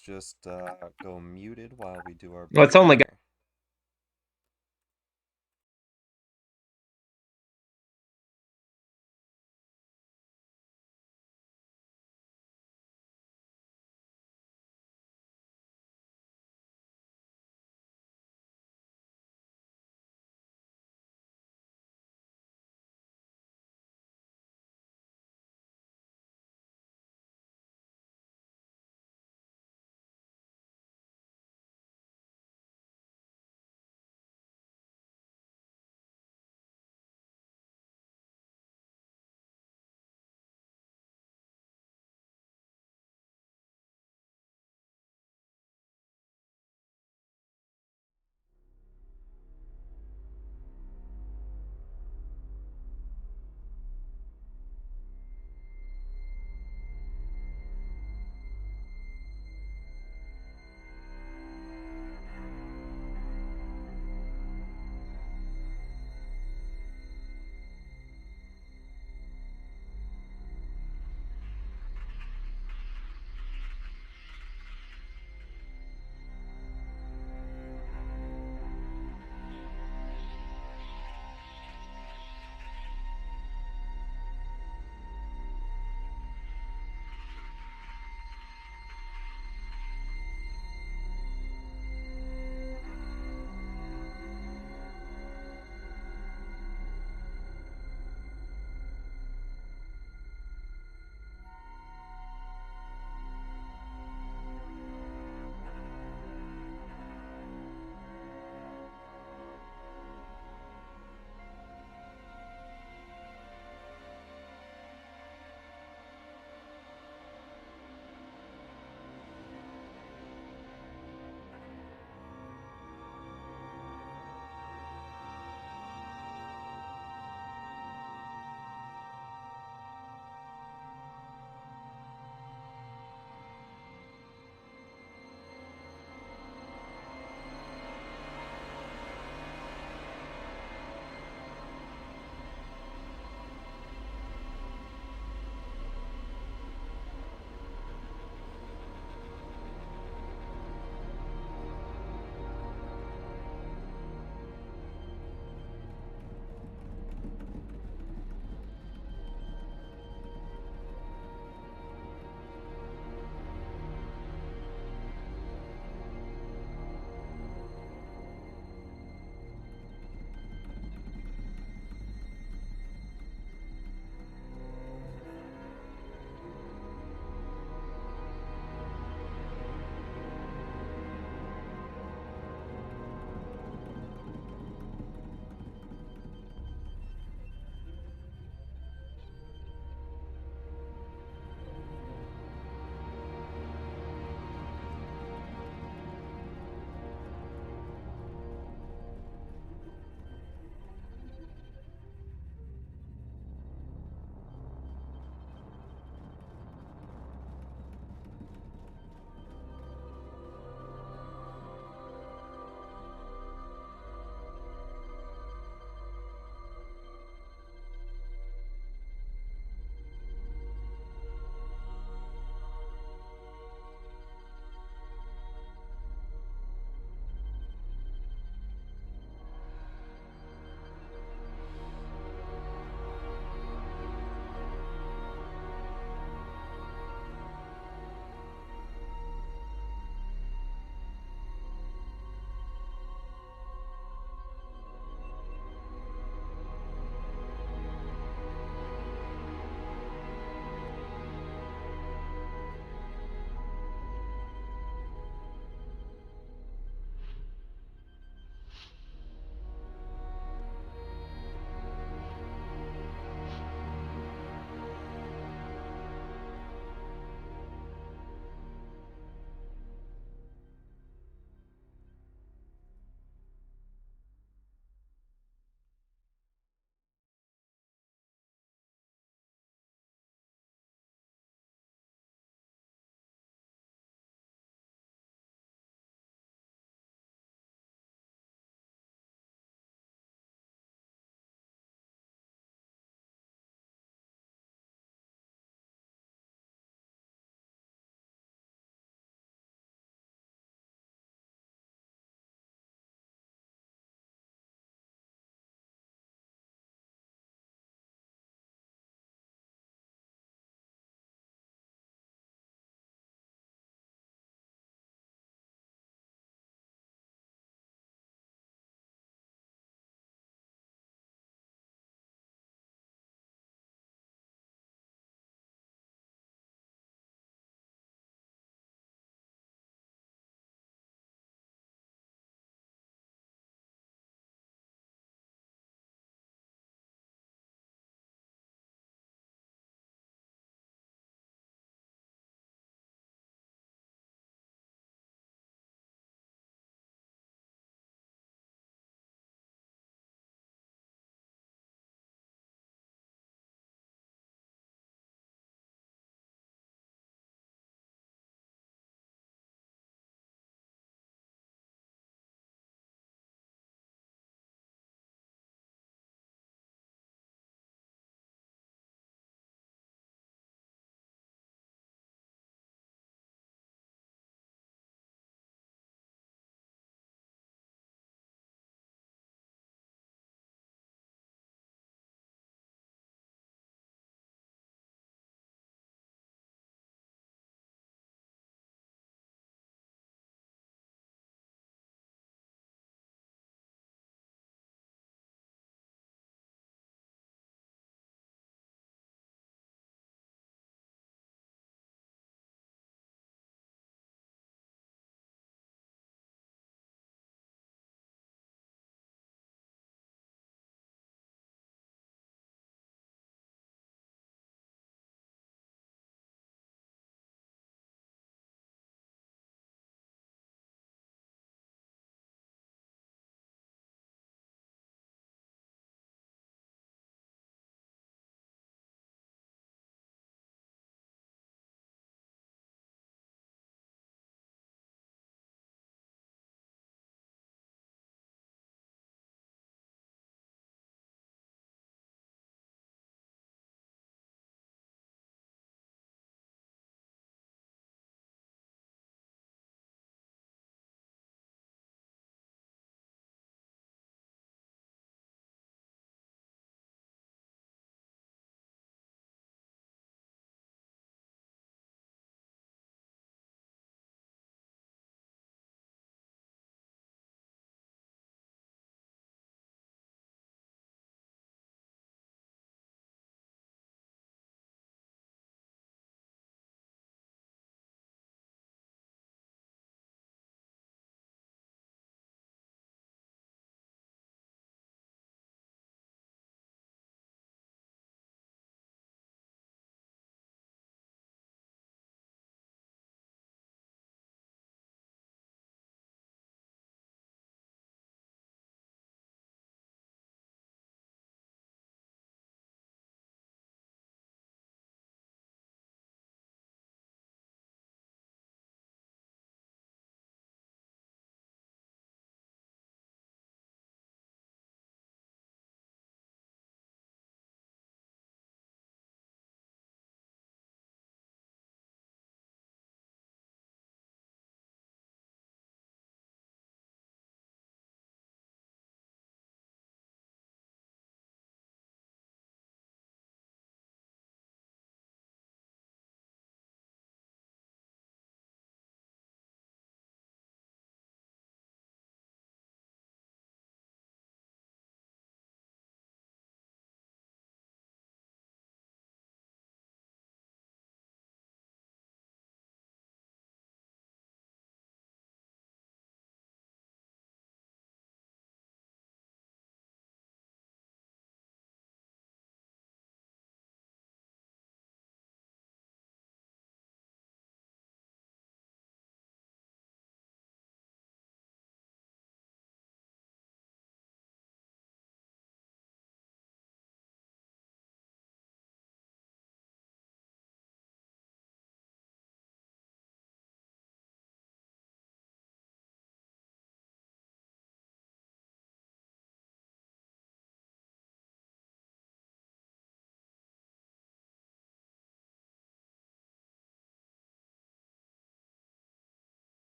just go muted while we do our. Well, it's only break.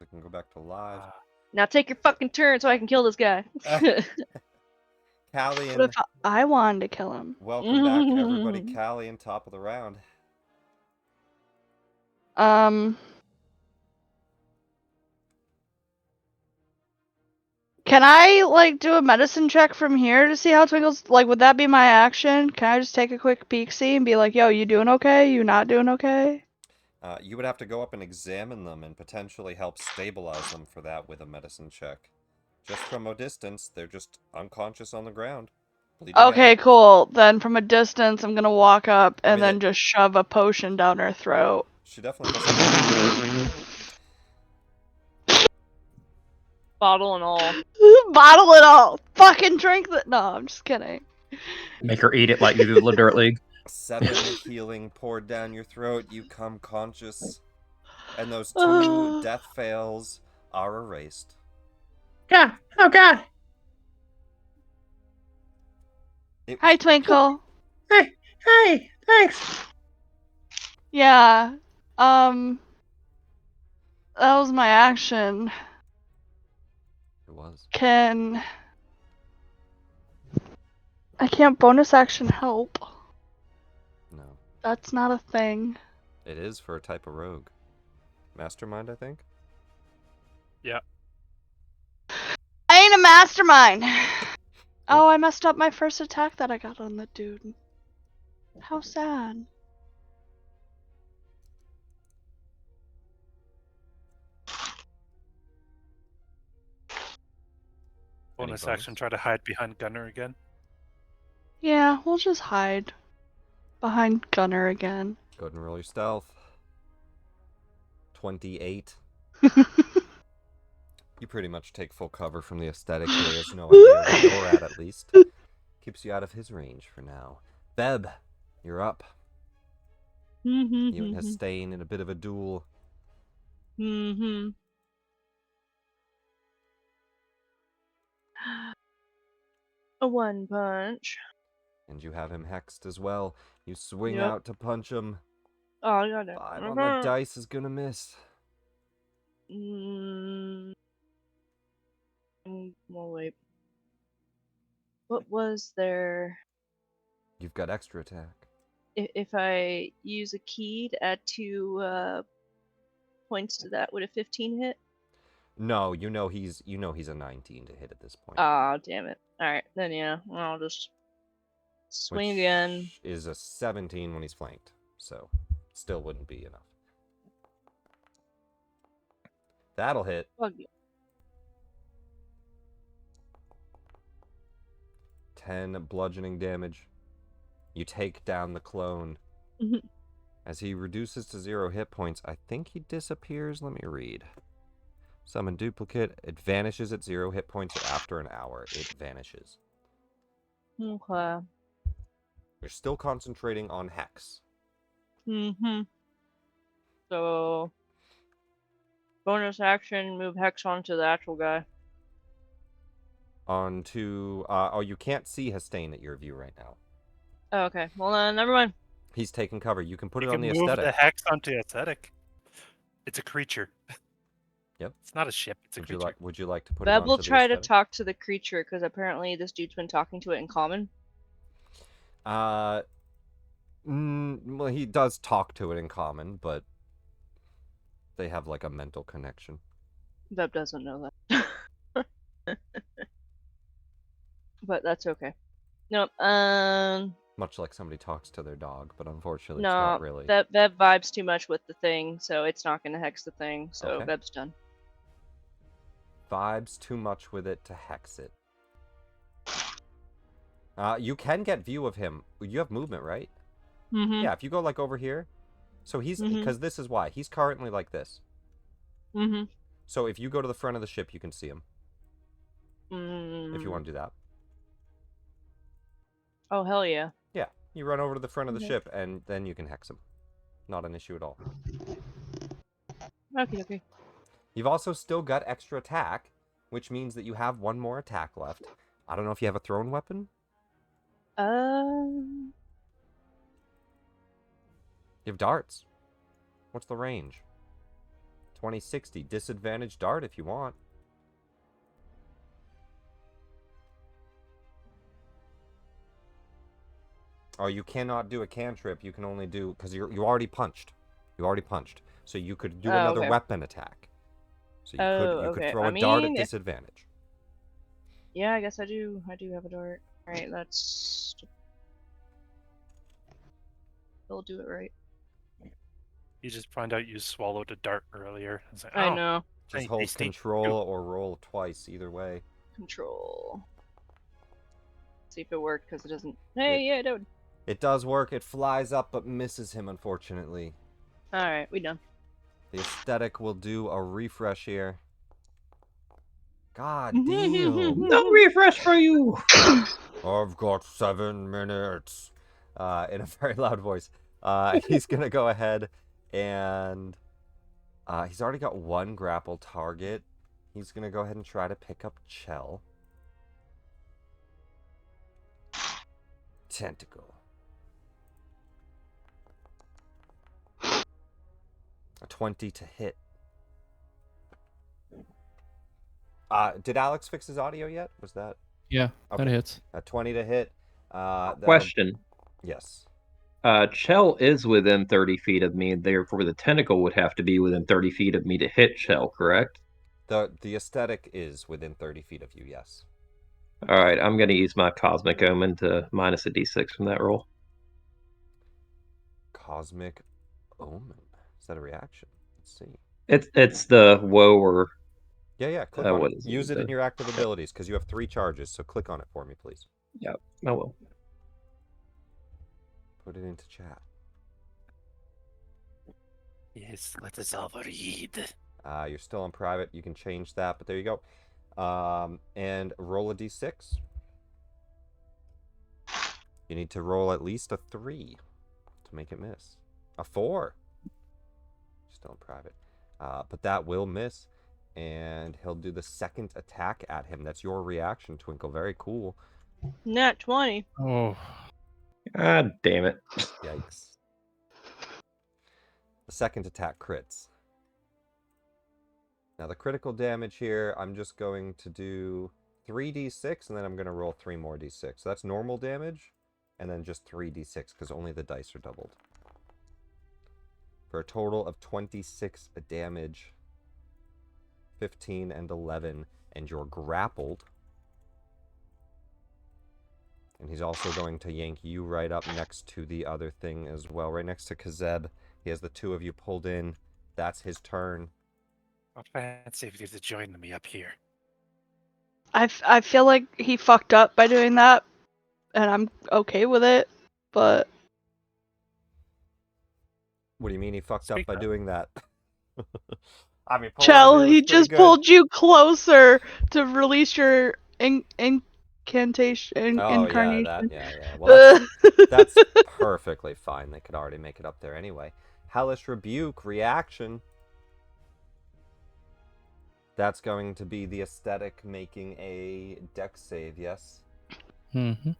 I can go back to live. Now take your fucking turn so I can kill this guy. Callie What and if I wanted to kill him? welcome back, everybody. Callie and top of the round. Can I like do a medicine check from here to see how Twinkle's like? Would that be my action? Can I just take a quick peek see and be like, "Yo, you doing okay? You not doing okay?" You would have to go up and examine them and potentially help stabilize them for that with a medicine check. Just from a distance, they're just unconscious on the ground. Bleeding Okay, out. cool. Then from a distance, I'm gonna walk up I and mean, then just shove a potion down her throat. She definitely doesn't. Bottle and all. Bottle it all. Fucking drink the. No, I'm just kidding. Make her eat it like you do the Dirt League. 7 healing poured down your throat. You come conscious. And those 2 death fails are erased. God. Oh, God. Hi, Twinkle. Hey, thanks. Yeah. That was my action. It was. I can't bonus action help. No. That's not a thing. It is for a type of rogue. Mastermind, I think? Yeah. I ain't a mastermind. Oh, I messed up my first attack that I got on the dude. How sad. Bonus action, try to hide behind Gunner again. Yeah, we'll just hide behind Gunner again. Go ahead and roll your stealth. 28. You pretty much take full cover from the aesthetic here. He has no idea where you're at least. Keeps you out of his range for now. Beb, you're up. You and Hastain in a bit of a duel. A one punch. And you have him hexed as well. You swing Yep. out to punch him. Oh, I got it. 5 on the dice is gonna miss. Well, wait. What was there? You've got extra attack. If I use a key to add 2 points to that, would a 15 hit? No, you know he's a 19 to hit at this point. Ah, damn it. Alright, then yeah, I'll just swing which again. Is a 17 when he's flanked, so still wouldn't be enough. That'll hit. Fuck you. 10 bludgeoning damage. You take down the clone. As he reduces to 0 hit points, I think he disappears. Let me read. Summon duplicate. It vanishes at 0 hit points after an hour. It vanishes. Okay. You're still concentrating on Hex. So, bonus action, move Hex onto the actual guy. Oh, you can't see Hastain at your view right now. Oh, okay. Well, then, never mind. He's taking cover. You can put You it on can the move aesthetic. the hex onto aesthetic. It's a creature. Yep. It's not a ship. It's a creature. Would you like to put it Beb onto will the try to aesthetic? talk to the creature, because apparently this dude's been talking to it in common. Well, he does talk to it in common, but they have like a mental connection. Beb doesn't know that. But that's okay. Nope. Much like somebody talks to their dog, but unfortunately No, it's not really. Beb vibes too much with the thing, so it's not going to hex the thing, so Okay. Beb's done. Vibes too much with it to hex it. You can get view of him. You have movement, right? Yeah, if you go like over here. So he's, because this is why. He's currently like this. So if you go to the front of the ship, you can see him. If you want to do that. Oh, hell yeah. Yeah, you run over to the front of the ship, and then you can hex him. Not an issue at all. Okay. You've also still got extra attack, which means that you have 1 more attack left. I don't know if you have a thrown weapon. You have darts. What's the range? 2060. Disadvantage dart if you want. Oh, you cannot do a cantrip. You can only do... Because you already punched. You already punched. So you could do another okay. weapon attack. So you could Okay. throw I a dart at mean, if- disadvantage. Yeah, I guess I do have a dart. Alright, that's... They'll do it right. You just find out you swallowed a dart earlier. It's like, I oh, know. Just Hey, hold tasty. control or roll twice, either way. Control. See if it worked, because it doesn't... Hey, yeah, it did. It does work. It flies up but misses him, unfortunately. Alright, we done. The aesthetic will do a refresh here. God damn. No refresh for you. I've got 7 minutes. In a very loud voice. He's gonna go ahead and he's already got 1 grapple target. He's gonna go ahead and try to pick up Chell. Tentacle. A 20 to hit. Did Alex fix his audio yet? Was that? Yeah, Okay. that hits. A 20 to hit. Question. Yes. Chell is within 30 feet of me, therefore the tentacle would have to be within 30 feet of me to hit Chell, correct? The aesthetic is within 30 feet of you, yes. Alright, I'm going to use my Cosmic Omen to minus a d6 from that roll. Cosmic Omen. Is that a reaction? Let's see. It's the woe or... Yeah, click on what it. is it? Use it in your active abilities, because you have 3 charges, so click on it for me, please. Yep, I will. Put it into chat. Yes, let us all read. You're still in private. You can change that, but there you go. And roll a d6. You need to roll at least a 3 to make it miss. A 4. Still in private. But that will miss. And he'll do the second attack at him. That's your reaction, Twinkle. Very cool. Nat 20. Oh, God damn it. Yikes. The second attack crits. Now the critical damage here, I'm just going to do 3d6, and then I'm going to roll 3 more d6. So that's normal damage, and then just 3d6, because only the dice are doubled. For a total of 26 damage, 15 and 11, and you're grappled. And he's also going to yank you right up next to the other thing as well, right next to Kazeb. He has the 2 of you pulled in. That's his turn. I'll fancy if you to join me up here. I feel like he fucked up by doing that, and I'm okay with it, but What do you mean he fucked up Speak by up. doing that? I mean, Chell, he just pulled you closer to release your incantation. Oh, yeah, incarnation. yeah. Well, that's perfectly fine. They could already make it up there anyway. Hellish Rebuke, reaction. That's going to be the aesthetic making a dex save, yes? mm-hmm.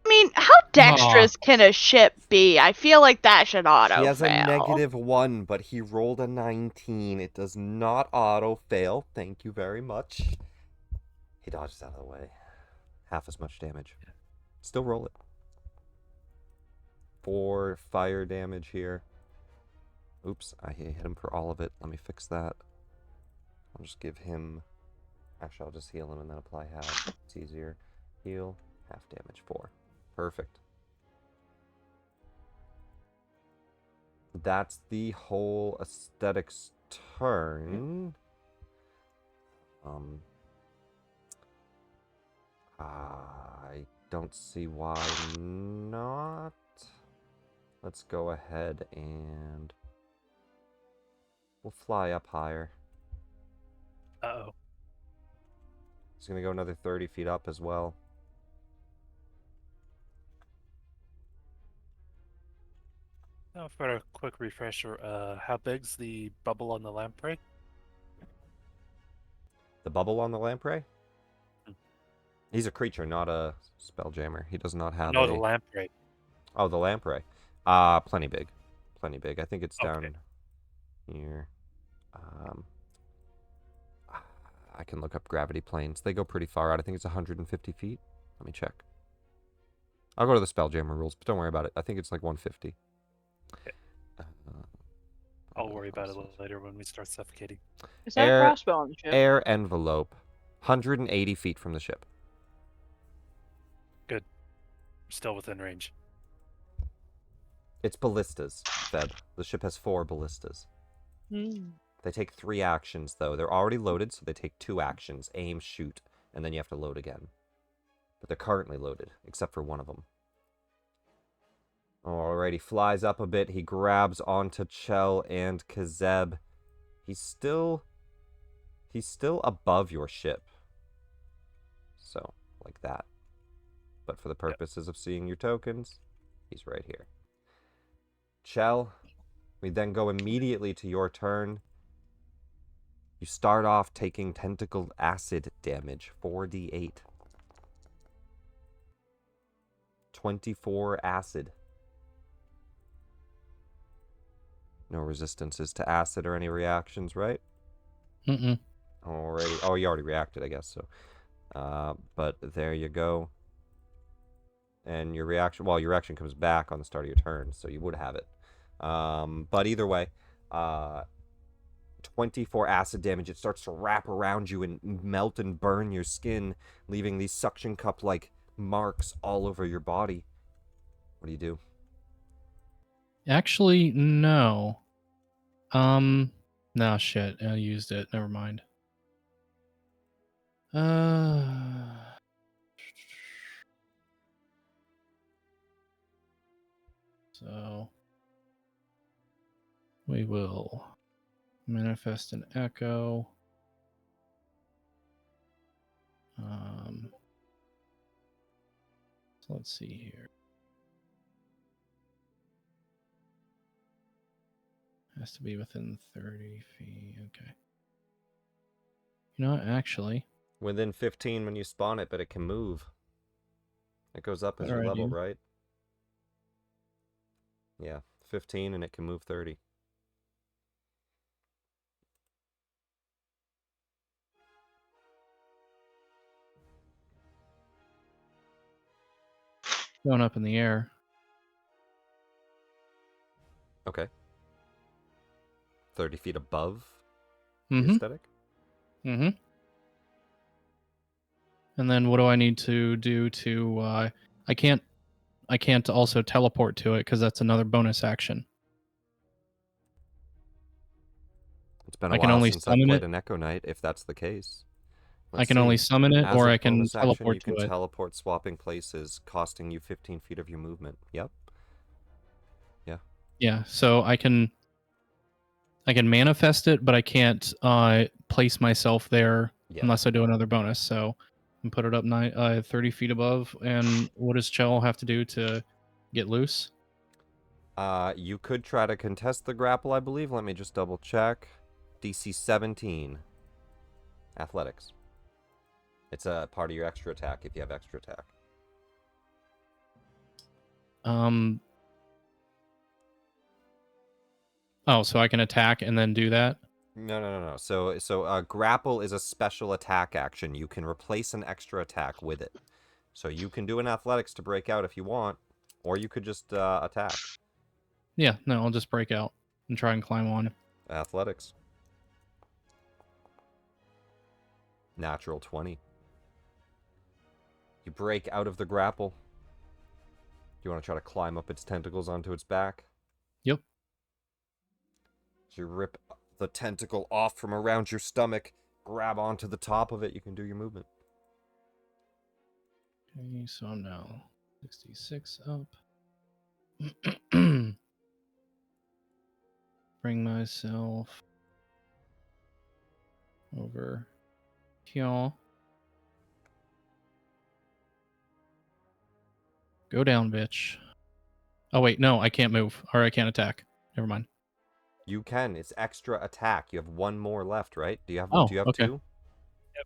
I mean, how dexterous can a ship be? I feel like that should auto He has fail. a -1, but he rolled a 19. It does not auto fail. Thank you very much. He dodges out of the way. Half as much damage. Still roll it. 4 fire damage here. Oops, I hit him for all of it. Let me fix that. I'll just give him... Actually, I'll just heal him and then apply half. It's easier. Heal, half damage, 4. Perfect. That's the whole aesthetics turn. I don't see why not. Let's go ahead and we'll fly up higher. Uh-oh. He's gonna go another 30 feet up as well. Now for a quick refresher, how big's the bubble on the lamprey? The bubble on the lamprey? He's a creature, not a spelljammer. He does not have No, a... the lamprey. Oh, the lamprey. Plenty big. Plenty big. I think it's down... Okay. here. I can look up gravity planes. They go pretty far out. I think it's 150 feet. Let me check. I'll go to the Spelljammer rules, but don't worry about it. I think it's like 150. I'll worry about it later when we start suffocating. Is that a crossbow on the ship? Air envelope. 180 feet from the ship. Good. Still within range. It's ballistas, Feb. The ship has 4 ballistas. They take 3 actions, though. They're already loaded, so they take 2 actions. Aim, shoot, and then you have to load again. But they're currently loaded, except for one of them. Alright, he flies up a bit. He grabs onto Chell and Kazeb. He's still above your ship. So, like that. But for the purposes of seeing your tokens, he's right here. Chell, we then go immediately to your turn. You start off taking tentacled acid damage, 4d8. 24 acid. No resistances to acid or any reactions, right? Mm-mm. Alrighty. Oh, you already reacted, I guess, so. But there you go. And your reaction comes back on the start of your turn, so you would have it. But either way, 24 acid damage. It starts to wrap around you and melt and burn your skin, leaving these suction cup-like marks all over your body. What do you do? Actually, no. No, shit. I used it. Never mind. So we will manifest an echo. So let's see here. Has to be within 30 feet. Okay. You know what? Actually, Within 15 when you spawn it, but it can move. It goes up as Better you I level, do. right? Yeah, 15 and it can move 30. going up in the air. Okay. 30 feet above the Mm-hmm. aesthetic? Mm-hmm. And then what do I need to do to I can't also teleport to it because that's another bonus action. It's been I a can while only since I've summon played it. an Echo Knight, if that's the case. I can only summon it, As or a I can bonus action, teleport you can to it. teleport swapping places, costing you 15 feet of your movement. Yep. Yeah, so I can manifest it, but I can't place myself there Yeah. unless I do another bonus. So I can put it up 30 feet above. And what does Chell have to do to get loose? You could try to contest the grapple, I believe. Let me just double check. DC 17. Athletics. It's a part of your extra attack if you have extra attack. Oh, so I can attack and then do that? No. So grapple is a special attack action. You can replace an extra attack with it. So you can do an athletics to break out if you want, or you could just attack. Yeah, no, I'll just break out and try and climb on. Athletics. Natural 20. You break out of the grapple. You want to try to climb up its tentacles onto its back? Yep. So you rip the tentacle off from around your stomach, grab onto the top of it, you can do your movement. Okay, so I'm now 66 up. Bring myself over here. Go down, bitch. Oh, wait, no, I can't move. Or I can't attack. Never mind. You can. It's extra attack. You have one more left, right? Do you have Oh, do you have okay. two? You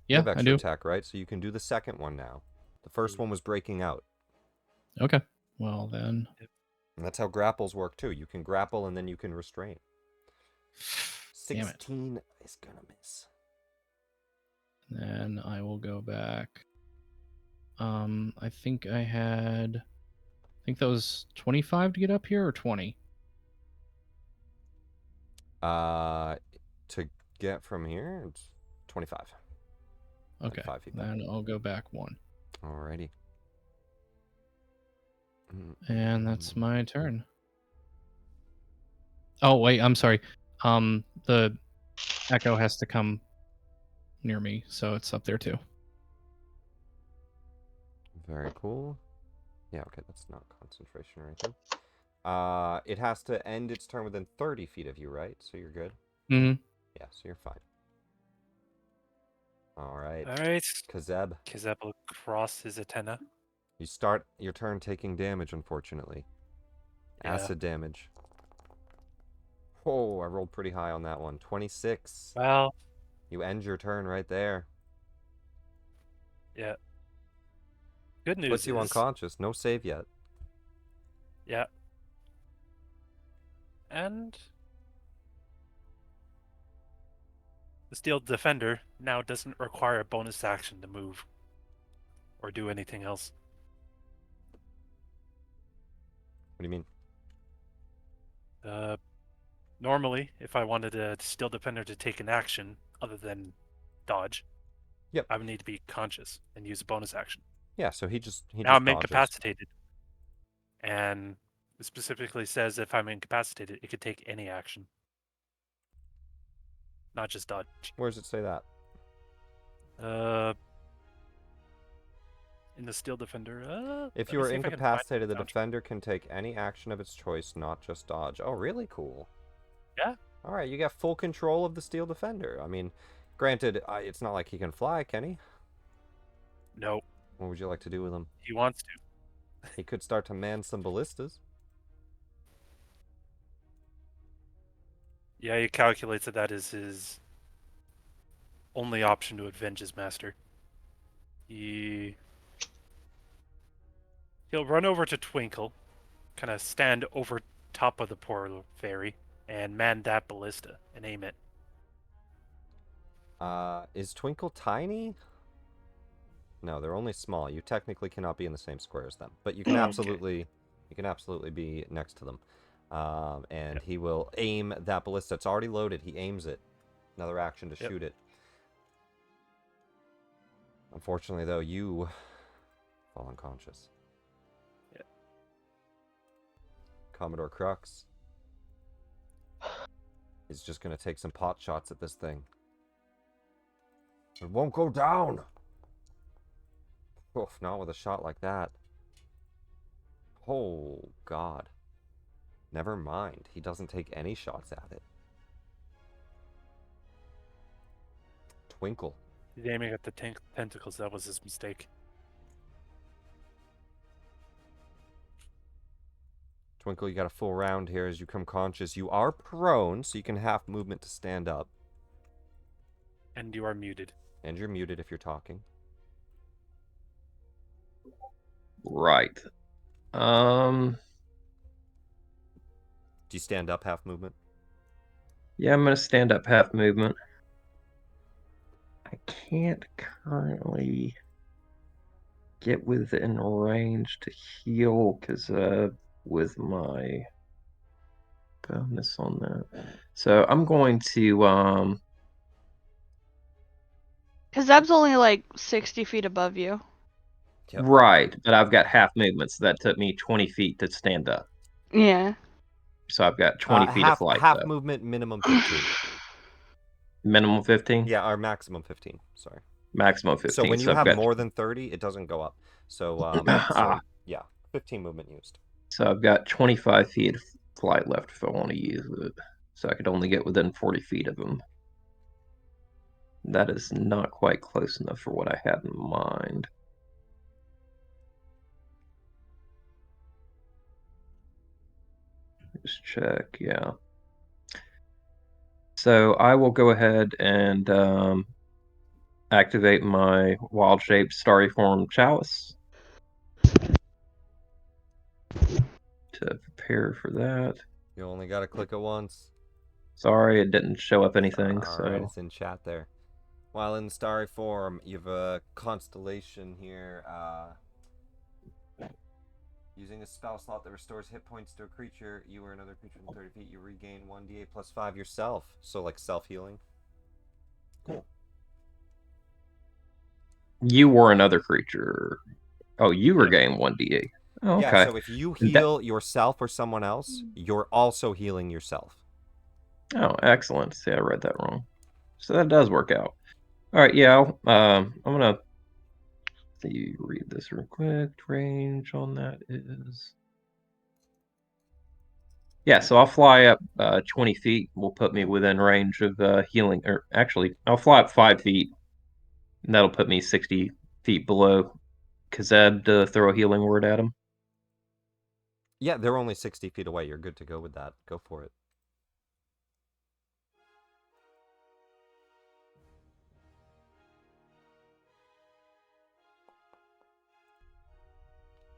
Yeah, have I extra do. attack, right? So you can do the second one now. The first one was breaking out. Okay. Well, then. And that's how grapples work too. You can grapple and then you can restrain. Damn it. 16 is gonna miss. Then I will go back. I think that was 25 to get up here, or 20? To get from here, it's 25. Okay. 5 feet back. Then I'll go back 1. Alrighty. And that's my turn. Oh, wait, I'm sorry. The echo has to come near me, so it's up there too. Very cool. Yeah, okay, that's not concentration or anything. It has to end its turn within 30 feet of you, right? So you're good? Mm-hmm. Yeah, so you're fine. Alright. Alright. Kazeb, Kazeb will cross his antenna. you start your turn taking damage, unfortunately. Yeah. Acid damage. Oh, I rolled pretty high on that one. 26. Well, You end your turn right there. yeah. Good news Puts you is, unconscious. No save yet. yeah. And the Steel Defender now doesn't require a bonus action to move or do anything else. What do you mean? Normally, if I wanted a Steel Defender to take an action other than dodge, Yep. I would need to be conscious and use a bonus action. Yeah, so he just Now I'm dodges. incapacitated. And it specifically says if I'm incapacitated, it could take any action. Not just dodge. Where does it say that? In the Steel Defender. If let you me are see if I can find incapacitated, the it. defender can take any action of its choice, not just dodge. Oh, really cool. Yeah. Alright, you got full control of the Steel Defender. I mean, granted, it's not like he can fly, can he? No, What would you like to do with him? he wants to. He could start to man some ballistas. Yeah, he calculates that is his only option to avenge his master. He'll run over to Twinkle, kind of stand over top of the poor fairy, and man that ballista and aim it. Is Twinkle tiny? No, they're only small. You technically cannot be in the same square as them, but you can absolutely be next to them. And Yep. he will aim that ballista. It's already loaded. He aims it. Another action to Yep. shoot it. Unfortunately, though, you fall unconscious. Yeah. Commodore Crux is just going to take some pot shots at this thing. It won't go down! Oof, not with a shot like that. Oh, God. Never mind. He doesn't take any shots at it. Twinkle. He's aiming at the tentacles. That was his mistake. Twinkle, you got a full round here as you come conscious. You are prone, so you can half movement to stand up. And you are muted. And you're muted if you're talking. Right. Do you stand up half movement? Yeah, I'm gonna stand up half movement. I can't currently get within range to heal because with my bonus on that. So I'm going to Because Zeb's only like 60 feet above you. Yep. Right, but I've got half movement, so that took me 20 feet to stand up. Yeah. So I've got 20 feet of flight. Half though. movement, minimum 15. Minimum 15? Yeah, or maximum 15. Sorry. Maximum 15. So when you I've have got... more than 30, it doesn't go up. So, yeah, 15 movement used. So I've got 25 feet of flight left if I want to use it. So I could only get within 40 feet of them. That is not quite close enough for what I had in mind. Just check, yeah. So I will go ahead and activate my wild-shaped starry form chalice to prepare for that. You only got to click it once. Sorry, it didn't show up anything. All So right, it's in chat there. While in starry form, you have a constellation here. Using a spell slot that restores hit points to a creature, you or another creature within 30 feet, you regain 1d8 plus 5 yourself. So, like, self-healing. Cool. you were another creature. Oh, you were Yep. getting 1d8. Oh, Yeah, okay. so if you heal yourself or someone else, you're also healing yourself. Oh, excellent. See, I read that wrong. So that does work out. All right, yeah. I'm gonna see, read this real quick. Range on that is. Yeah, so I'll fly up 20 feet. Will put me within range of healing. Or actually, I'll fly up 5 feet. And that'll put me 60 feet below Kazeb to throw a healing word at him. Yeah, they're only 60 feet away. You're good to go with that. Go for it.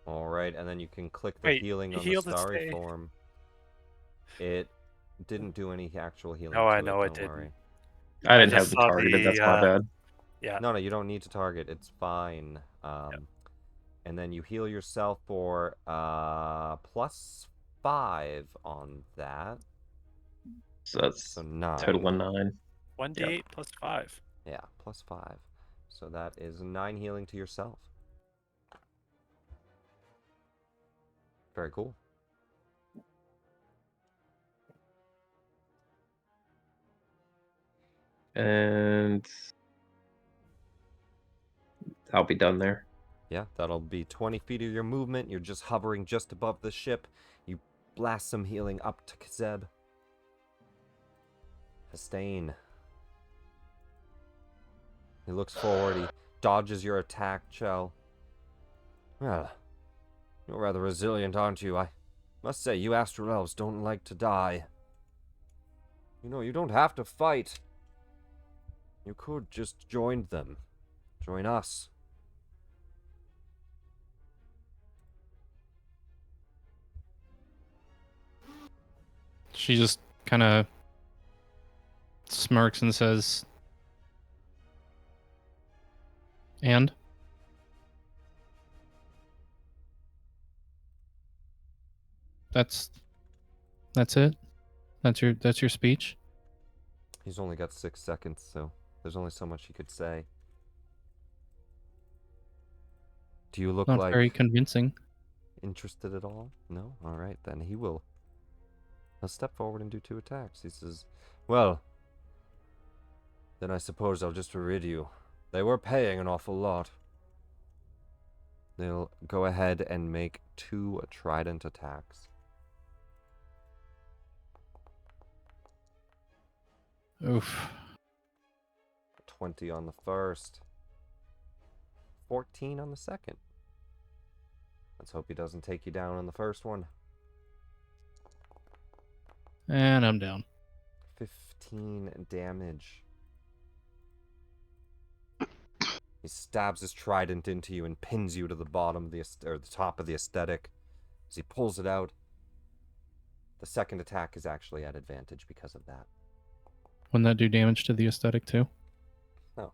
All right, and then you can click the Wait, healing on the healed and starry stay. form. It didn't do any actual healing. No, to I know it don't didn't. worry. I didn't just have them saw targeted. That's my the, bad. Yeah. No, you don't need to target. It's fine. And then you heal yourself for plus 5 on that. So that's So 9. total of 9. 1d8 plus 5. Yeah, plus 5. So that is 9 healing to yourself. Very cool. And I'll be done there. Yeah, that'll be 20 feet of your movement. You're just hovering just above the ship. You blast some healing up to Kazeb. Hastain. He looks forward. He dodges your attack, Chell. Well, you're rather resilient, aren't you? I must say, you astral elves don't like to die. You know, you don't have to fight. You could just join them. Join us. She just kind of smirks and says, "And?" That's it. That's your speech. He's only got 6 seconds, so there's only so much he could say. Do you look Not like very convincing. interested at all? No? Alright, then he'll step forward and do 2 attacks. He says, well, then I suppose I'll just rid you. They were paying an awful lot. They'll go ahead and make 2 trident attacks. Oof. 20 on the first. 14 on the second. Let's hope he doesn't take you down on the first one. And I'm down. 15 damage. He stabs his trident into you and pins you to the bottom of the top of the aesthetic. As he pulls it out, the second attack is actually at advantage because of that. Wouldn't that do damage to the aesthetic too? No.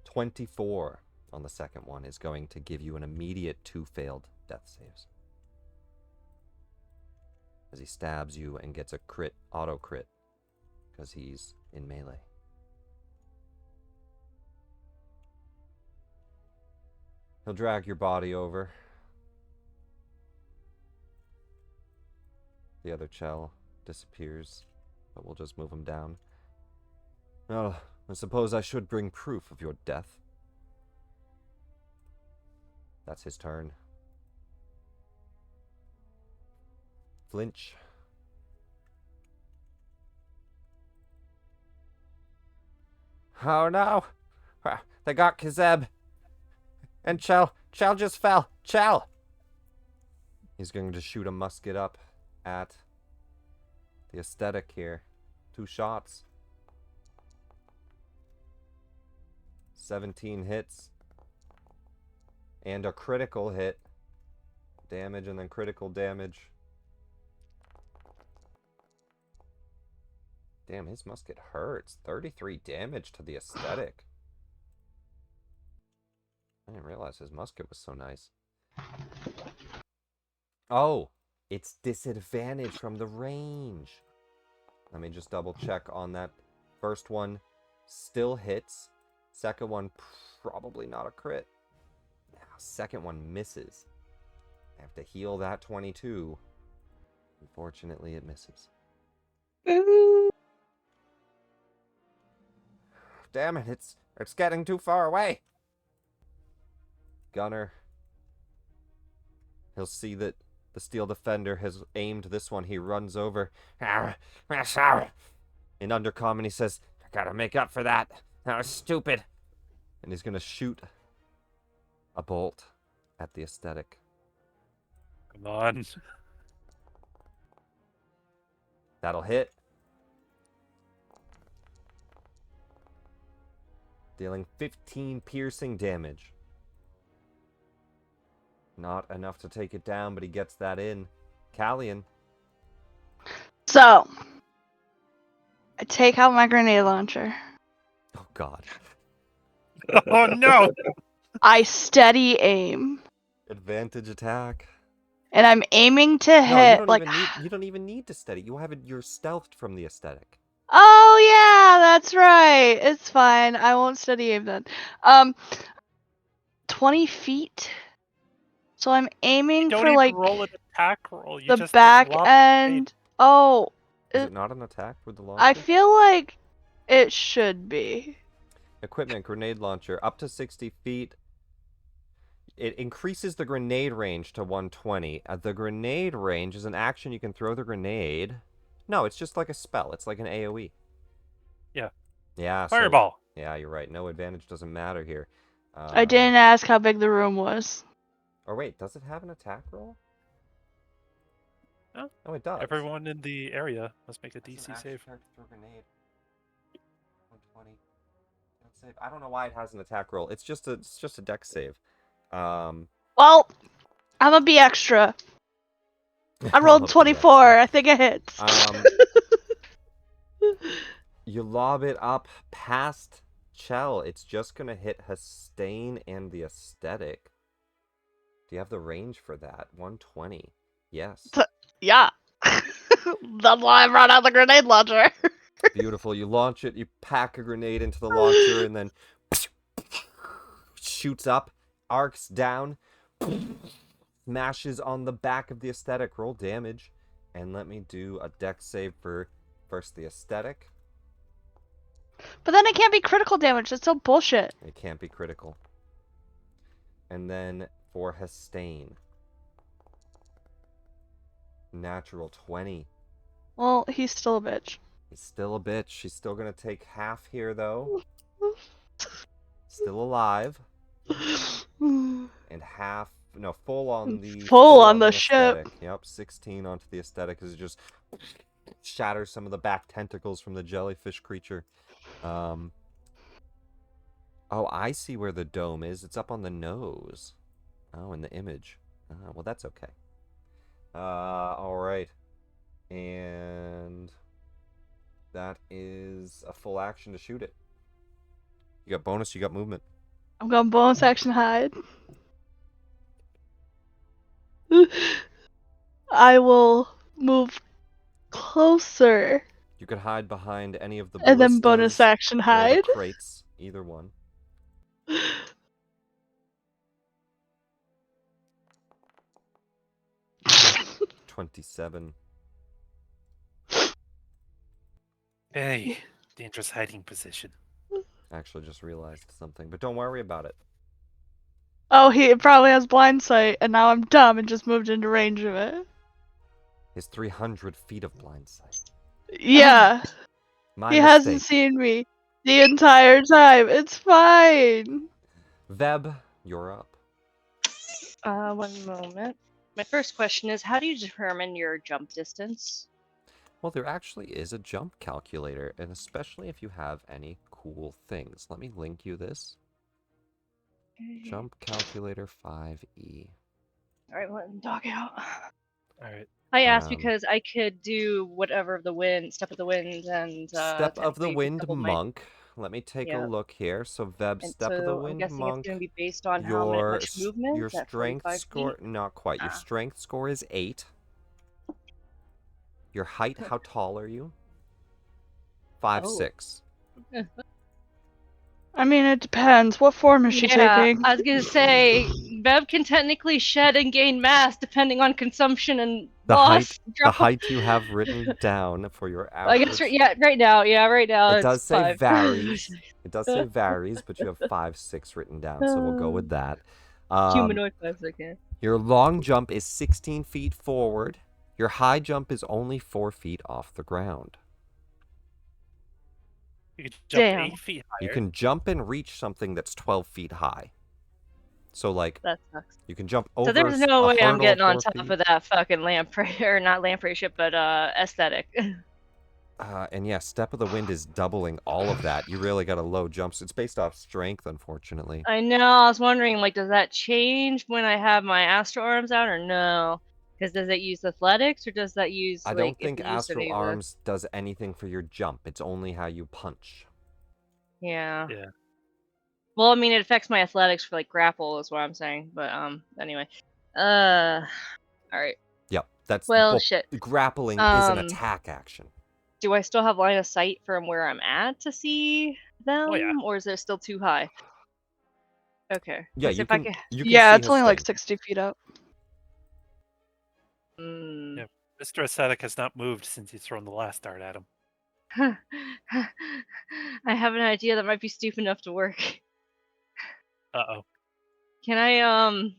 24 on the second one is going to give you an immediate 2 failed death saves. As he stabs you and gets a crit, auto crit, because he's in melee. He'll drag your body over. The other Chell disappears, but we'll just move him down. Well, I suppose I should bring proof of your death. That's his turn. Flinch. Oh no! They got Kazeb! And Chell just fell! Chell! He's going to shoot a musket up at the aesthetic here. 2 shots. 17 hits. And a critical hit. Damage and then critical damage. Damn, his musket hurts. 33 damage to the aesthetic. I didn't realize his musket was so nice. Oh, it's disadvantage from the range. Let me just double check on that. First one still hits. Second one, probably not a crit. Second one misses. I have to heal that 22. Unfortunately, it misses. Damn it, it's getting too far away. Gunner. He'll see that the Steel Defender has aimed this one. He runs over. In Undercommon, he says, I gotta make up for that. That was stupid. And he's gonna shoot a bolt at the aesthetic. Come on. That'll hit. Dealing 15 piercing damage. Not enough to take it down, but he gets that in. Callian. So, I take out my grenade launcher. Oh, God. Oh no! I steady aim. Advantage attack. And I'm aiming to No, hit, you don't even need to steady. You have it, you're stealthed from the aesthetic. Oh, yeah, that's right. It's fine. I won't steady aim then. 20 feet. So I'm aiming Don't for, even like, roll an attack roll. You the just back drop the end. Oh, Is it not an attack with the launcher? I feel like it should be. Equipment, grenade launcher, up to 60 feet. It increases the grenade range to 120. The grenade range is an action you can throw the grenade. No, it's just like a spell. It's like an AoE. Yeah. Yeah. Fireball. So, yeah, you're right. No advantage doesn't matter here. I didn't ask how big the room was. Or wait, does it have an attack roll? No. Oh, it does. Everyone in the area must make a It's DC an action save. charge to throw a grenade. 120. Dex save. I don't know why it has an attack roll. It's just a dex save. Well, I'm gonna be extra. I rolled 24. I think it hits. You lob it up past Chell. It's just gonna hit Hastain and the aesthetic. Do you have the range for that? 120. Yes. Yeah. That's why I brought out the grenade launcher. Beautiful. You launch it, you pack a grenade into the launcher, and then shoots up, arcs down, smashes on the back of the aesthetic. Roll damage. And let me do a dex save for first the aesthetic. But then it can't be critical damage. That's so bullshit. It can't be critical. And then for Hastain. Natural 20. Well, he's still a bitch. He's still a bitch. She's still gonna take half here, though. Still alive. And half... No, full on the... Full on the ship. aesthetic. Yep, 16 onto the aesthetic as it just shatters some of the back tentacles from the jellyfish creature. Oh, I see where the dome is. It's up on the nose. Oh, in the image. Well, that's okay. Alright. And that is a full action to shoot it. You got bonus, you got movement. I'm going bonus action hide. I will move closer. You could hide behind any of the And then bonus ballistas action or hide. the crates. Either one. $27. Hey, dangerous hiding position. Actually just realized something, but don't worry about it. Oh, he probably has blind sight, and now I'm dumb and just moved into range of it. His 300 feet of blind sight. Yeah. My He mistake. hasn't seen me the entire time. It's fine. Veb, you're up. 1 moment. My first question is, how do you determine your jump distance? Well, there actually is a jump calculator, and especially if you have any cool things. Let me link you this. Jump calculator 5e. Alright, let me dog out. All right. I asked Um, because I could do whatever of the wind, step of the wind, and Step of the technically Wind double my Monk. Let me take a yeah. look here. So Veb, And Step of the so I'm Wind guessing it's Monk. going to be based on how Your much movement your at strength 45 score, feet. not quite. Your Ah. strength score is 8. Your height, how tall are you? 5'6". I mean, it depends. What form is she Yeah, taking? I was gonna say Bev can technically shed and gain mass depending on consumption and The loss. height you have written down for your I average. guess right now It it's does say 5. varies. It does say varies, but you have 5'6" written down, so we'll go with that. Humanoid 5 seconds. Your long jump is 16 feet forward. Your high jump is only 4 feet off the ground. You can jump Damn. 8 feet higher. You can jump and reach something that's 12 feet high. So, like, That sucks. you can jump over So there's no a way I'm hurdle getting on 4 top feet. of that fucking lamprey, or not lamprey ship, but aesthetic. And yeah, Step of the Wind is doubling all of that. You really got a low jump. So it's based off strength, unfortunately. I know. I was wondering, like, does that change when I have my astral arms out, or no? Because does it use athletics, or does that use I like don't if think it used Astral any of Arms does anything for your jump. It's only how you punch. Yeah. Yeah. Well, I mean, it affects my athletics for like grapple, is what I'm saying. But anyway. All right. Yep, that's Well, shit. grappling is an attack action. Do I still have line of sight from where I'm at to see them, Oh, yeah. or is it still too high? Okay. Yeah, 'Cause you if I can. could... You can Yeah, see it's only like Hastain. 60 feet up. Yeah. Mr. Aesthetic has not moved since he's thrown the last dart at him. I have an idea that might be stupid enough to work. Uh-oh. Can I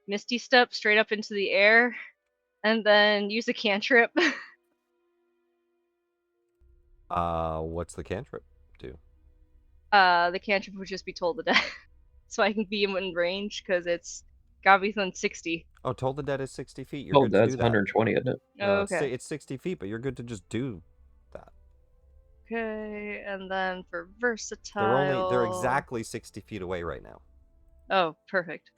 Misty Step straight up into the air and then use a cantrip? What's the cantrip do? The cantrip would just be Toll the Dead. So I can be in range because it's gotta be within 60. Oh, Toll the Dead is 60 feet. You're Oh, good to that's do that. 120, isn't it? No, Okay. it's 60 feet, but you're good to just do that. Okay, and then for versatile... They're exactly 60 feet away right now. Oh, perfect.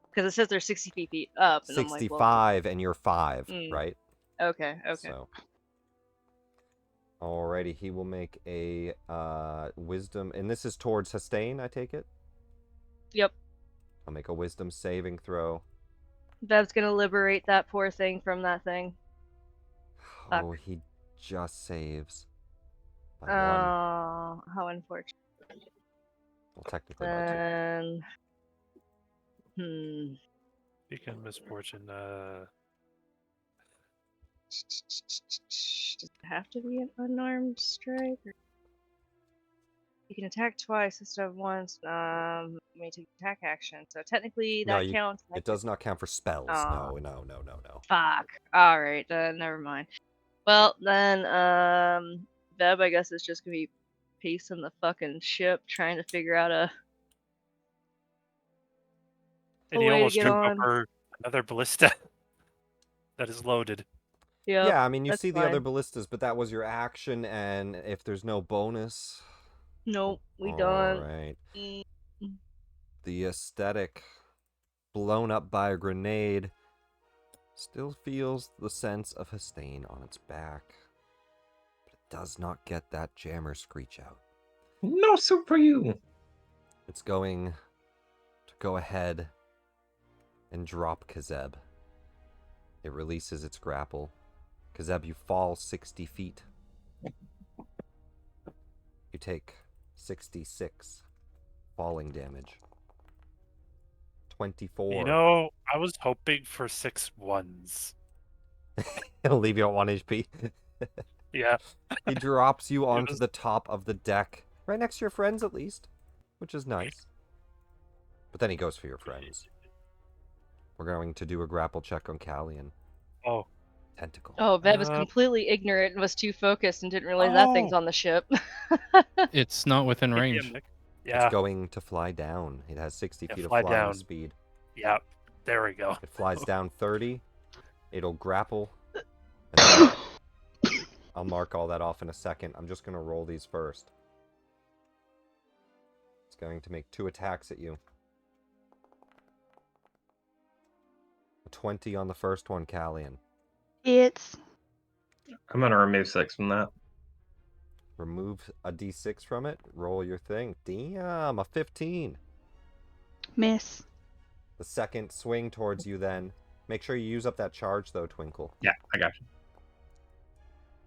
Because it says they're 60 feet up, and I'm like, 65 and you're 5, right? Okay. So. Alrighty, he will make a wisdom, and this is towards Hastain, I take it? Yep. I'll make a wisdom saving throw. Bev's gonna liberate that poor thing from that thing. Oh, he just saves. By 1. Oh, how unfortunate. Well, technically by 2. Speaking of misfortune, Does it have to be an unarmed strike? Or... You can attack twice instead of once. You may take attack action. So technically that counts. It does not count for spells. Oh. No. Fuck. Alright, never mind. Well, then, Beb, I guess, is just gonna be pacing the fucking ship, trying to figure out a and he way to almost get jumped on. over another ballista that is loaded. Yep, yeah, I mean, you that's see fine. the other ballistas, but that was your action, and if there's no bonus... Nope, we done. Alright. The aesthetic, blown up by a grenade, still feels the sense of Hastain on its back. But it does not get that jammer screech out. No soup for you. It's going to go ahead and drop Kazeb. It releases its grapple. Kazeb, you fall 60 feet. You take 66 falling damage. 24. You know, I was hoping for 6 1s. It'll leave you at 1 HP. Yeah. He drops you onto the top of the deck. Right next to your friends, at least. Which is nice. But then he goes for your friends. We're going to do a grapple check on Callian. Oh. Tentacle. Oh, Beb was completely ignorant and was too focused and didn't realize that thing's on the ship. It's not within range. Yeah. It's going to fly down. It has 60 feet of fly flying down. speed. Yeah. There we go. It flies down 30. It'll grapple. And I'll mark all that off in a second. I'm just going to roll these first. It's going to make 2 attacks at you. A 20 on the first one, Callian. It's I'm gonna remove 6 from that. Remove a d6 from it. Roll your thing. Damn, a 15. miss. The second swing towards you then. Make sure you use up that charge, though, Twinkle. Yeah, I got you.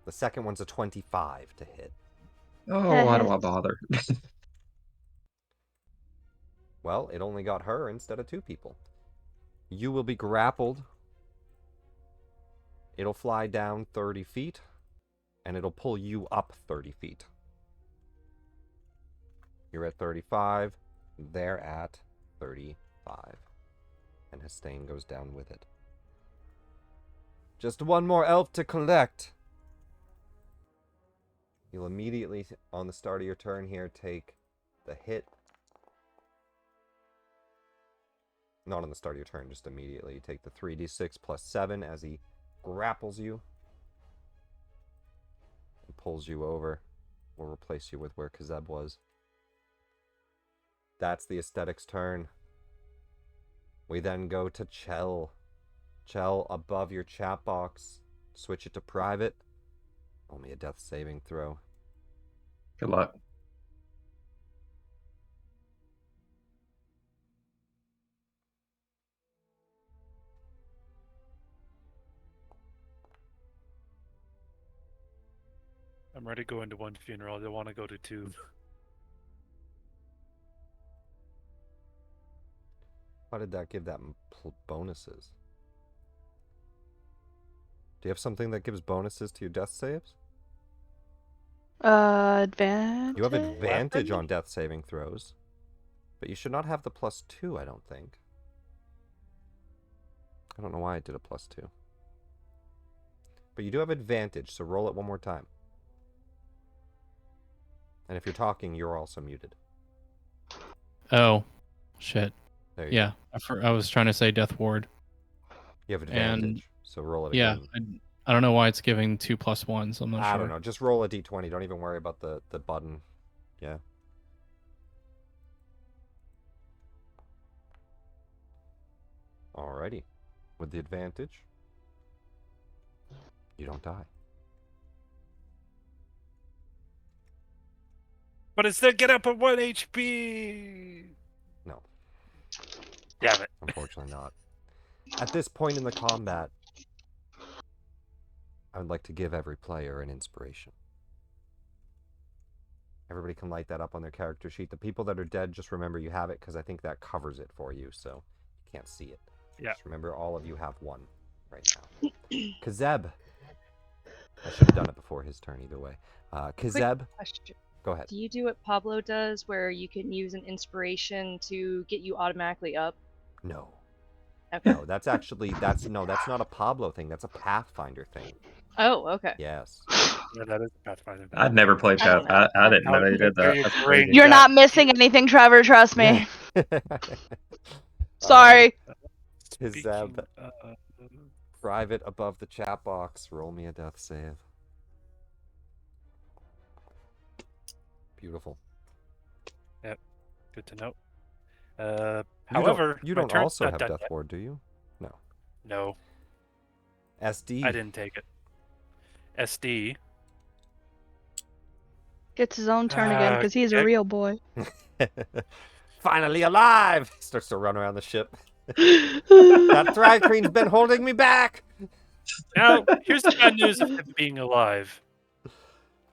The second one's a 25 to hit. Oh, why do I bother? Well, it only got her instead of 2 people. You will be grappled. It'll fly down 30 feet, and it'll pull you up 30 feet. You're at 35. They're at 35. And Hastain goes down with it. Just one more elf to collect. You'll immediately, on the start of your turn here, take the hit. Not on the start of your turn, just immediately. You take the 3d6 plus 7 as he grapples you and pulls you over. We'll replace you with where Kazeb was. That's the aesthetics turn. We then go to Chell. Chell, above your chat box. Switch it to private. Roll me a death saving throw. Good luck. I'm ready to go into one funeral. I don't want to go to 2. Why did that give that bonuses? Do you have something that gives bonuses to your death saves? Advantage. You have advantage on death saving throws, but you should not have the +2, I don't think. I don't know why I did a +2. But you do have advantage, so roll it one more time. And if you're talking, you're also muted. Oh, shit. There you Yeah, I was trying to say Death Ward. go. You have advantage, And so roll it yeah, again. I don't know why it's giving 2 + 1s. I'm not sure. I don't know. Just roll a d20. Don't even worry about the button. Yeah. Alrighty. With the advantage, you don't die. But instead, get up at 1 HP. No, Damn it. unfortunately not. At this point in the combat, I would like to give every player an inspiration. Everybody can light that up on their character sheet. The people that are dead, just remember you have it, because I think that covers it for you, so you can't see it. Yeah. Just remember, all of you have one right now. Kazeb. I should have done it before his turn either way. Kazeb, Question. go ahead. Do you do what Pablo does, where you can use an inspiration to get you automatically up? No. Okay. No, that's not a Pablo thing. That's a Pathfinder thing. Oh, okay. Yes. Yeah, that is Pathfinder. I'd never played I don't Path. I didn't know they did that. You're That's great. crazy. You're not missing anything, Trevor. Trust me. Sorry. Kazeb, private above the chat box. Roll me a death save. Beautiful. Yep. Good to know. However, you my don't turn's also not have done death yet. ward, do you? No. No, SD. I didn't take it. SD. Gets his own turn again because he's a real boy. Finally alive! He starts to run around the ship. That Thrive Queen's been holding me back! Now, here's the bad news of him being alive.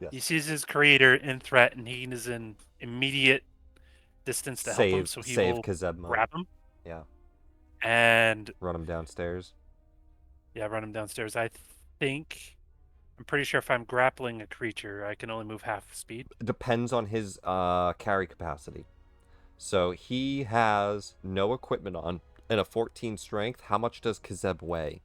Yes. He sees his creator in threat, and he is in immediate distance to help him, so he will Kazeb mode. grab him. Yeah. And Run him downstairs. yeah, run him downstairs. I'm pretty sure if I'm grappling a creature, I can only move half speed. It depends on his carry capacity. So he has no equipment on and a 14 strength. How much does Kazeb weigh?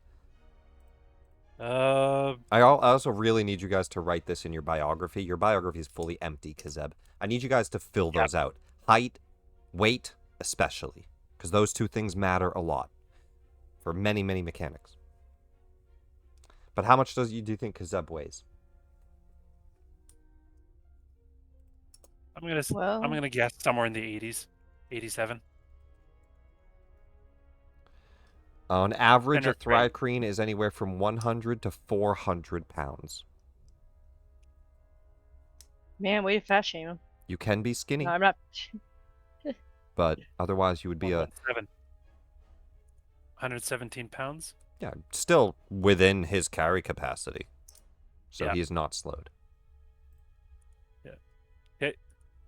I also really need you guys to write this in your biography. Your biography is fully empty, Kazeb. I need you guys to fill those out. Height, weight, especially. Because those two things matter a lot. For many, many mechanics. But how much do you think Kazeb weighs? I'm gonna guess somewhere in the 80s, 87. On average, a Entertain. Thrycreen is anywhere from 100 to 400 pounds. Man, way to fat shame him. You can be skinny, No, I'm not. but otherwise you would be a 117 pounds. still within his carry capacity. So Yeah. he is not slowed.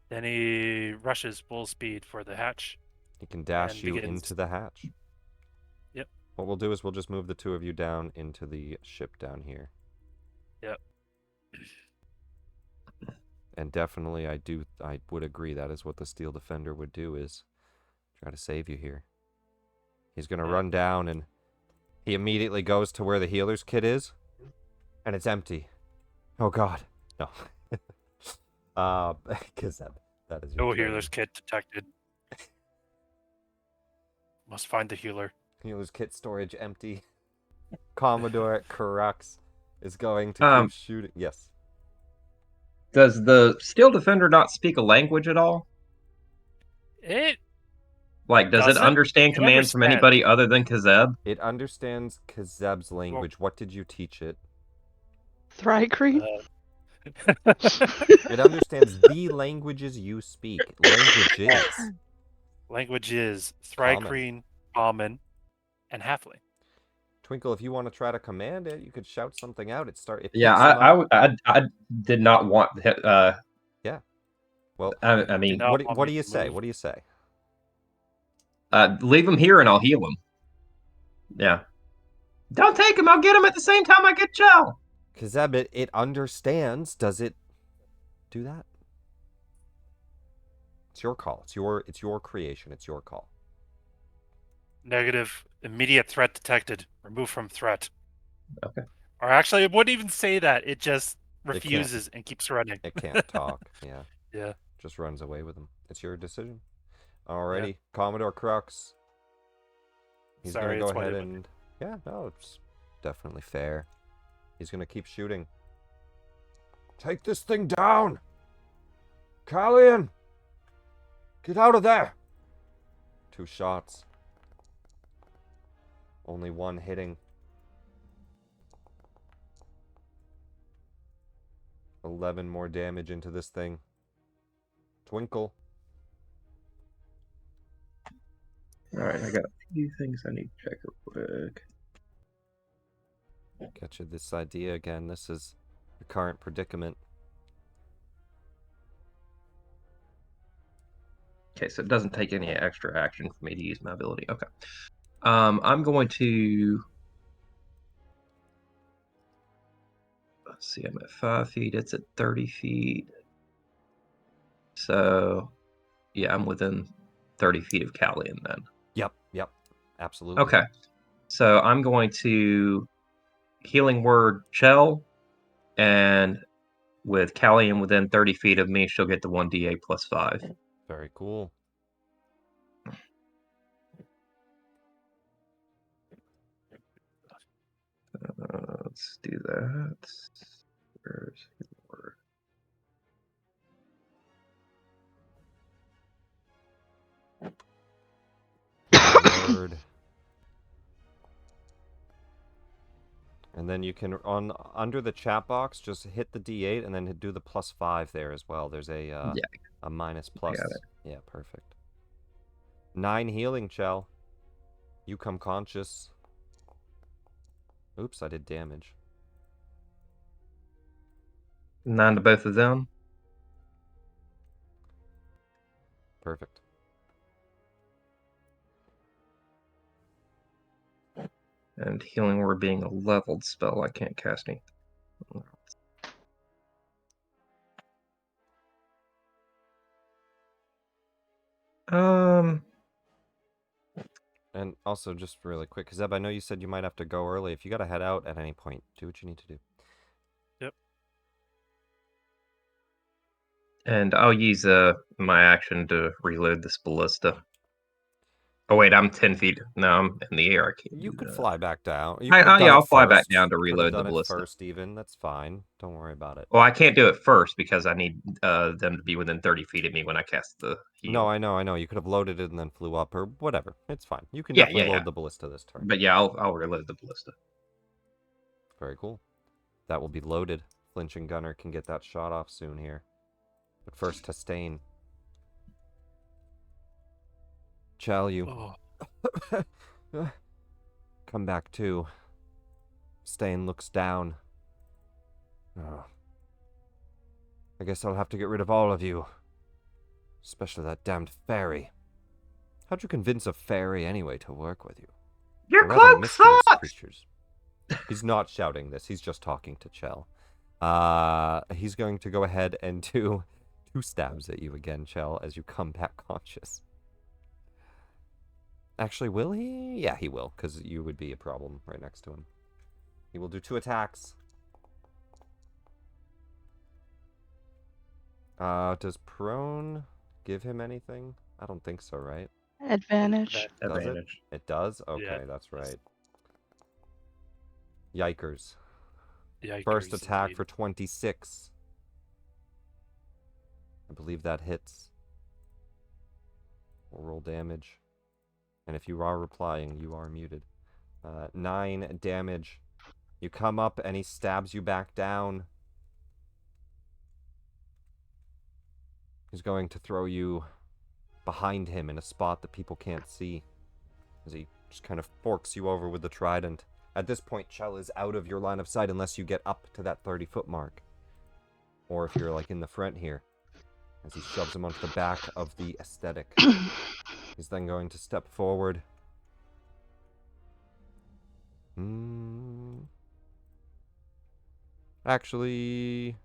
Then he rushes full speed for the hatch. He can dash And you begins- into the hatch. Yep. What we'll do is we'll just move the two of you down into the ship down here. Yep. And definitely I would agree that is what the Steel Defender would do, is try to save you here. He's gonna run down and he immediately goes to where the healer's kit is, and it's empty. Oh god. No. Because that is your No turn. healer's kit detected. Must find the healer. Healer's kit storage empty. Commodore Xaryxis is going to keep shooting. Yes. Does the Steel Defender not speak a language at all? It Like, does it Doesn't. understand It commands from understands. anybody other than Kazeb? It understands Kazeb's language. What did you teach it? Thrycreen? It understands the languages you speak. Languages. Languages: Common. Thrycreen, Common, and Halfling. Twinkle, if you want to try to command it, you could shout something out. It Yeah, I did not want. Yeah. Well, I mean, not want what me do you to say? move. What do you say? leave him here and I'll heal him. Yeah. Don't take him. I'll get him at the same time I get Joe. Kazeb, it understands. Does it do that? It's your call. It's your creation. It's your call. Negative. Immediate threat detected. Remove from threat. Okay. Or actually, it wouldn't even say that. It just can't. refuses and keeps running. It can't talk. Yeah. Yeah. Just runs away with him. It's your decision. Alrighty, Commodore Crux. He's Sorry, gonna it's go what ahead it and no, it's definitely fair. He's gonna keep shooting. Take this thing down, Callian. Get out of there. 2 shots. Only 1 hitting. 11 more damage into this thing. Twinkle. Alright, I got a few things I need to check real quick. Get you this idea again. This is the current predicament. Okay, so it doesn't take any extra action for me to use my ability. Okay. I'm going to... Let's see, I'm at 5 feet. It's at 30 feet. So, yeah, I'm within 30 feet of Callian then. Yep. Absolutely. Okay. So I'm going to Healing Word Chell, and with Callian within 30 feet of me, she'll get the 1d8 plus 5. Very cool. Let's do that. Where's Healing Word? Word. And then you can under the chat box just hit the D8 and then do the plus 5 there as well. There's a minus plus. got it. Yeah, perfect. 9 healing, Chell. You come conscious. Oops, I did damage. 9 to both of them. Perfect. And Healing Word being a leveled spell, I can't cast any. And also, just really quick, Zeb, I know you said you might have to go early. If you got to head out at any point, do what you need to do. Yep. And I'll use my action to reload this ballista. Oh wait, I'm 10 feet. No, I'm in the air. I can't You do could that. fly back down. You Yeah, could have done it I'll fly back first. down to Could have reload the done it ballista. first, even. That's fine. Don't worry about it. Well, I can't do it first because I need them to be within 30 feet of me when I cast the heal. No, I know. You could have loaded it and then flew up, or whatever. It's fine. You can Yeah, definitely yeah, load yeah. the ballista this turn. But yeah, I'll reload the ballista. Very cool. That will be loaded. Flinch and Gunner can get that shot off soon here. But first, Hastain. Chal, you. Oh, Come back too. Hastain looks down. Oh. I guess I'll have to get rid of all of you. Especially that damned fairy. How'd you convince a fairy anyway to work with you? Your They're rather cloak mischievous sucks! creatures. He's not shouting this. He's just talking to Chel. He's going to go ahead and do 2 stabs at you again, Chel, as you come back conscious. Actually, will he? Yeah, he will, because you would be a problem right next to him. He will do 2 attacks. Does prone give him anything? I don't think so, right? Advantage. Does Advantage. It does? Okay, Yeah. that's right. Yikers. Yikers, First attack indeed. for 26. I believe that hits. We'll roll damage. And if you are replying, you are muted. 9 damage. You come up and he stabs you back down. He's going to throw you behind him in a spot that people can't see. As he just kind of forks you over with the trident. At this point, Chel is out of your line of sight unless you get up to that 30-foot mark. Or if you're like in the front here. As he shoves him onto the back of the aesthetic. He's then going to step forward. Actually...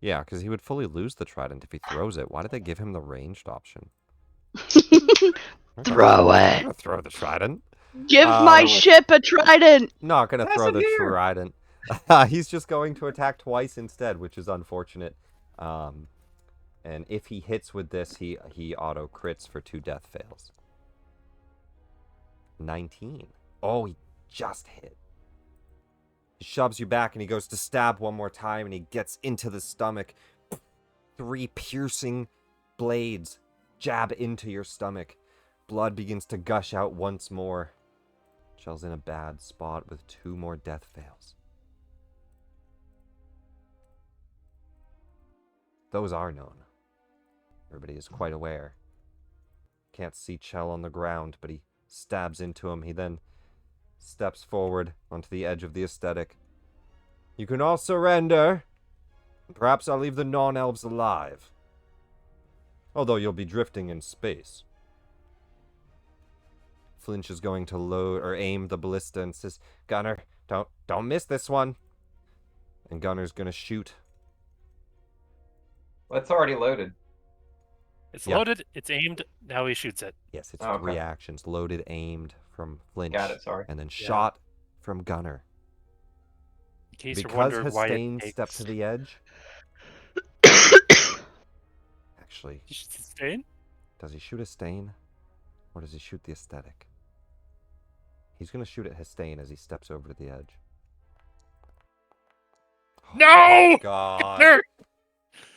Yeah, because he would fully lose the trident if he throws it. Why did they give him the ranged option? Throw I'm it. gonna throw the trident. Give my ship a trident. Not gonna That's throw a the deer. trident. He's just going to attack twice instead, which is unfortunate. And if he hits with this, he auto crits for 2 death fails. 19. Oh, he just hit. He shoves you back and he goes to stab one more time and he gets into the stomach. 3 piercing blades jab into your stomach. Blood begins to gush out once more. Chel's in a bad spot with 2 more death fails. Those are known. Everybody is quite aware. Can't see Chel on the ground, but he stabs into him. He then steps forward onto the edge of the aesthetic. You can all surrender. Perhaps I'll leave the non-elves alive. Although you'll be drifting in space. Flinch is going to load or aim the ballista and says, Gunner, don't miss this one. And Gunner's gonna shoot. Well, it's already loaded. It's Yeah. loaded, it's aimed, now he shoots it. Yes, it's Okay. 3 actions. Loaded, aimed from Flinch. Got it, sorry. And then Yeah. shot from Gunner. In case you're Because wondering why Hastain it stepped takes... to the edge. Actually, You should sustain? does he shoot Hastain? Or does he shoot the aesthetic? He's going to shoot at Hastain as he steps over to the edge. No! God. Gunner!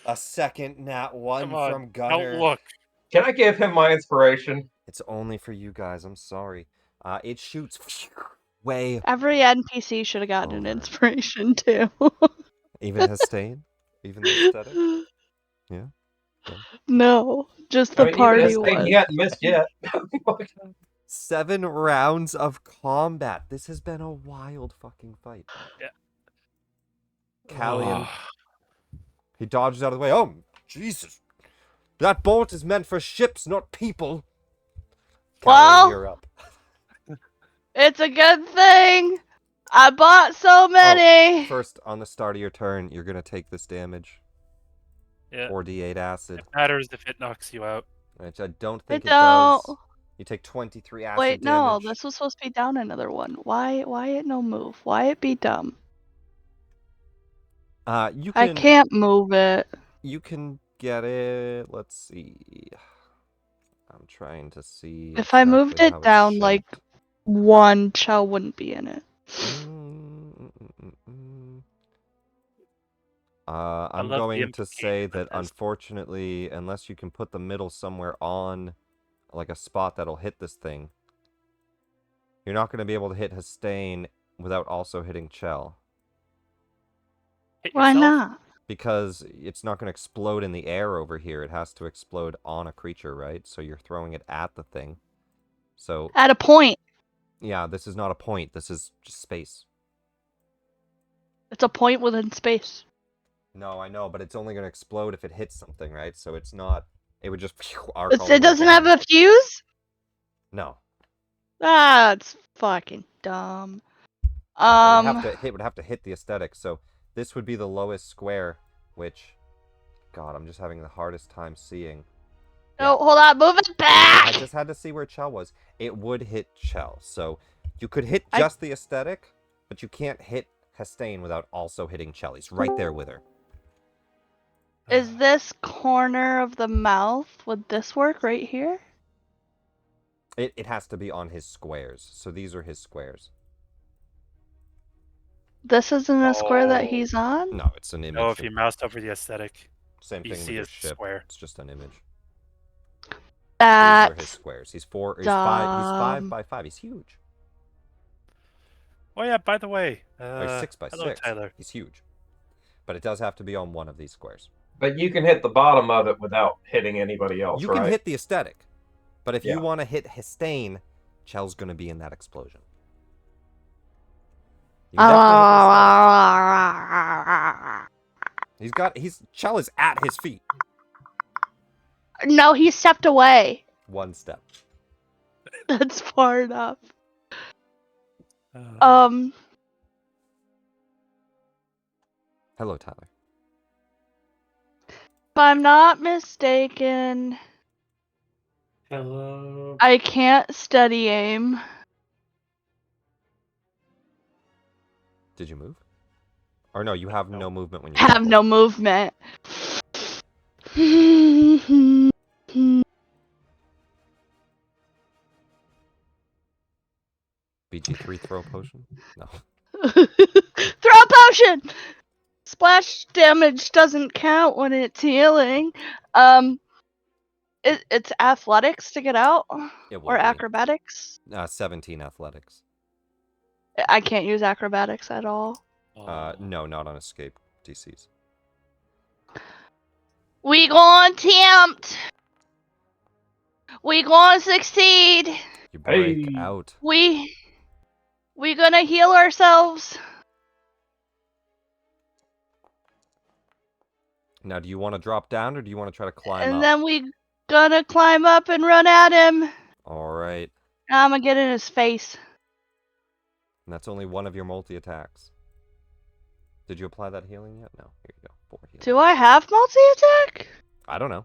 A second nat 1 Come on, from Gunner. don't look. Can I give him my inspiration? It's only for you guys. I'm sorry. It shoots way. Every NPC should have gotten an Over. inspiration too. Even Hastain? Even the aesthetic? Yeah. No, just the I mean, party even Hastain, one. he hadn't missed yet. 7 rounds of combat. This has been a wild fucking fight. Yeah. Callian. He dodges out of the way. Oh, Jesus. That bolt is meant for ships, not people. Well- Callian, you're up. It's a good thing. I bought so many. First, on the start of your turn, you're going to take this damage. Yeah. 4d8 acid, It matters if it knocks you out. which I don't think it don't. does. You take 23 acid Wait, no, damage. this was supposed to be down another one. Why it no move? Why it be dumb? You I can can't move it. you can get it. Let's see. I'm trying to see. If I moved exactly it how it's down like shaped. 1, Chell wouldn't be in it. I'm love the going to say implication that of this. unfortunately, unless you can put the middle somewhere on, like a spot that'll hit this thing, you're not going to be able to hit Hastain without also hitting Chell. Hit Why yourself? not? Because it's not going to explode in the air over here. It has to explode on a creature, right? So you're throwing it at the thing. So, At a point. yeah, this is not a point. This is just space. It's a point within space. No, I know, but it's only going to explode if it hits something, right? So it's not... It would just arc all the It way doesn't down. have a fuse? No. That's fucking dumb. It would have to hit the aesthetic. So this would be the lowest square, which... God, I'm just having the hardest time seeing. No, hold on, move it back! I just had to see where Chell was. It would hit Chell. So you could hit just the aesthetic, but you can't hit Hastain without also hitting Chell. He's right there with her. Is this corner of the mouth, would this work right here? It has to be on his squares. So these are his squares. This isn't a square that Oh. he's on? No, it's an image. No, if you moused over the aesthetic, Same you thing with see your a ship. square. It's just an image. These are his That's squares. He's 5 by 5. He's huge. Oh yeah, by the way, He's 6 by hello 6. Tyler. He's huge. But it does have to be on one of these squares. But you can hit the bottom of it without hitting anybody else, You right? can hit the aesthetic. But if you Yeah. want to hit Hastain, Chell's going to be in that explosion. You can definitely hit the aesthetic. Chell is at his feet. No, he stepped away. One step. That's far enough. Hello, Tyler. If I'm not mistaken, Hello. I can't steady aim. Did you move? Or no, you have no movement when you Have no movement. BG3 throw potion? No. Throw a potion! Splash damage doesn't count when it's healing. It's athletics to get out? It will Or be. acrobatics? 17 athletics. I can't use acrobatics at all. No, not on escape DCs. We gon' attempt! We gon' succeed! You break Hey. out. We gonna heal ourselves. Now, do you want to drop down or do you want to try to climb And up? then we gonna climb up and run at him. Alright. I'm gonna get in his face. And that's only one of your multi-attacks. Did you apply that healing yet? No. Here you go. 4 healing. Do I have multi-attack? I don't know.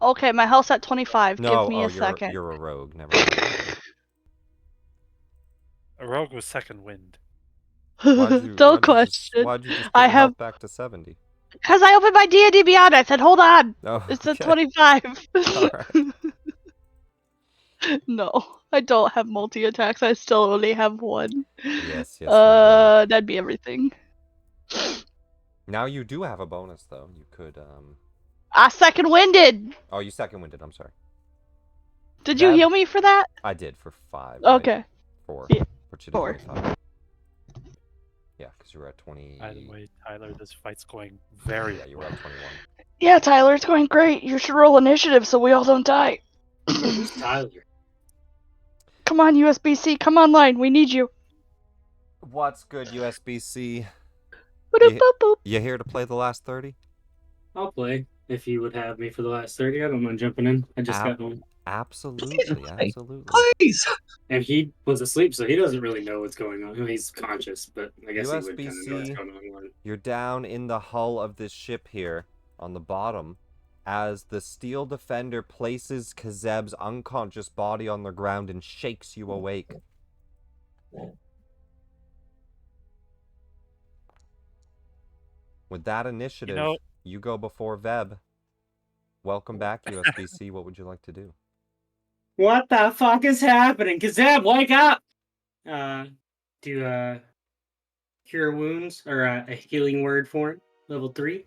Okay, my health's at 25. No, Give me a you're, second. you're a rogue. Never mind. A rogue with second wind. Don't question. Why'd you just put I your have health back to 70? because I opened my D&D Beyond. I said, hold on. Oh, It's at okay. 25. Alright. No, I don't have multi-attacks. I still only have one. Yes, you do. That'd be everything. Now you do have a bonus, though. You could, I second winded. Oh, you second winded. I'm sorry. Did you That- heal me for that? I did for 5. Right? Okay. 4. Yeah, Put you to 4. 25. Yeah, because you were at 20. By the way, Tyler, this fight's going very Yeah, you were at 21. Yeah, Tyler, it's going great. You should roll initiative so we all don't die. Who's Tyler? Come on, USB-C, come online. We need you. What's good, USB-C? Boop, boop, boop. You here to play the last 30? I'll play if you would have me for the last 30. I don't mind jumping in. I just got home. Absolutely, absolutely. Please. And he was asleep, so he doesn't really know what's going on. He's conscious, but I guess he would kind of know what's USB-C, going on. you're down in the hull of this ship here on the bottom as the steel defender places Kazeb's unconscious body on the ground and shakes you awake. With that initiative, you go before Veb. welcome back, USBC. What would you like to do? What the fuck is happening? Kazeb, wake up! Do cure wounds or a healing word for him. Level 3.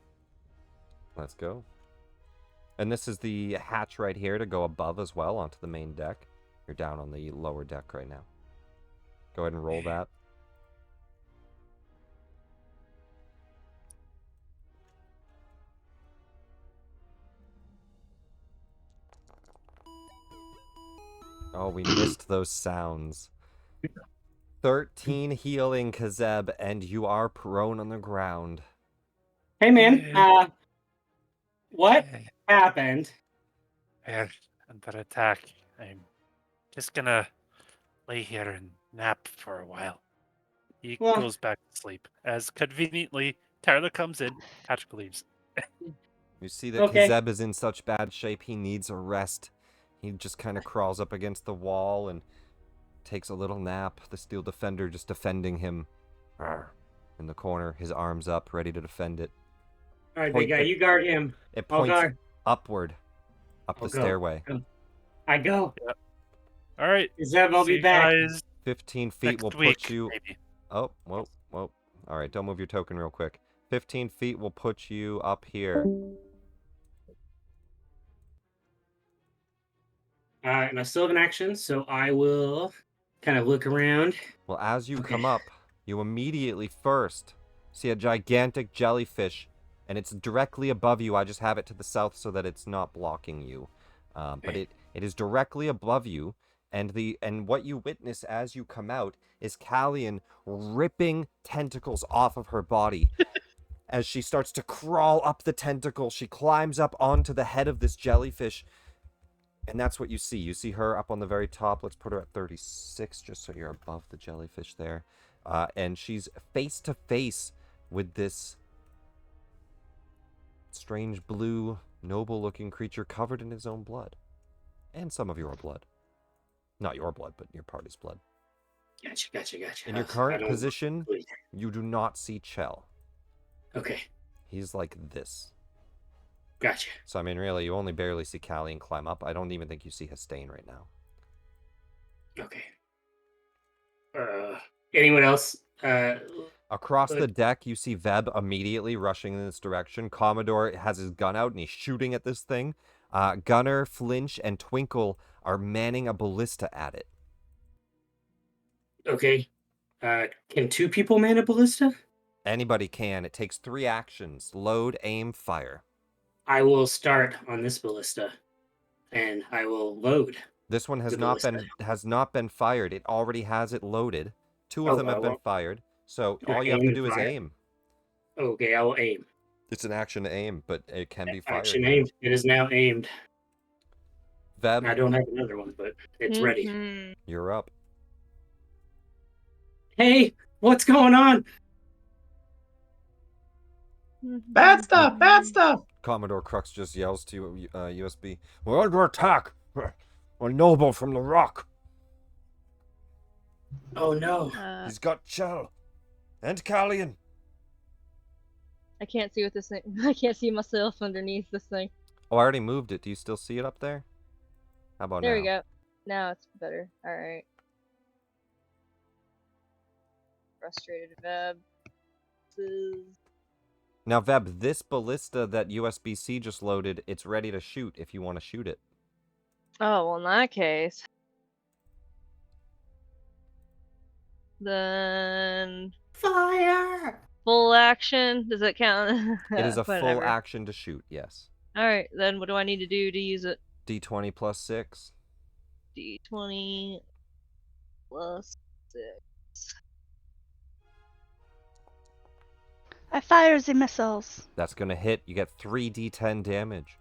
Let's go. And this is the hatch right here to go above as well onto the main deck. You're down on the lower deck right now. Go ahead and roll that. Oh, we missed those sounds. 13 healing, Kazeb, and you are prone on the ground. Hey man, what happened? We're under attack. I'm just gonna lay here and nap for a while. He goes back to sleep. As conveniently, Tyler comes in, Patrick leaves. You see that Kazeb is in such bad shape, he needs a rest. He just kind of crawls up against the wall and takes a little nap. The Steel Defender just defending him in the corner, his arms up, ready to defend it. All right, big guy, you guard him. It points upward, up the stairway. I go. Yep. All right. Zeb, I'll be back. 15 feet will put you... Maybe. Oh, whoa. All right, don't move your token real quick. 15 feet will put you up here. And I still have an action, so I will kind of look around. Well, as you come up, you immediately first see a gigantic jellyfish, and it's directly above you. I just have it to the south so that it's not blocking you. But it is directly above you, and what you witness as you come out is Callian ripping tentacles off of her body. As she starts to crawl up the tentacle, she climbs up onto the head of this jellyfish. And that's what you see. You see her up on the very top. Let's put her at 36, just so you're above the jellyfish there. And she's face to face with this strange blue, noble-looking creature covered in his own blood. And some of your blood. Not your blood, but your party's blood. Gotcha. In your current position, you do not see Chell. Okay. He's like this. Gotcha. So, I mean, really, you only barely see Callian climb up. I don't even think you see Hastain right now. Okay. Anyone else? Across the deck, you see Veb immediately rushing in this direction. Commodore has his gun out, and he's shooting at this thing. Gunner, Flinch, and Twinkle are manning a ballista at it. Okay. Can 2 people man a ballista? Anybody can. It takes 3 actions. Load, aim, fire. I will start on this ballista, and I will load. This one has not been fired. It already has it loaded. 2 of them have been fired. So all you have to do is aim. Okay, I will aim. It's an action to aim, but it can be fired. Action aimed. It is now aimed. Veb, I don't have another one, but it's ready. You're up. Hey, what's going on? Bad stuff! Commodore Crux just yells to USB. We're under attack! We're noble from the rock! Oh no. He's got Chell. And Callian. I can't see what this thing... I can't see myself underneath this thing. Oh, I already moved it. Do you still see it up there? How about there now? we go. Now it's better. Alright. Frustrated Veb. Now, Veb, this ballista that USBC just loaded, it's ready to shoot if you want to shoot it. Oh, well, in that case... Then... Fire! Full action? Does it count? It is a full action to shoot, yes. Alright, then what do I need to do to use it? D20 plus 6. D20 plus 6. I fire the missiles. That's going to hit. You get 3 D10 damage.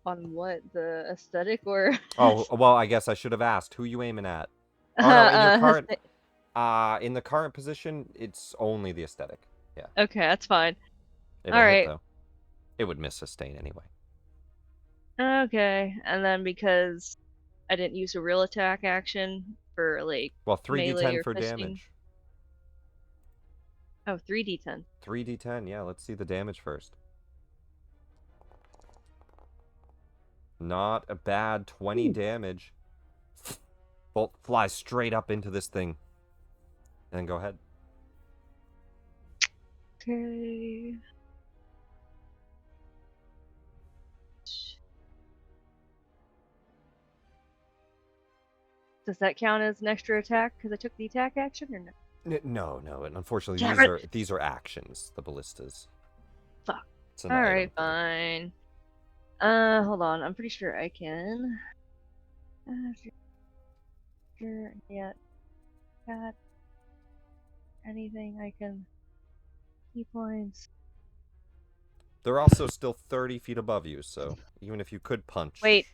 On what? The aesthetic or? Oh, well, I guess I should have asked. Who you aiming at? Oh, no, in the current position, it's only the aesthetic. Yeah. Okay, that's fine. It'll hit, though. It would miss Hastain anyway. Okay, and then because I didn't use a real attack action for, like, well, 3d10 for damage. Oh, 3d10. 3d10, yeah. Let's see the damage first. Not a bad 20 damage. Bolt flies straight up into this thing. And then go ahead. Okay. Does that count as an extra attack because I took the attack action or no? No, and unfortunately Damn these are actions, the ballistas. Fuck. It's an Alright, item. fine. Hold on. I'm pretty sure I can. Sure, yeah. Got anything I can. Key points. They're also still 30 feet above you, so even if you could punch. Wait,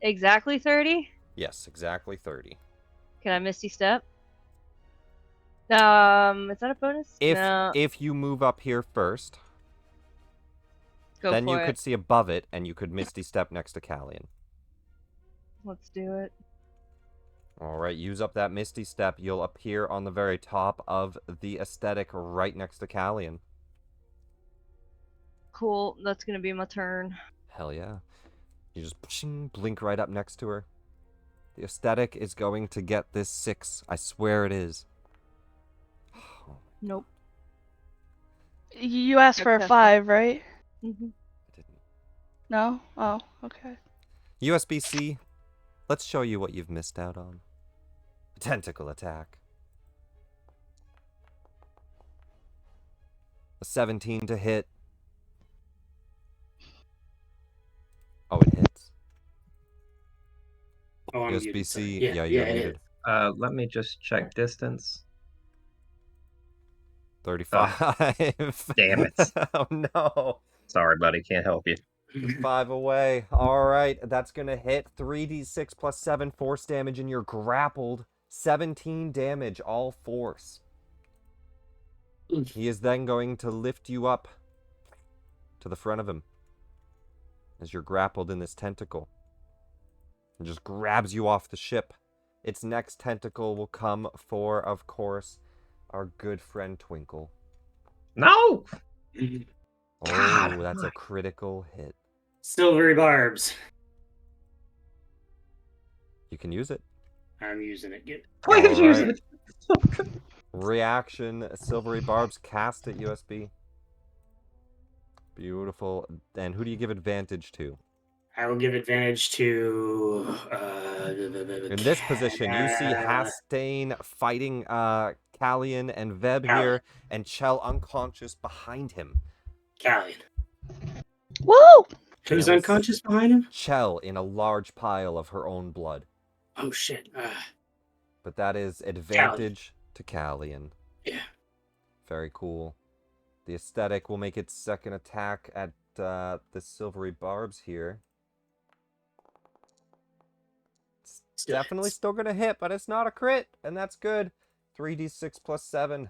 exactly 30? Yes, exactly 30. Can I Misty Step? Is that a bonus? No. If you move up here first, Go then for you it. could see above it, and you could Misty Step next to Callian. Let's do it. Alright, use up that Misty Step. You'll appear on the very top of the aesthetic right next to Callian. Cool, that's gonna be my turn. Hell yeah. You just blink right up next to her. The aesthetic is going to get this 6. I swear it is. Nope. You asked for a 5, right? Mm-hmm. I didn't. No? Oh, okay. USBC, let's show you what you've missed out on. Tentacle attack. A 17 to hit. Oh, it hits. Oh, I'm muted, USBC, sorry. yeah, you're muted. Let me just check distance. 35. Damn it. Oh, no. Sorry, buddy. Can't help you. 5 away. All right, that's going to hit 3d6 plus 7 force damage, and you're grappled. 17 damage, all force. He is then going to lift you up to the front of him as you're grappled in this tentacle. And just grabs you off the ship. Its next tentacle will come for, of course, our good friend Twinkle. No! Oh, that's a critical hit. Silvery barbs. You can use it. I'm using it. Get Please use it. Reaction, silvery barbs cast at USB. Beautiful. And who do you give advantage to? I will give advantage to. In this position, you see Hastain fighting Callian and Veb here, and Chell unconscious behind him. Callian. Woo! Who's unconscious behind him? Chell in a large pile of her own blood. Oh shit. But that is advantage to Callian. Yeah. Very cool. The aesthetic will make its second attack at the silvery barbs here. It's definitely still going to hit, but it's not a crit, and that's good. 3d6 plus 7.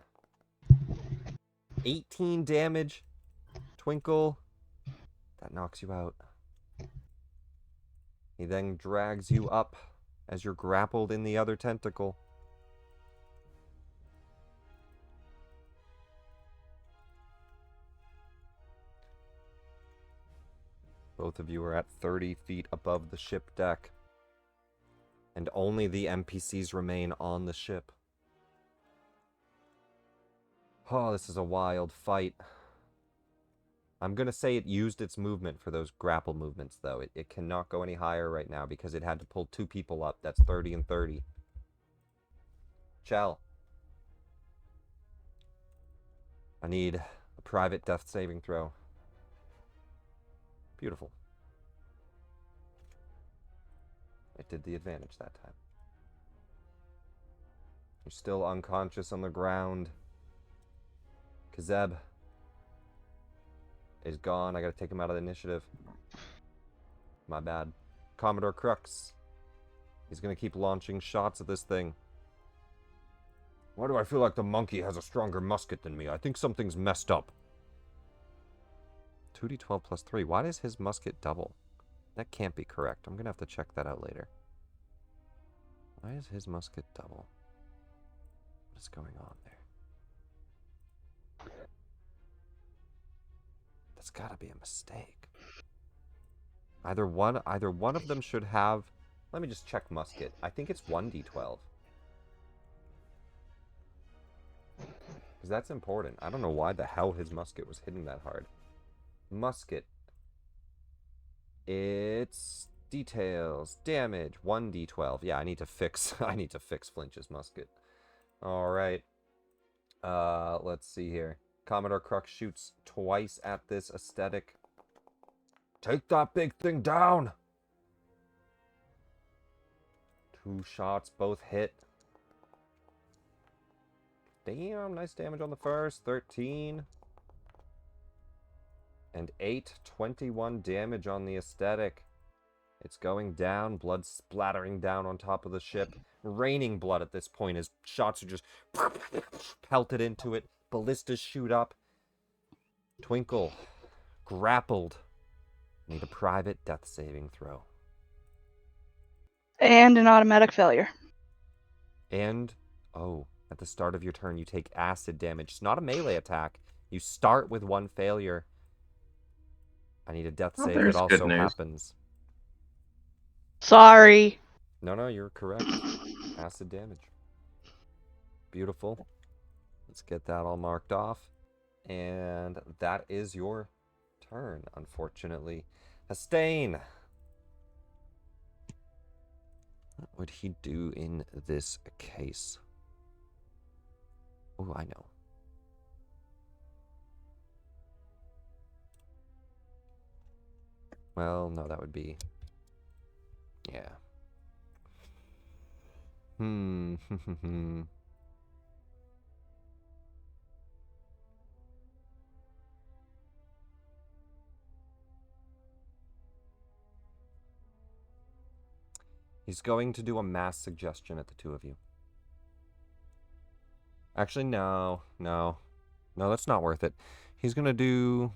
18 damage. Twinkle. That knocks you out. He then drags you up as you're grappled in the other tentacle. Both of you are at 30 feet above the ship deck. And only the NPCs remain on the ship. Oh, this is a wild fight. I'm going to say it used its movement for those grapple movements, though. It cannot go any higher right now because it had to pull 2 people up. That's 30 and 30. Chell. I need a private death saving throw. Beautiful. It did the advantage that time. You're still unconscious on the ground. Kazeb is gone. I gotta take him out of the initiative. My bad. Commodore Crux. He's gonna keep launching shots at this thing. Why do I feel like the monkey has a stronger musket than me? I think something's messed up. 2d12 plus 3. Why does his musket double? That can't be correct. I'm gonna have to check that out later. Why is his musket double? What is going on there? That's gotta be a mistake. Either one of them should have... Let me just check musket. I think it's 1d12. Because that's important. I don't know why the hell his musket was hitting that hard. Musket. It's details, damage, 1d12. Yeah, I need to fix Flinch's musket. All right. Let's see here. Commodore Crux shoots twice at this aesthetic. Take that big thing down. 2 shots, both hit. Damn, nice damage on the first. 13. And 8, 21 damage on the aesthetic. It's going down, blood splattering down on top of the ship. Raining blood at this point as shots are just pelted into it. Ballistas shoot up. Twinkle, grappled. Need a private death saving throw. And an automatic failure. And, at the start of your turn, you take acid damage. It's not a melee attack. You start with 1 failure. I need a death save that also happens. Sorry. No, you're correct. Acid damage. Beautiful. Let's get that all marked off. And that is your turn, unfortunately. Hastain. What would he do in this case? Oh, I know. Well, no, that would be... Yeah. He's going to do a mass suggestion at the 2 of you. Actually, no. No, that's not worth it. He's going to do...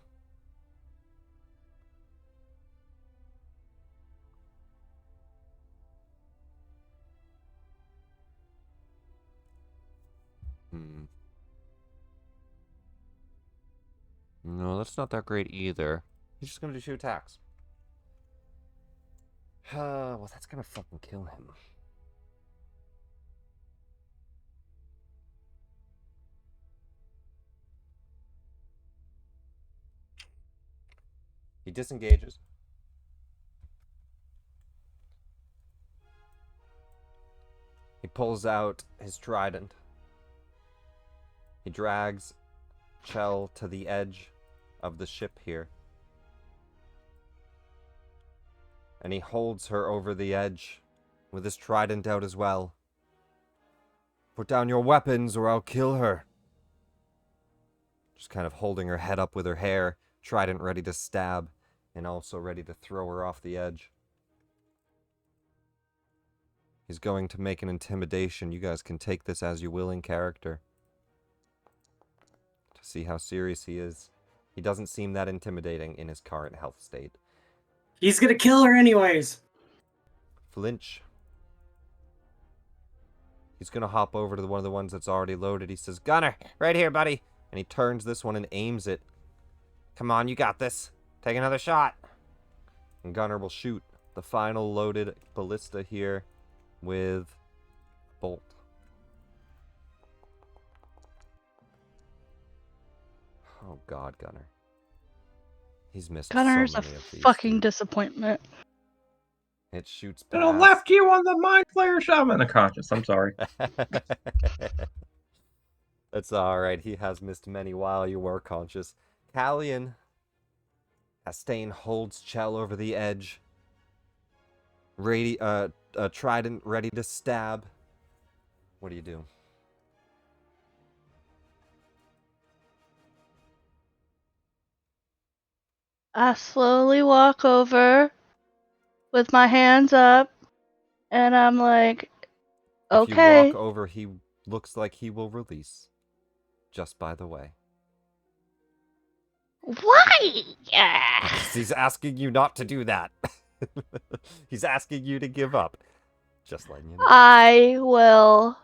No, that's not that great either. He's just going to do 2 attacks. Well, that's going to fucking kill him. He disengages. He pulls out his trident. He drags Chell to the edge of the ship here. And he holds her over the edge with his trident out as well. Put down your weapons or I'll kill her. Just kind of holding her head up with her hair, trident ready to stab, and also ready to throw her off the edge. He's going to make an intimidation. You guys can take this as you will in character. To see how serious he is. He doesn't seem that intimidating in his current health state. He's gonna kill her anyways. Flinch. He's gonna hop over to one of the ones that's already loaded. He says, Gunner, right here, buddy. And he turns this one and aims it. Come on, you got this. Take another shot. And Gunner will shoot the final loaded ballista here with bolt. Oh God, Gunner. He's missed Gunner's so many a of these. fucking disappointment. It shoots And I past. left you on the mind flayer shot. I'm unconscious. I'm sorry. That's alright. He has missed many while you were conscious. Callion. Hastain holds Chell over the edge. Trident ready to stab. What do you do? I slowly walk over with my hands up, and I'm like, okay. If you walk over, he looks like he will release. Just by the way. Why? He's asking you not to do that. He's asking you to give up. Just letting you know. I will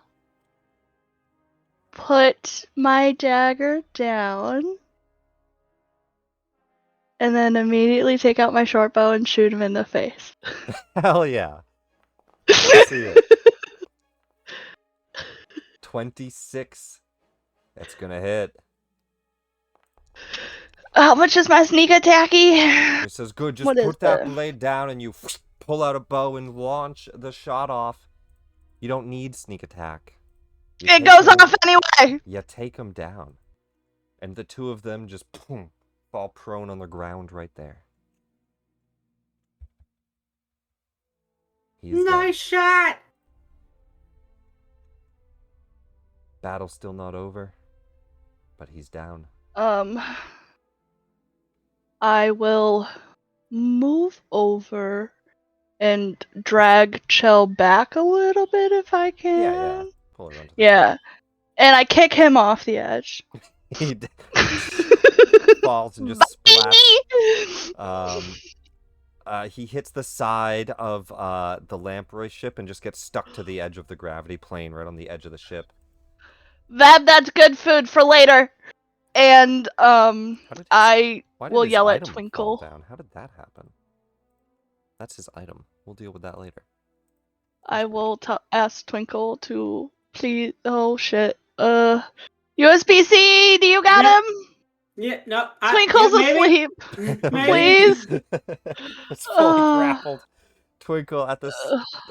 put my dagger down and then immediately take out my short bow and shoot him in the face. Hell yeah. Let's see it. 26. That's gonna hit. How much is my sneak attacky? It says, good, just What is put that the- blade down and you pull out a bow and launch the shot off. You don't need sneak attack. You It take goes him- off anyway! You take them down. And the two of them just fall prone on the ground right there. He's Nice shot! Battle's still not over, but he's down. I will move over and drag Chell back a little bit if I can. Yeah. Pull it onto the Yeah. And I kick him off the edge. He falls and just splats. He hits the side of the lamprey ship and just gets stuck to the edge of the gravity plane, right on the edge of the ship. That's good food for later. And I will yell at Twinkle. Down? How did that happen? That's his item. We'll deal with that later. I will ask Twinkle to please. Oh shit. USB-C, do you got him? Yeah, no. Twinkle's asleep. Please. It's fully grappled. Twinkle at this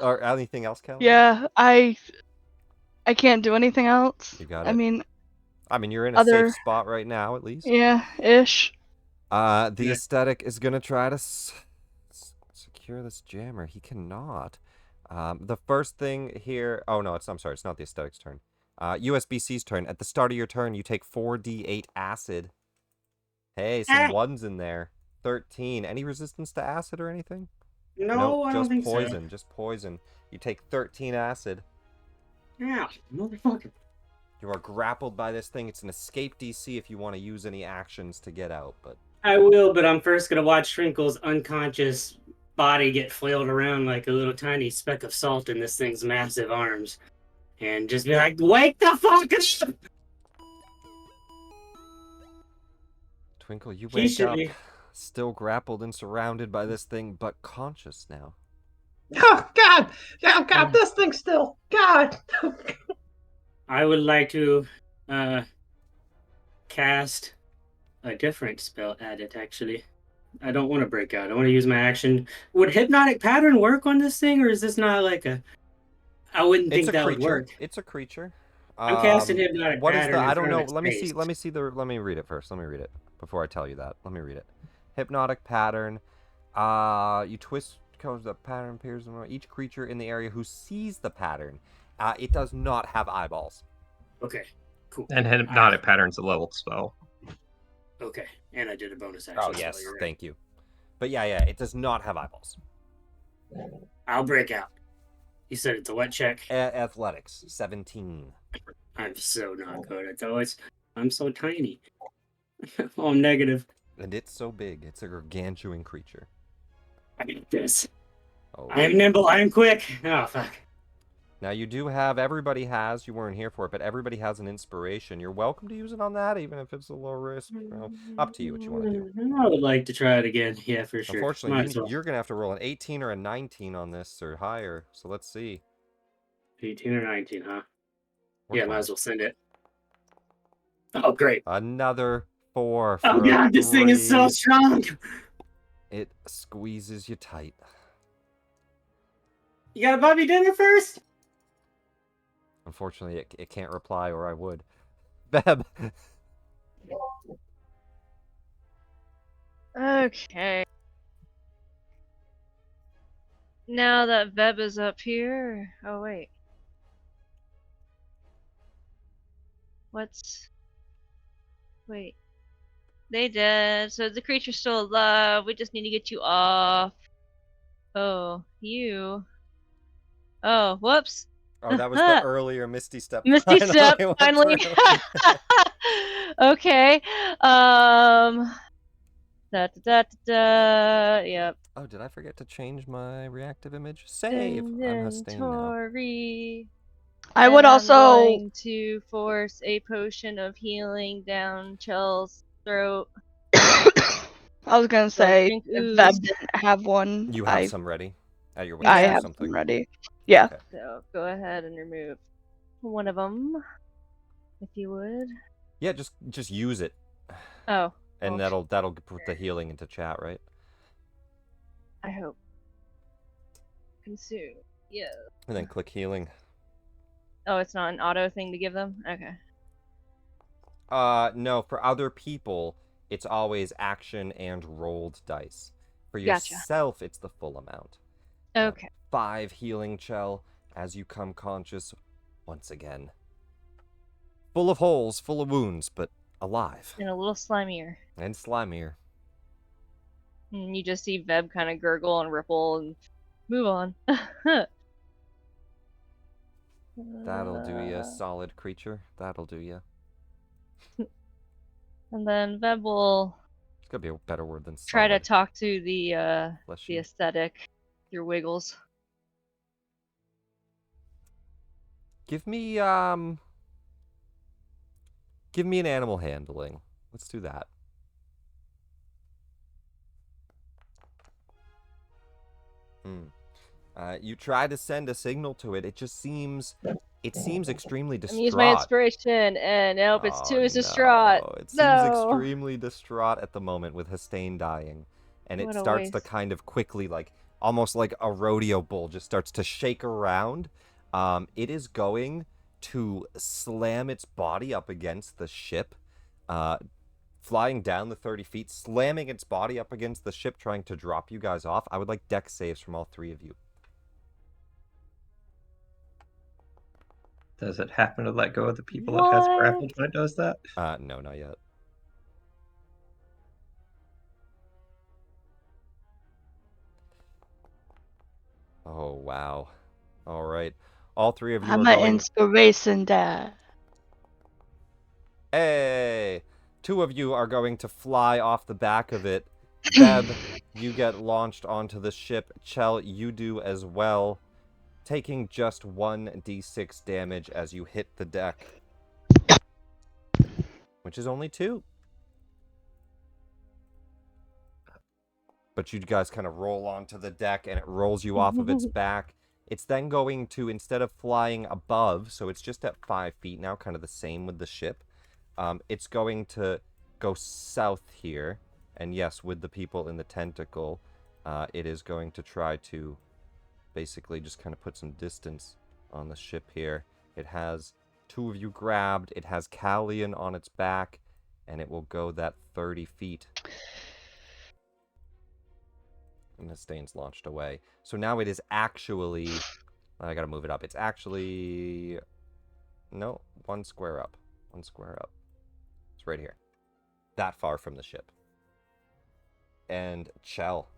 or anything else, Kelly? Yeah, I can't do anything else. You got it. I mean, you're in a safe spot right now, at least. Yeah, ish. The aesthetic is gonna try to secure this jammer. He cannot. The first thing here. Oh no, I'm sorry. It's not the aesthetic's turn. USB-C's turn. At the start of your turn, you take 4d8 acid. Hey, some ones in there. 13. Any resistance to acid or anything? No, nope, I don't think poison. so. Just poison. You take 13 acid. Yeah, motherfucker. You are grappled by this thing. It's an escape DC if you want to use any actions to get out, but... I will, but I'm first going to watch Twinkle's unconscious body get flailed around like a little tiny speck of salt in this thing's massive arms. And just be like, wake the fuck up! Twinkle, you wake up, still grappled and surrounded by this thing, but conscious now. Oh, God! Oh, God, this thing still. God! I would like to cast a different spell at it, actually. I don't want to break out. I want to use my action. Would Hypnotic Pattern work on this thing, or is this not like a... I wouldn't think that would work. It's a creature. I'm casting Hypnotic what Pattern. What is the... I don't know. Let me read it first. Let me read it before I tell you that. Let me read it. Hypnotic Pattern. You twist colors the pattern appears in each creature in the area who sees the pattern. It does not have eyeballs. Okay, cool. And Hypnotic Pattern's a leveled spell. Okay, and I did a bonus action. Oh, yes, right. thank you. But yeah, it does not have eyeballs. I'll break out. You said it's a what check? Athletics, 17. I'm so not good at those. I'm so tiny. Oh, I'm negative. And it's so big. It's a gargantuan creature. I need this. Oh. I am nimble. I am quick. Oh, fuck. Now you do have, everybody has, you weren't here for it, but everybody has an inspiration. You're welcome to use it on that, even if it's a low risk. Well, up to you what you want to do. I would like to try it again. Yeah, for sure. Unfortunately, you're going to have to roll an 18 or a 19 on this, or higher. So let's see. 18 or 19, huh? Which yeah, one? might as well send it. Oh, great. Another 4. Oh, God, this thing is so strong. It squeezes you tight. You gotta buy me dinner first? Unfortunately, it can't reply, or I would. Beb. Okay. Now that Veb is up here... Oh, wait. Wait. They dead, so the creature's still alive. We just need to get you off. Oh, you... Oh, whoops. Oh, that was the earlier Misty Step. Misty Step, finally. Okay. Yep. Oh, did I forget to change my reactive image? Save. I'm Hastain now. I would also I'm going to force a potion of healing down Chell's throat. I was gonna say drink if ooze. Veb didn't have one, You have some ready at your I waist or have something. some ready. Yeah. Okay. So go ahead and remove one of them, if you would. Yeah, just use it. Oh. And well, that'll put the healing into chat, right? I hope. Consume. Yeah. And then click healing. Oh, it's not an auto thing to give them? Okay. No, for other people, it's always action and rolled dice. For Gotcha. yourself, it's the full amount. Okay. 5 healing Chell as you come conscious once again. Full of holes, full of wounds, but alive. And a little slimier. And slimier. And you just see Veb kind of gurgle and ripple and move on. That'll do ya, solid creature. That'll do ya. And then Veb will It's gonna be a better word than solid. try to talk to the Bless you. aesthetic through Wiggles. Give me an animal handling. Let's do that. You try to send a signal to it. It just seems extremely distraught. Use my inspiration, and nope, it's too distraught. It seems extremely distraught at the moment with Hastain dying, and What it a starts to waste. kind of quickly, like almost like a rodeo bull, just starts to shake around. It is going to slam its body up against the ship, flying down the 30 feet, slamming its body up against the ship, trying to drop you guys off. I would like dex saves from all 3 of you. Does it happen to let go of the people it has grappled when it does that? No, not yet. Oh, wow. All right. All 3 of you I'm are an going... inspiration dad. Hey! 2 of you are going to fly off the back of it. Beb, you get launched onto the ship. Chell, you do as well, taking just 1d6 damage as you hit the deck. Which is only 2. But you guys kind of roll onto the deck, and it rolls you off of its back. It's then going to, instead of flying above, so it's just at 5 feet now, kind of the same with the ship. It's going to go south here. And yes, with the people in the tentacle, it is going to try to basically just kind of put some distance on the ship here. It has 2 of you grabbed. It has Callian on its back, and it will go that 30 feet. And Hastain's launched away. So now it is actually... I gotta move it up. It's actually... No, 1 square up. 1 square up. It's right here. That far from the ship. And Chell,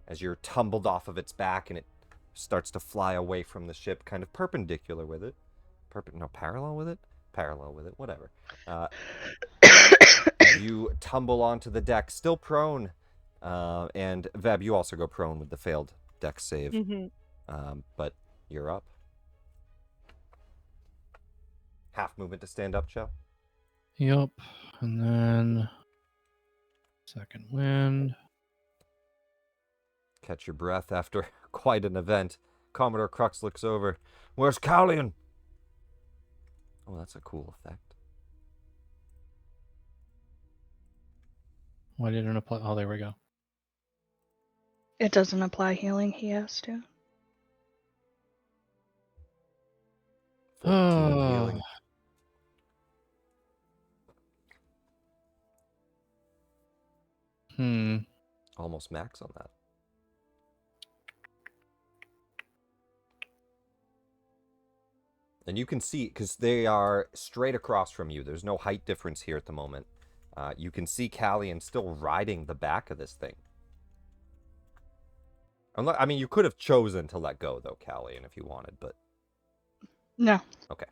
as you're tumbled off of its back and it starts to fly away from the ship, kind of perpendicular with it. Parallel with it? Parallel with it, whatever. You tumble onto the deck, still prone. And Veb, you also go prone with the failed dex save. But you're up. Half movement to stand up, Chell. Yep. And then second wind. Catch your breath after quite an event. Commodore Crux looks over. Where's Callian? Oh, that's a cool effect. Why didn't it apply? Oh, there we go. It doesn't apply healing, he has to. 14 healing. Almost max on that. And you can see, because they are straight across from you. There's no height difference here at the moment. You can see Callian still riding the back of this thing. I mean, you could have chosen to let go, though, Callian, if you wanted, but... No. Okay.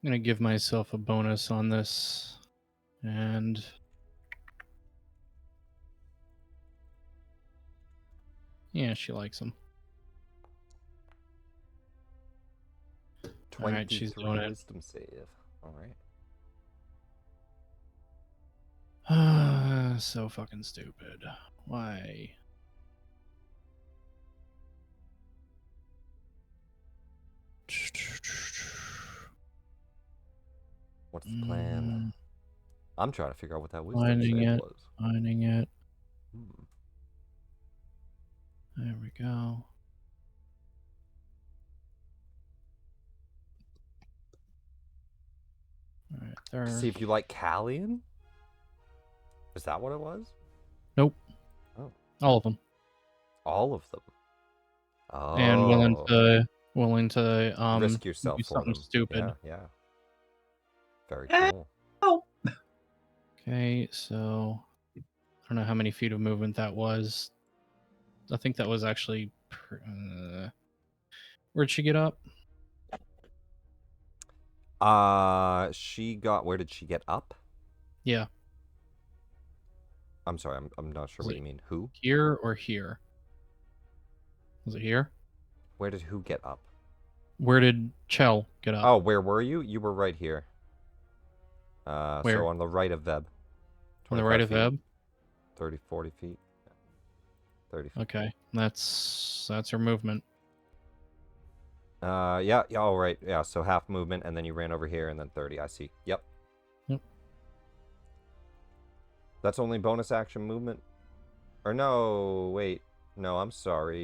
I'm going to give myself a bonus on this. And... yeah, she likes him. 23 Alright, she's doing it. wisdom save. Alright. So fucking stupid. Why? What's the plan? I'm trying to figure out what that wisdom Finding save it. was. Finding it. Hmm. There we go. All right, there. See if you like Callian? Is that what it was? Nope. Oh. All of them. All of them. Oh. And willing to risk yourself do for something them. stupid. Yeah. Very cool. Okay, so I don't know how many feet of movement that was. I think that was actually. Where'd she get up? She got. Where did she get up? Yeah. I'm sorry. I'm not sure what you mean. Who? Here or here? Was it here? Where did who get up? Where did Chell get up? Oh, where were you? You were right here. Where? So on the right of Veb. On the right of Veb? 30, 40 feet. 30 feet. Okay, that's her movement. Yeah, all right. Yeah, so half movement, and then you ran over here, and then 30. I see. Yep. That's only bonus action movement? Or no, wait. No, I'm sorry.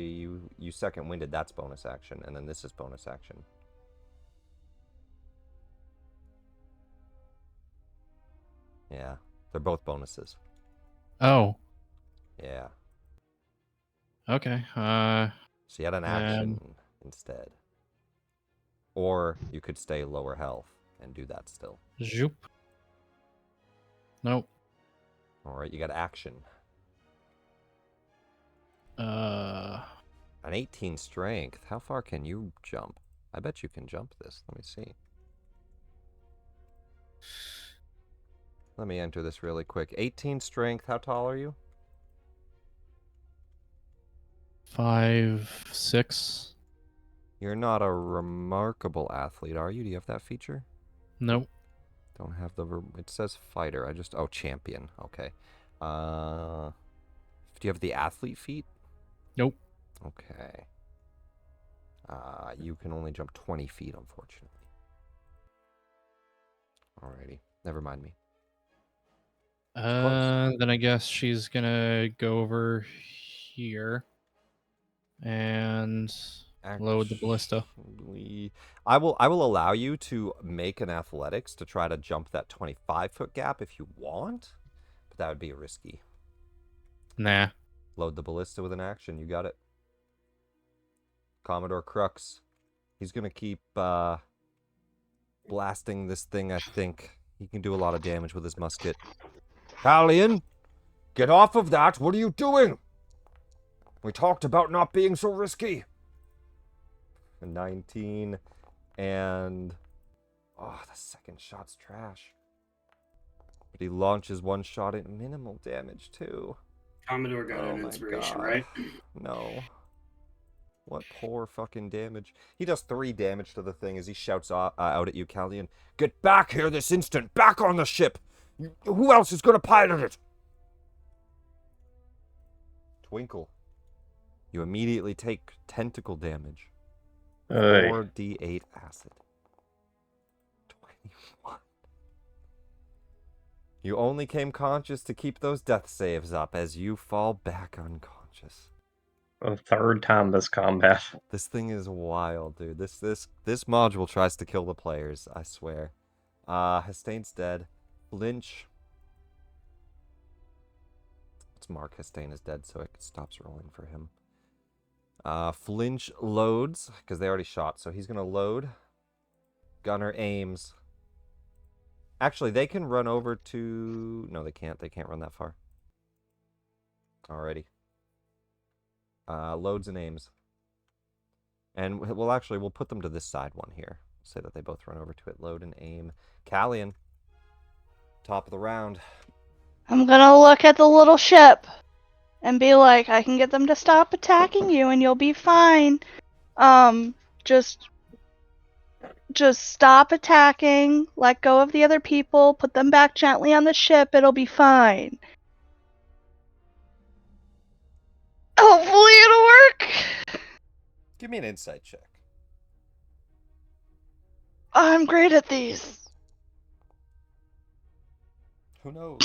You second winded. That's bonus action, and then this is bonus action. Yeah, they're both bonuses. Oh. Yeah. Okay. So you had an action instead. Or you could stay lower health and do that still. Zoop. Nope. Alright, you got action. An 18 strength. How far can you jump? I bet you can jump this. Let me see. Let me enter this really quick. 18 strength. How tall are you? 5'6". You're not a remarkable athlete, are you? Do you have that feature? Nope. Don't have the... It says fighter. I just... Oh, champion. Okay. Do you have the athlete feat? Nope. Okay. You can only jump 20 feet, unfortunately. Alrighty. Never mind me. Then I guess she's gonna go over here and load the ballista. I will allow you to make an athletics to try to jump that 25-foot gap if you want, but that would be risky. Nah. Load the ballista with an action. You got it. Commodore Crux. He's gonna keep blasting this thing, I think. He can do a lot of damage with his musket. Callian, get off of that. What are you doing? We talked about not being so risky. 19 and... Oh, the second shot's trash. But he launches one shot at minimal damage, too. Commodore got an inspiration, right? No. What poor fucking damage. He does 3 damage to the thing as he shouts out at you, Callian. Get back here this instant! Back on the ship! Who else is going to pilot it? Twinkle. You immediately take tentacle damage. 4d8 acid. 21. You only came conscious to keep those death saves up as you fall back unconscious. A third time this combat. This thing is wild, dude. This module tries to kill the players, I swear. Hastain's dead. Lynch. Let's mark Hastain as dead so it stops rolling for him. Flinch loads, because they already shot, so he's going to load. Gunner aims. Actually, they can run over to... No, they can't. They can't run that far. Alrighty. Loads and aims. And, well, actually, we'll put them to this side one here. Say that they both run over to it. Load and aim. Callian. Top of the round. I'm gonna look at the little ship and be like, I can get them to stop attacking you and you'll be fine. Just just stop attacking, let go of the other people, put them back gently on the ship, it'll be fine. Hopefully it'll work. Give me an insight check. I'm great at these. Who knows?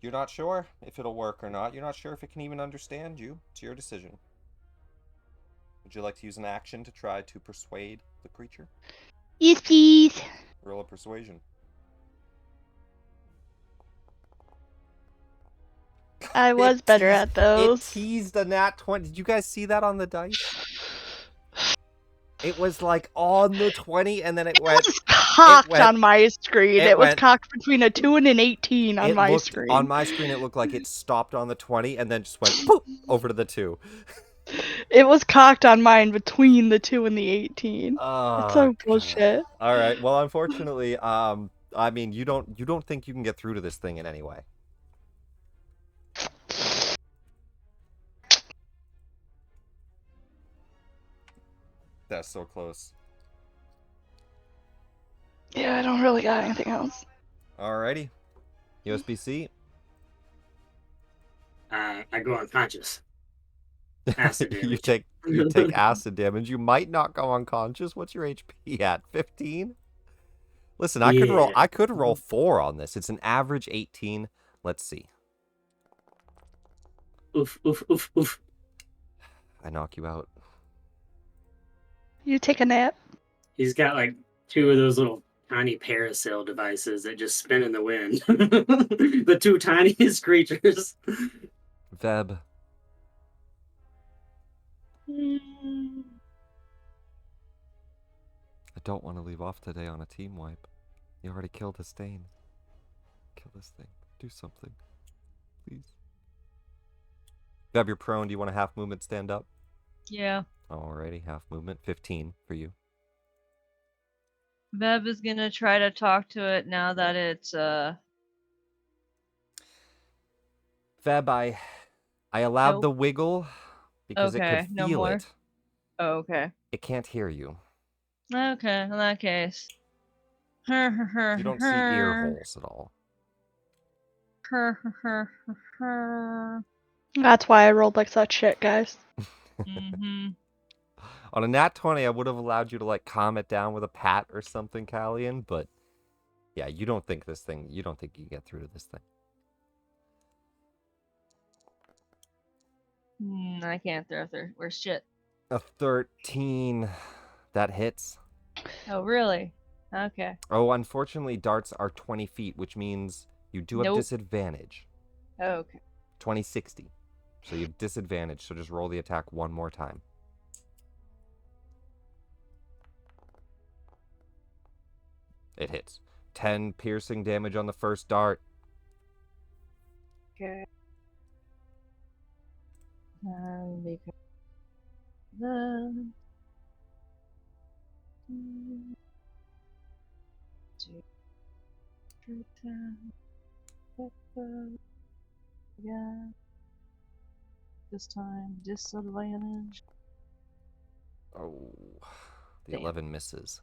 You're not sure if it'll work or not. You're not sure if it can even understand you. It's your decision. Would you like to use an action to try to persuade the creature? Yes, please. Roll a persuasion. I was better at those. It teased a nat 20. Did you guys see that on the dice? It was like on the 20, and then it went. It was cocked on my screen. It was cocked between a 2 and an 18 on my screen. On my screen, it looked like it stopped on the 20 and then just went poof, over to the 2. It was cocked on mine between the 2 and the 18. Oh, it's so bullshit. All right. Well, unfortunately, I mean, you don't think you can get through to this thing in any way. That's so close. Yeah, I don't really got anything else. Alrighty. USB-C. I go unconscious. Acid damage. you take acid damage. You might not go unconscious. What's your HP at? 15? Listen, I could roll 4 on this. It's an average 18. Let's see. Oof, oof, oof, oof. I knock you out. You take a nap. He's got like 2 of those little tiny parasail devices that just spin in the wind. The 2 tiniest creatures. Veb. I don't want to leave off today on a team wipe. You already killed Hastain. Kill this thing. Do something. Please. Veb, you're prone. Do you want a half movement stand up? Yeah. Alrighty, half movement. 15 for you. Veb is gonna try to talk to it now that it's Veb, I allowed the wiggle because it could feel it. Oh, okay. It can't hear you. Okay, in that case. You don't see ear holes at all. That's why I rolled like such shit, guys. On a nat 20, I would have allowed you to like calm it down with a pat or something, Callian, but yeah, you don't think you can get through to this thing. I can't throw through. Where's shit? A 13. That hits. Oh, really? Okay. Oh, unfortunately, darts are 20 feet, which means you do have disadvantage. Oh, okay. 20-60. So you have disadvantage, so just roll the attack one more time. It hits. 10 piercing damage on the first dart. Okay. Because the yeah. This time disadvantage. Oh, the 11 misses.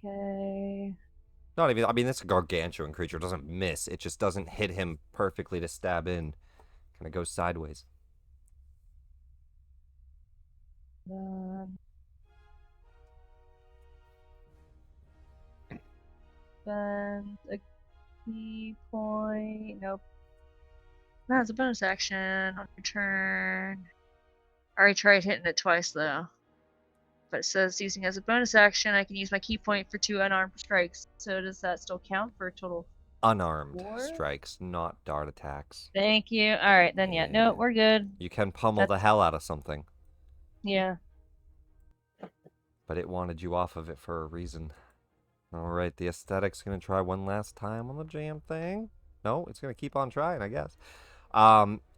Okay. Not even. I mean, this gargantuan creature doesn't miss. It just doesn't hit him perfectly to stab in. Kind of goes sideways. Then a key point. Nope. That's a bonus action on your turn. I already tried hitting it twice though. But it says using as a bonus action, I can use my key point for 2 unarmed strikes. So does that still count for a total? Unarmed strikes, not dart attacks. Thank you. All right, then yeah. No, we're good. You can pummel the hell out of something. Yeah. But it wanted you off of it for a reason. All right, the aesthetic's going to try one last time on the jam thing. No, it's going to keep on trying, I guess.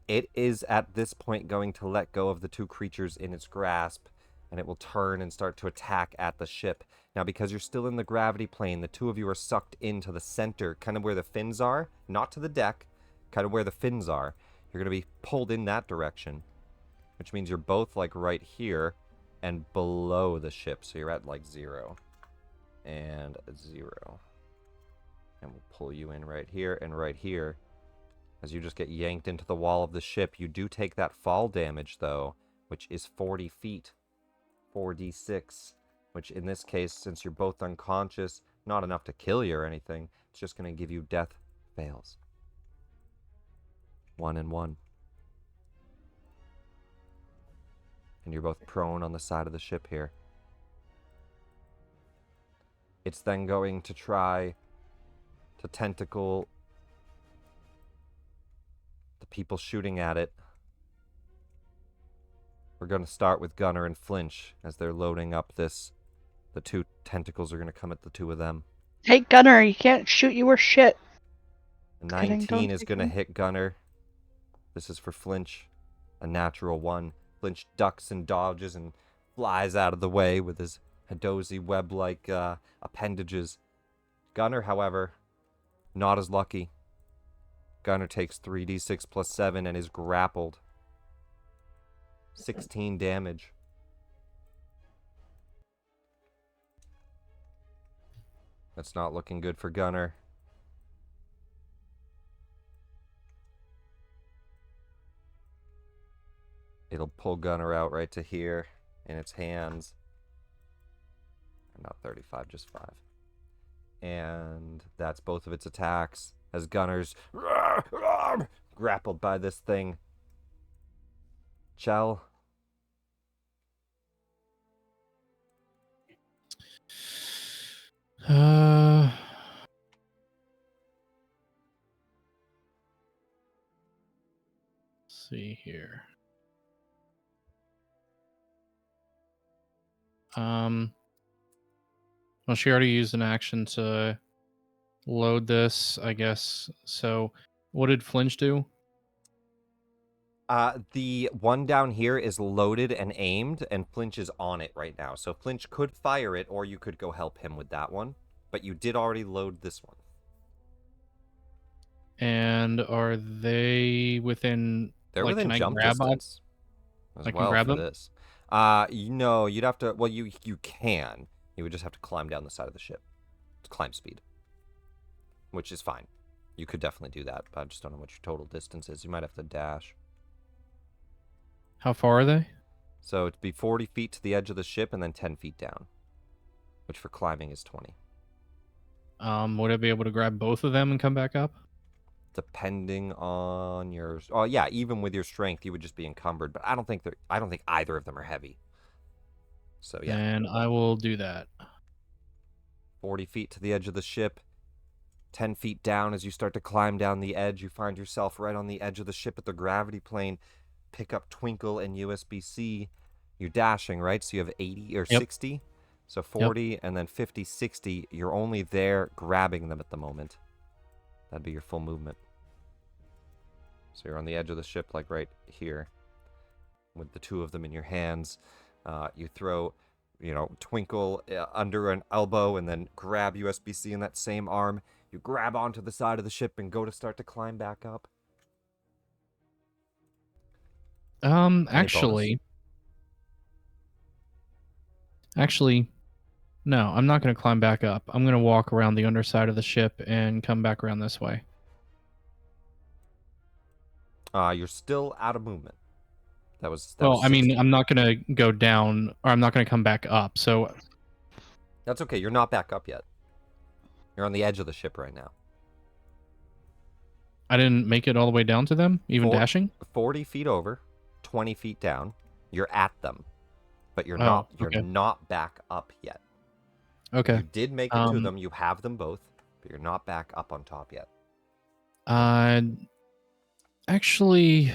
It is at this point going to let go of the 2 creatures in its grasp, and it will turn and start to attack at the ship. Now, because you're still in the gravity plane, the 2 of you are sucked into the center, kind of where the fins are, not to the deck, kind of where the fins are. You're going to be pulled in that direction, which means you're both, like, right here. and below the ship. So you're at like 0 and 0. And we'll pull you in right here and right here. As you just get yanked into the wall of the ship, you do take that fall damage, though, which is 40 feet. 4d6, which in this case, since you're both unconscious, not enough to kill you or anything, it's just going to give you death fails. 1 and 1. And you're both prone on the side of the ship here. It's then going to try to tentacle the people shooting at it. We're going to start with Gunnar and Flinch as they're loading up this. The 2 tentacles are going to come at the 2 of them. Hey, Gunnar, you can't shoot you or shit. A 19 is going to hit Gunnar. This is for Flinch. A natural 1. Flinch ducks and dodges and flies out of the way with his Hadozi web-like appendages. Gunnar, however, not as lucky. Gunnar takes 3d6 plus 7 and is grappled. 16 damage. That's not looking good for Gunnar. It'll pull Gunnar out right to here in its hands. Not 35, just 5. And that's both of its attacks as Gunnar's grappled by this thing. Chell. Let's see here. Well, she already used an action to load this, I guess. So, what did Flinch do? The one down here is loaded and aimed, and Flinch is on it right now. So Flinch could fire it, or you could go help him with that one. But you did already load this one. And are they within? They're within jump grab distance. I can grab them? This. No, you'd have to. Well, you can. You would just have to climb down the side of the ship. It's climb speed, which is fine. You could definitely do that, but I just don't know what your total distance is. You might have to dash. How far are they? So it'd be 40 feet to the edge of the ship and then 10 feet down, which for climbing is 20. Would I be able to grab both of them and come back up? Depending on your... Oh, yeah, even with your strength, you would just be encumbered, but I don't think either of them are heavy. So, yeah. And I will do that. 40 feet to the edge of the ship. 10 feet down as you start to climb down the edge. You find yourself right on the edge of the ship at the gravity plane. Pick up Twinkle and USB-C. You're dashing, right? So you have 80 or 60. So 40 and then 50, 60. You're only there grabbing them at the moment. That'd be your full movement. So you're on the edge of the ship, like right here, with the 2 of them in your hands. You throw, Twinkle under an elbow and then grab USB-C in that same arm. You grab onto the side of the ship and go to start to climb back up. Actually, no, I'm not going to climb back up. I'm going to walk around the underside of the ship and come back around this way. You're still out of movement. That was I mean, I'm not going to go down, or I'm not going to come back up, so... That's okay, you're not back up yet. You're on the edge of the ship right now. I didn't make it all the way down to them, even dashing? 40 feet over, 20 feet down. You're at them, but you're not back up yet. Okay. You did make it to them. You have them both, but you're not back up on top yet. Actually,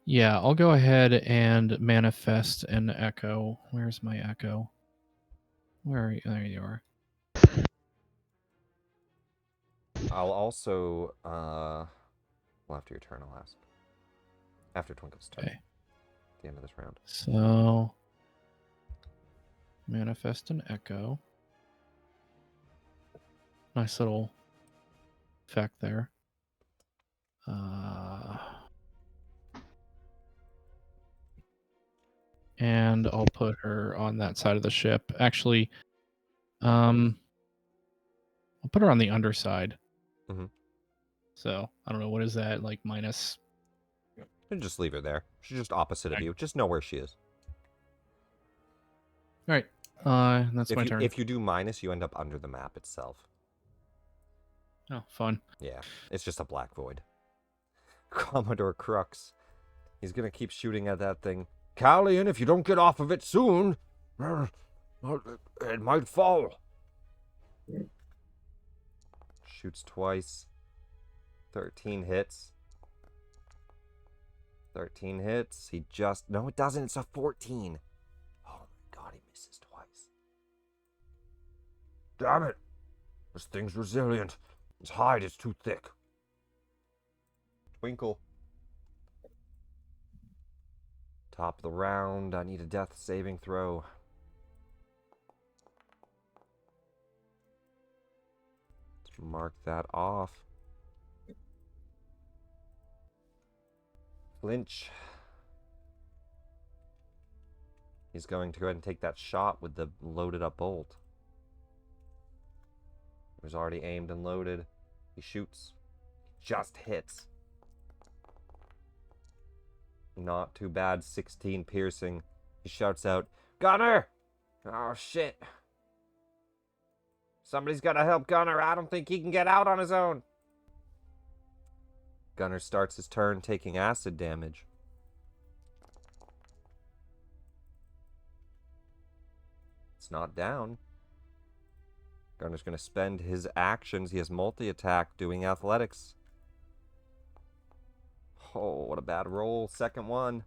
yeah, I'll go ahead and manifest an echo. Where's my echo? Where are you? There you are. I'll also, well, after your turn, I'll ask. After Twinkle's turn. Okay. At the end of this round. So, manifest an echo. Nice little effect there. and I'll put her on that side of the ship. Actually, I'll put her on the underside. Mhm. So I don't know, what is that, like minus? You just leave her there. She's just opposite of you. Just know where she is. All right, that's If my you turn. if you do minus, you end up under the map itself. Oh, fun. Yeah, it's just a black void. Commodore Crux. He's gonna keep shooting at that thing. Callian, if you don't get off of it soon, it might fall. Shoots twice. 13 hits. 13 hits. He just... No, it doesn't. It's a 14. Oh my god, he misses twice. Damn it. This thing's resilient. Its hide is too thick. Twinkle. Top of the round. I need a death saving throw. Let's mark that off. Flinch. He's going to go ahead and take that shot with the loaded up bolt. It was already aimed and loaded. He shoots. Just hits. Not too bad. 16 piercing. He shouts out, Gunner! Oh, shit. Somebody's got to help Gunner. I don't think he can get out on his own. Gunner starts his turn taking acid damage. It's not down. Gunner's going to spend his actions. He has multi-attack doing athletics. Oh, what a bad roll. Second one.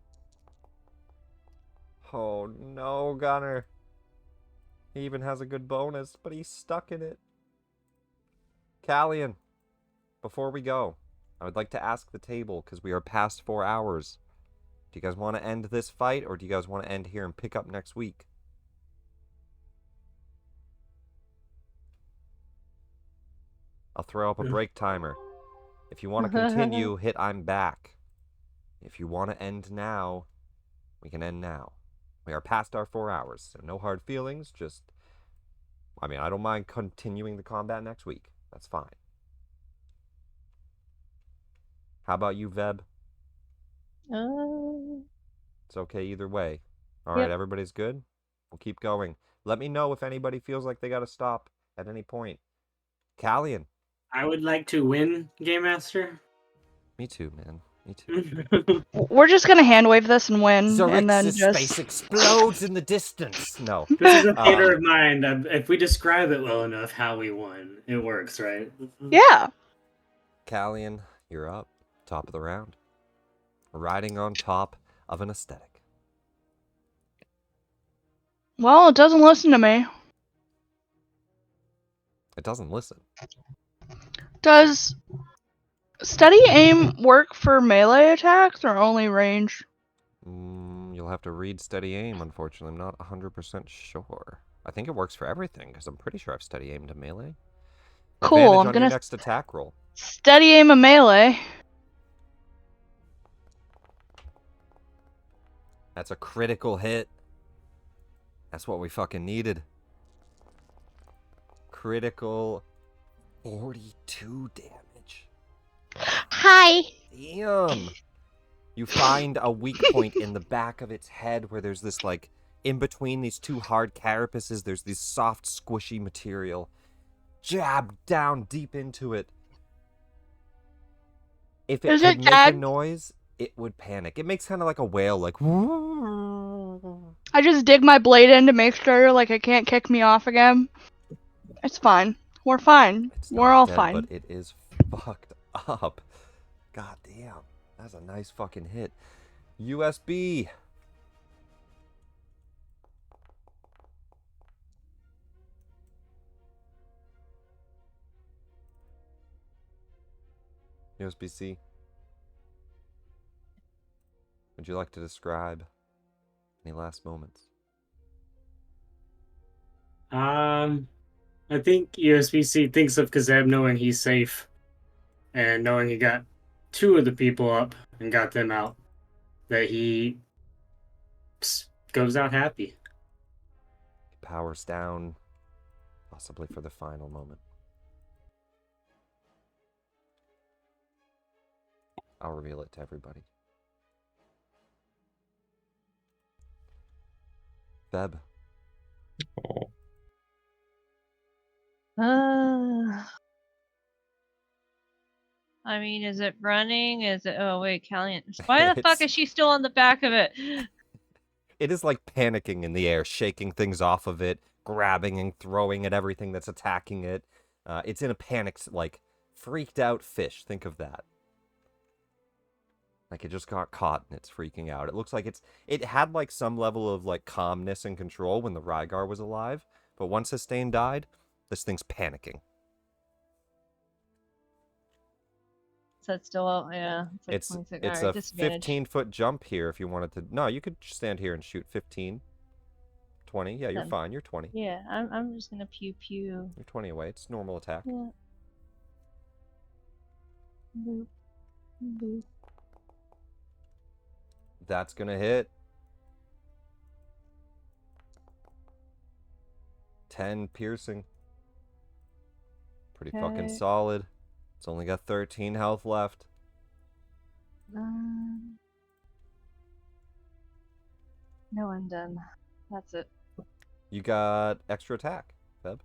Oh, no, Gunner. He even has a good bonus, but he's stuck in it. Callian, before we go, I would like to ask the table, because we are past 4 hours. Do you guys want to end this fight, or do you guys want to end here and pick up next week? I'll throw up a break timer. If you want to continue, hit I'm back. If you want to end now, we can end now. We are past our 4 hours, so no hard feelings, just... I mean, I don't mind continuing the combat next week. That's fine. How about you, Veb? It's okay either way. All right, everybody's good? We'll keep going. Let me know if anybody feels like they got to stop at any point. Callian. I would like to win, Game Master. Me too, man. Me too. We're just gonna hand wave this and win, and then Xaryxis just space explodes in the distance. No. This is a theater of mind. If we describe it well enough, how we won, it works, right? Yeah. Callian, you're up. Top of the round. Riding on top of an aesthetic. Well, it doesn't listen to me. It doesn't listen. Does steady aim work for melee attacks or only range? You'll have to read steady aim, unfortunately. I'm not 100% sure. I think it works for everything, because I'm pretty sure I've steady aimed a melee. Cool, Advantage I'm on gonna your next attack roll. steady aim a melee. That's a critical hit. That's what we fucking needed. Critical 42 damage. Hi. Damn. You find a weak point in the back of its head where there's this, like, in between these two hard carapaces, there's this soft, squishy material. Jab down deep into it. If it could make a noise, it would panic. It makes kind of like a wail, like... I just dig my blade in to make sure, like, it can't kick me off again. It's fine. We're fine. We're all dead, fine. But it is fucked up. God damn. That's a nice fucking hit. USB. USB-C. Would you like to describe any last moments? I think USB-C thinks of Kazeb knowing he's safe, and knowing he got 2 of the people up and got them out, that he goes out happy. He powers down, possibly for the final moment. I'll reveal it to everybody. Feb. Oh. I mean, is it running? Is it? Oh wait, Callian. Why the fuck is she still on the back of it? It is like panicking in the air, shaking things off of it, grabbing and throwing at everything that's attacking it. It's in a panic, like, freaked out fish. Think of that. Like it just got caught and it's freaking out. It looks like it had like some level of like calmness and control when the Reigar was alive, but once Hastain died, this thing's panicking. So it's still, yeah. It's like 26. It's All right, a disadvantage. 15-foot jump here if you wanted to. No, you could stand here and shoot 15, 20. Yeah, you're Then- fine. You're 20. Yeah, I'm just gonna pew pew. You're 20 away. It's normal attack. Yeah. Boop. Boop. That's gonna hit. 10 piercing. Pretty fucking Okay. solid. It's only got 13 health left. No, I'm done. That's it. You got extra attack, Feb.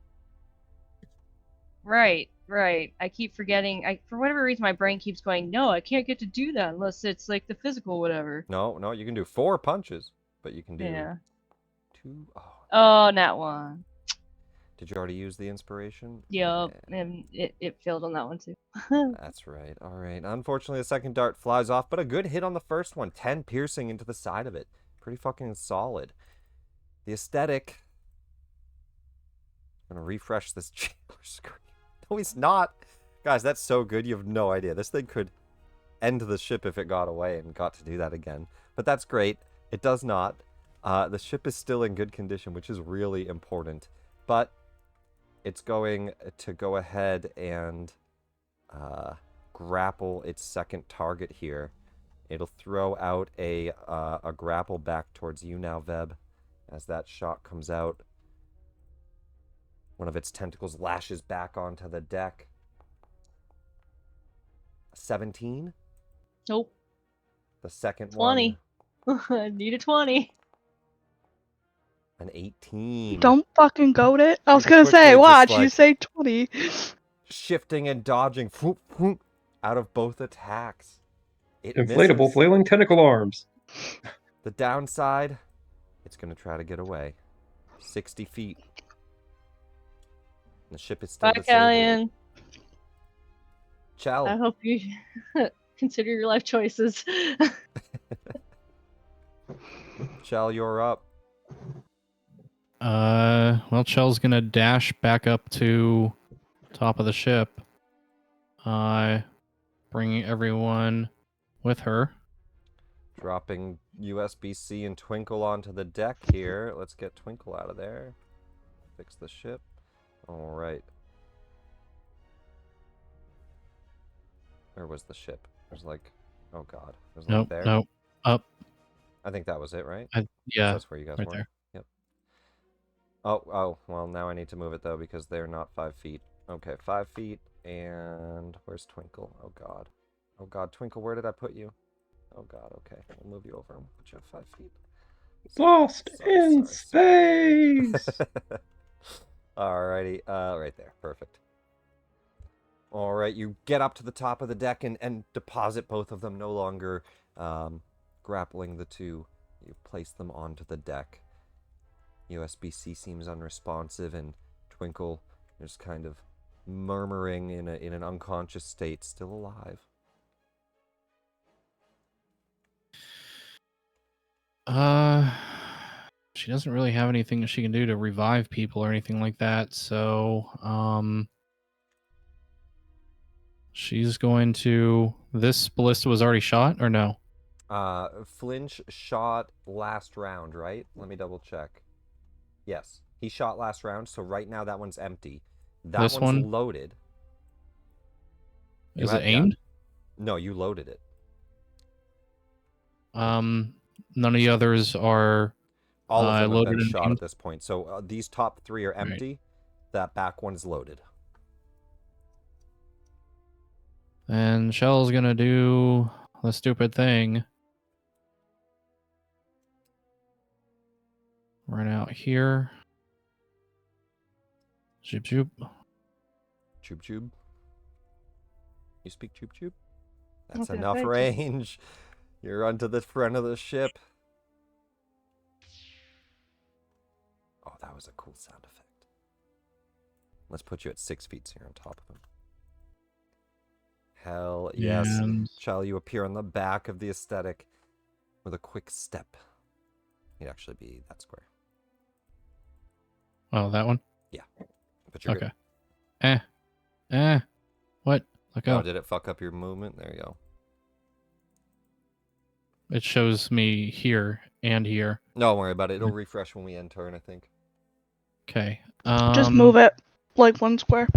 Right. I keep forgetting. For whatever reason, my brain keeps going, no, I can't get to do that unless it's like the physical whatever. No, you can do 4 punches, but you can do Yeah. 2. Oh, not one. Did you already use the inspiration? Yep, Yeah. and it failed on that one too. That's right. All right. Unfortunately, the second dart flies off, but a good hit on the first one. 10 piercing into the side of it. Pretty fucking solid. The aesthetic. I'm going to refresh this jailer screen. No, he's not. Guys, that's so good. You have no idea. This thing could end the ship if it got away and got to do that again. But that's great. It does not. The ship is still in good condition, which is really important. But it's going to go ahead and grapple its second target here. It'll throw out a grapple back towards you now, Veb, as that shot comes out. One of its tentacles lashes back onto the deck. 17? Nope. The second 20. one. I need a 20. An 18. Don't fucking goat it. I was You gonna quickly say, just, watch, you like- say 20. Shifting and dodging whoop, whoop, out of both attacks. It Inflatable misses. flailing tentacle arms. The downside, it's going to try to get away. 60 feet. The ship is still Bye, disabled. Callian. Chell. I hope you consider your life choices. Chell, you're up. Well, Chell's gonna dash back up to top of the ship. Bringing everyone with her. Dropping USB-C and Twinkle onto the deck here. Let's get Twinkle out of there. Fix the ship. All right. Where was the ship? There's like, oh god. There's like there. Nope. Up. I think that was it, right? Yeah. That's where you guys right were. there. Yep. Oh, well, now I need to move it, though, because they're not 5 feet. Okay, 5 feet, and where's Twinkle? Oh, God. Oh, God, Twinkle, where did I put you? Oh, God, okay. We'll move you over and put you at 5 feet. Lost in space! Alrighty, right there. Perfect. Alright, you get up to the top of the deck and deposit both of them, no longer grappling the two. You place them onto the deck. USB-C seems unresponsive, and Twinkle is kind of murmuring in an unconscious state, still alive. She doesn't really have anything that she can do to revive people or anything like that, so she's going to. This ballista was already shot, or no? Flinch shot last round, right? Let me double check. Yes, he shot last round, so right now that one's empty. That This one's one? loaded. You Is had- it aimed? No, you loaded it. None of the others are All of them have been loaded and shot aimed. at this point. So these top 3 are empty. That back one is loaded. And Shell's gonna do the stupid thing. Run out here. Zoop zoop. Chub chub. You speak chub chub? Okay, That's enough thank you. range. You're onto the front of the ship. Oh, that was a cool sound effect. Let's put you at 6 feet so you're on top of him. Hell yes. And Shall you appear on the back of the aesthetic with a quick step? It'd actually be that square. oh, that one. But you're Okay. good. What? Look Oh, up. did it fuck up your movement? There you go. It shows me here and here. Don't worry about it. It'll refresh when we end turn, I think. Okay. Just move it like 1 square.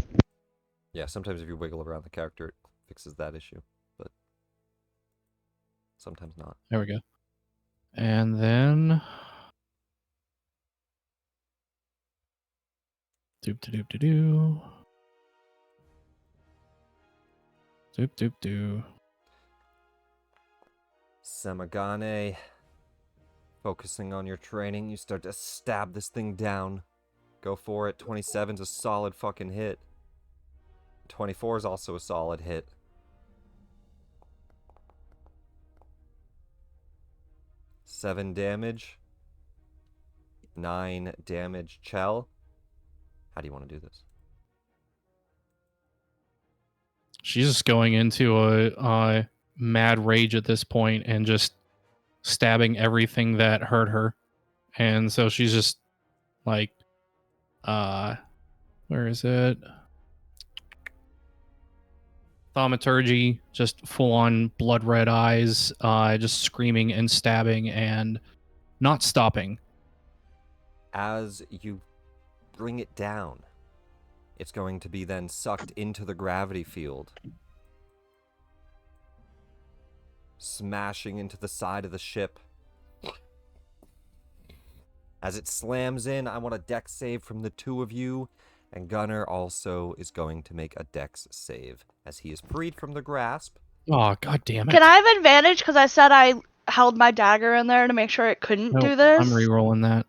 Yeah, sometimes if you wiggle around the character, it fixes that issue. But sometimes not. There we go. And then doop doop doop doo. Doop doop doo. Semigane. Focusing on your training, you start to stab this thing down. Go for it. 27's a solid fucking hit. 24 is also a solid hit. Seven damage. 9 damage. Chell. How do you want to do this? She's just going into a mad rage at this point and just stabbing everything that hurt her. And so she's just like, where is it? Thaumaturgy, just full on blood red eyes, just screaming and stabbing and not stopping. As you bring it down, it's going to be then sucked into the gravity field, smashing into the side of the ship. As it slams in, I want a dex save from the 2 of you, and Gunnar also is going to make a dex save as he is freed from the grasp. Oh, god damn it. Can I have advantage because I said I held my dagger in there to make sure it couldn't do this? I'm re-rolling that.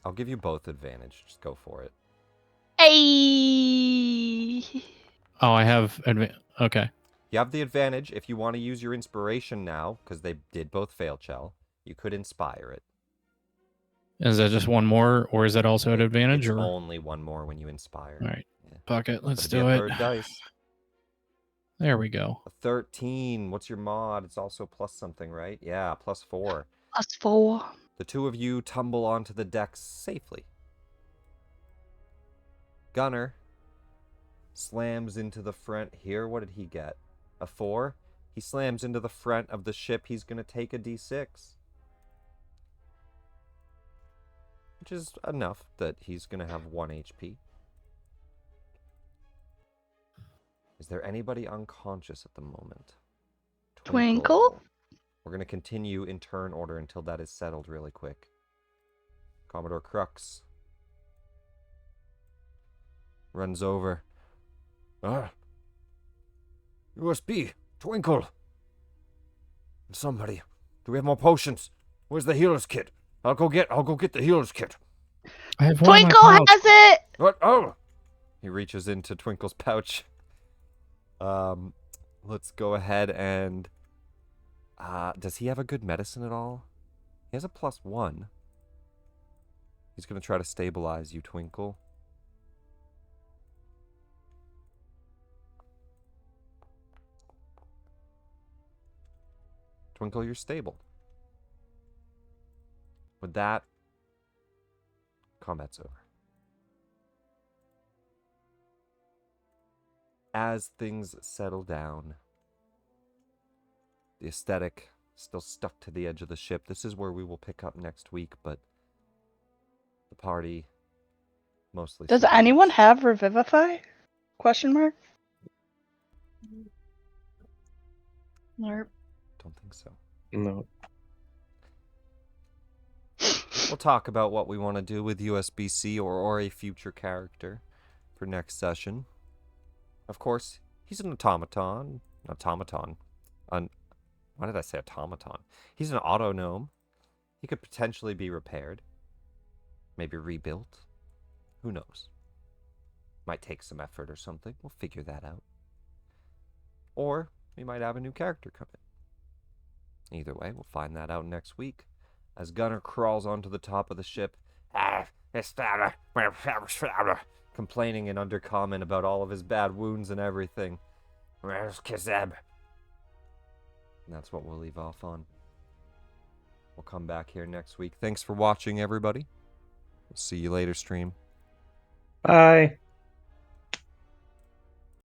I'll give you both advantage. Just go for it. Ay. Oh, I have okay. You have the advantage if you want to use your inspiration now, because they did both fail, Chell. You could inspire it. Is that just one more, or is that also an advantage? It's Or only one more when you inspire. all right, Yeah. fuck it, let's It'll do be a it. third dice. There we go. A 13. What's your mod? It's also plus something, right? Yeah, plus 4. +4. The 2 of you tumble onto the deck safely. Gunnar slams into the front here. What did he get? A 4? He slams into the front of the ship. He's going to take a d6. Which is enough that he's going to have 1 HP. Is there anybody unconscious at the moment? Twinkle? We're going to continue in turn order until that is settled really quick. Commodore Crux runs over. USB, Twinkle. Somebody. Do we have more potions? Where's the healer's kit? I'll go get the healer's kit. I have one in my Twinkle pouch. has it! What? Oh! He reaches into Twinkle's pouch. Let's go ahead and... does he have a good medicine at all? He has a +1. He's going to try to stabilize you, Twinkle. Twinkle, you're stable. With that, combat's over. As things settle down, the aesthetic still stuck to the edge of the ship. This is where we will pick up next week, but the party mostly... Does anyone have Revivify? Question mark? Nope. Don't think so. No. We'll talk about what we want to do with USBC or a future character for next session. Of course, he's an automaton. Why did I say automaton? He's an auto-gnome. He could potentially be repaired. Maybe rebuilt. Who knows? Might take some effort or something. We'll figure that out. Or we might have a new character come in. Either way, we'll find that out next week. As Gunnar crawls onto the top of the ship, complaining in Undercommon about all of his bad wounds and everything. Where's Kazeb? And that's what we'll leave off on. We'll come back here next week. Thanks for watching, everybody. We'll see you later, stream. Bye.